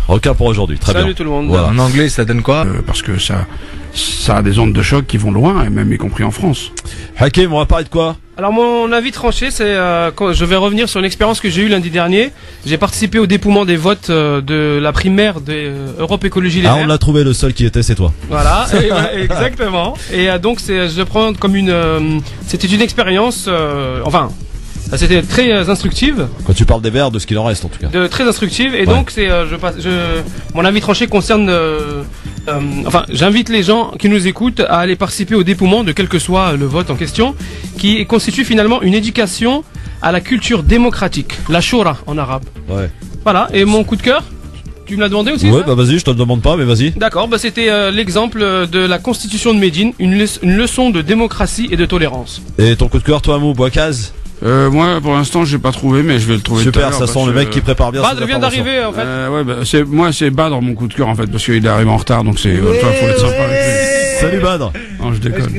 Requin pour aujourd'hui, très bien. Salut tout le monde. Voilà. En anglais, ça donne quoi Parce que ça a des ondes de choc qui vont loin, et même y compris en France. Hakim, on va parler de quoi? Alors mon avis tranché, c'est quand je vais revenir sur une expérience que j'ai eue lundi dernier. J'ai participé au dépouillement des votes de la primaire de Europe Écologie Les Verts. On l'a trouvé, le seul qui était, c'est toi. Voilà, exactement. Et donc je prends comme c'était une expérience, c'était très instructive. Quand tu parles des Verts, de ce qu'il en reste en tout cas. Très instructive. Et donc mon avis tranché concerne. J'invite les gens qui nous écoutent à aller participer au dépouillement de quel que soit le vote en question, qui constitue finalement une éducation à la culture démocratique, la shura en arabe. Ouais. Voilà. Et mon coup de cœur, tu me l'as demandé aussi? Ouais, bah vas-y, je te le demande pas, mais vas-y. D'accord. Bah c'était l'exemple de la Constitution de Médine, une leçon de démocratie et de tolérance. Et ton coup de cœur, toi, Amou Bouakaz? Moi, pour l'instant, j'ai pas trouvé, mais je vais le trouver. Super, ça sent le mec qui prépare bien. Badr vient d'arriver, en fait. C'est Badr mon coup de cœur, en fait, parce qu'il est arrivé en retard, donc c'est. Toi, faut être sympa avec lui. Salut Badr. Non, je déconne.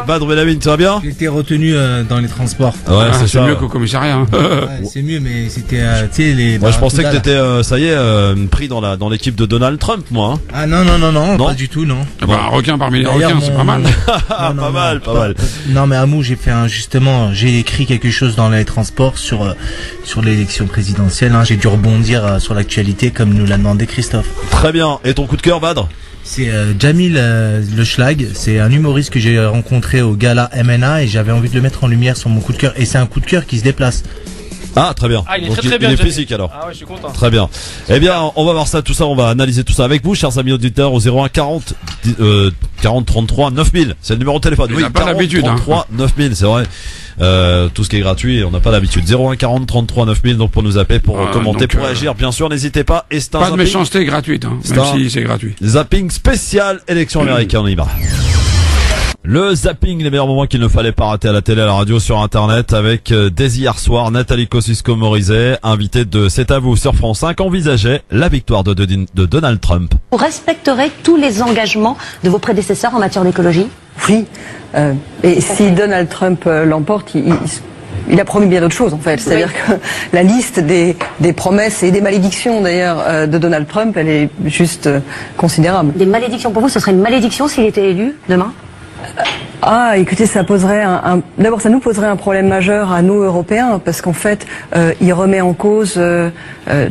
Badr Belamine, tu vas bien? J'ai été retenu dans les transports. Ouais, c'est mieux qu'au commissariat. Hein. Ouais, c'est mieux, mais c'était, tu sais, les. Moi, je pensais que t'étais, ça y est, pris dans l'équipe de Donald Trump, moi. Hein. Ah non, pas du tout, non. Ah bah, un requin parmi les requins, c'est pas mal. Pas mal. Non, mais Amou, j'ai écrit quelque chose dans les transports sur l'élection présidentielle. Hein. J'ai dû rebondir sur l'actualité comme nous l'a demandé Christophe. Très bien. Et ton coup de cœur, Badr? C'est Jamil Le Schlag, c'est un humoriste que j'ai rencontré au gala MNA et j'avais envie de le mettre en lumière sur mon coup de cœur. Et c'est un coup de cœur qui se déplace. Ah, très bien. Ah, il est très bien. Il est physique alors. Ah ouais, je suis content. Très bien. Eh bien, on va voir tout ça, on va analyser tout ça avec vous, chers amis auditeurs, au 01 40 33 9000. C'est le numéro de téléphone. Oui, 40 33 9000, c'est vrai. Tout ce qui est gratuit, on n'a pas l'habitude. 01 40 33 9000, donc pour nous appeler, pour commenter, pour réagir, bien sûr, n'hésitez pas. Et pas de méchanceté gratuite, hein, même si c'est gratuit. Zapping spécial élection américaine, on y va. Le zapping, les meilleurs moments qu'il ne fallait pas rater à la télé, à la radio, sur internet, avec dès hier soir Nathalie Kosciusko-Morizet, invitée de C'est à vous sur France 5, envisageait la victoire de Donald Trump. Vous respecterez tous les engagements de vos prédécesseurs en matière d'écologie? Oui. Et si Donald Trump l'emporte, il a promis bien d'autres choses en fait. C'est-à-dire que la liste des promesses et des malédictions d'ailleurs de Donald Trump, elle est juste considérable. Des malédictions pour vous, ce serait une malédiction s'il était élu demain? Écoutez, ça poserait d'abord, ça nous poserait un problème majeur à nous Européens, parce qu'en fait, il remet en cause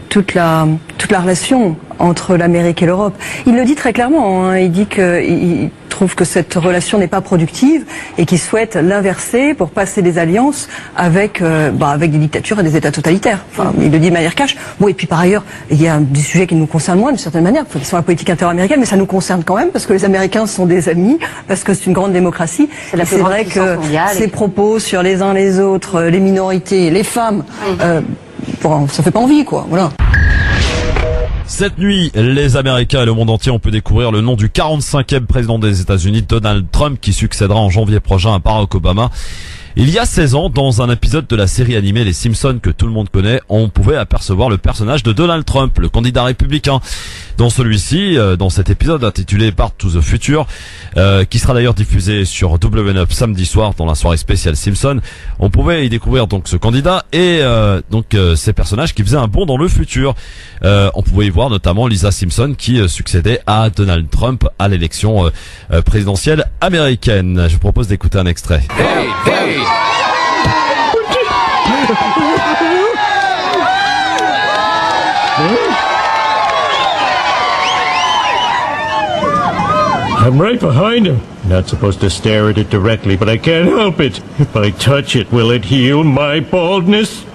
toute la relation entre l'Amérique et l'Europe. Il le dit très clairement. Hein, il dit qu'il trouve que cette relation n'est pas productive et qu'il souhaite l'inverser pour passer des alliances avec des dictatures et des États totalitaires. Enfin, il le dit de manière cash. Bon, et puis par ailleurs, il y a des sujets qui nous concernent moins d'une certaine manière, qui sont la politique inter-américaine, mais ça nous concerne quand même parce que les Américains sont des amis, parce que c'est une grande démocratie. C'est vrai que ces propos sur les uns les autres, les minorités, les femmes, ça fait pas envie, quoi. Voilà. Cette nuit, les Américains et le monde entier ont pu découvrir le nom du 45e président des États-Unis, Donald Trump, qui succédera en janvier prochain à Barack Obama. Il y a 16 ans, dans un épisode de la série animée Les Simpsons que tout le monde connaît, on pouvait apercevoir le personnage de Donald Trump, le candidat républicain. Dans celui-ci, dans cet épisode intitulé Back to the Future, qui sera d'ailleurs diffusé sur W9 samedi soir dans la soirée spéciale Simpson, on pouvait y découvrir donc ce candidat et ces personnages qui faisaient un bond dans le futur. On pouvait y voir notamment Lisa Simpson qui succédait à Donald Trump à l'élection présidentielle américaine. Je vous propose d'écouter un extrait. Hey, hey. I'm right behind him. Not supposed to stare at it directly, but I can't help it. If I touch it, will it heal my baldness?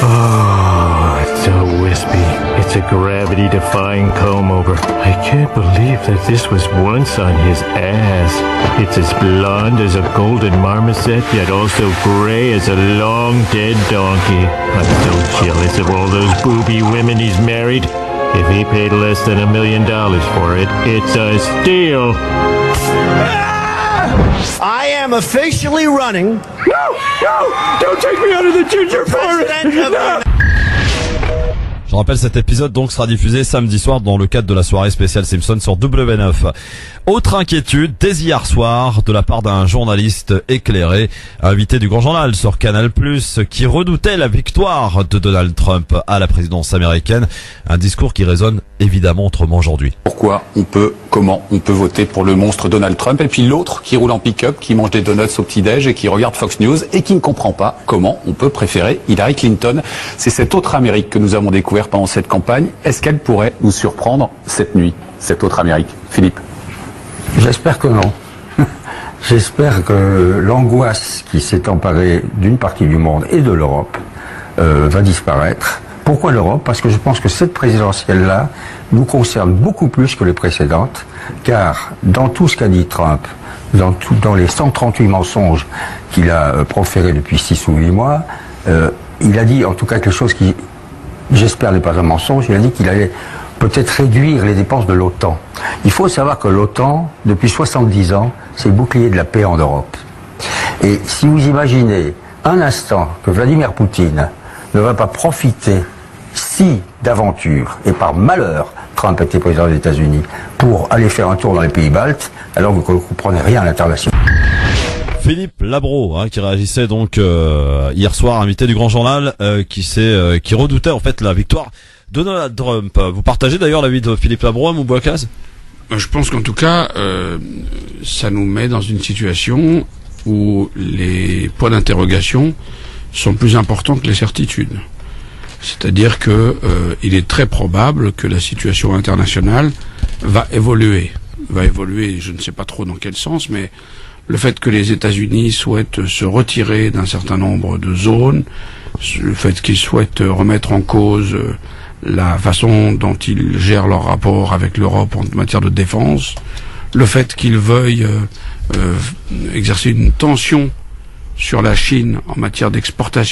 Oh, it's so wispy. It's a gravity-defying comb-over. I can't believe that this was once on his ass. It's as blonde as a golden marmoset, yet also gray as a long-dead donkey. I'm so jealous of all those booby women he's married. If he paid less than $1 million for it, it's a steal. I am officially running. No! Don't take me out of the ginger forest! No! Je rappelle, cet épisode donc sera diffusé samedi soir dans le cadre de la soirée spéciale Simpson sur W9. Autre inquiétude dès hier soir de la part d'un journaliste éclairé, invité du Grand Journal sur Canal+, qui redoutait la victoire de Donald Trump à la présidence américaine. Un discours qui résonne évidemment autrement aujourd'hui. Comment on peut voter pour le monstre Donald Trump et puis l'autre qui roule en pick-up, qui mange des donuts au petit-déj et qui regarde Fox News et qui ne comprend pas comment on peut préférer Hillary Clinton. C'est cette autre Amérique que nous avons découvert pendant cette campagne. Est-ce qu'elle pourrait nous surprendre cette nuit, cette autre Amérique? Philippe? J'espère que non. J'espère que l'angoisse qui s'est emparée d'une partie du monde et de l'Europe va disparaître. Pourquoi l'Europe? Parce que je pense que cette présidentielle-là nous concerne beaucoup plus que les précédentes, car dans tout ce qu'a dit Trump, dans les 138 mensonges qu'il a proférés depuis 6 ou 8 mois, il a dit en tout cas quelque chose qui, j'espère, n'est pas un mensonge. Il a dit qu'il allait peut-être réduire les dépenses de l'OTAN. Il faut savoir que l'OTAN, depuis 70 ans, c'est le bouclier de la paix en Europe. Et si vous imaginez un instant que Vladimir Poutine ne va pas profiter, si d'aventure et par malheur Trump était président des États-Unis, pour aller faire un tour dans les pays baltes, alors vous ne comprenez rien à l'international. Philippe Labro, qui réagissait donc hier soir, invité du Grand Journal, qui redoutait en fait la victoire de Donald Trump. Vous partagez d'ailleurs l'avis de Philippe Labro, Moubouakaz? Je pense qu'en tout cas, ça nous met dans une situation où les points d'interrogation sont plus importants que les certitudes. C'est-à-dire que il est très probable que la situation internationale va évoluer. Je ne sais pas trop dans quel sens, mais le fait que les États-Unis souhaitent se retirer d'un certain nombre de zones, le fait qu'ils souhaitent remettre en cause la façon dont ils gèrent leur rapport avec l'Europe en matière de défense, le fait qu'ils veuillent exercer une tension sur la Chine en matière d'exportation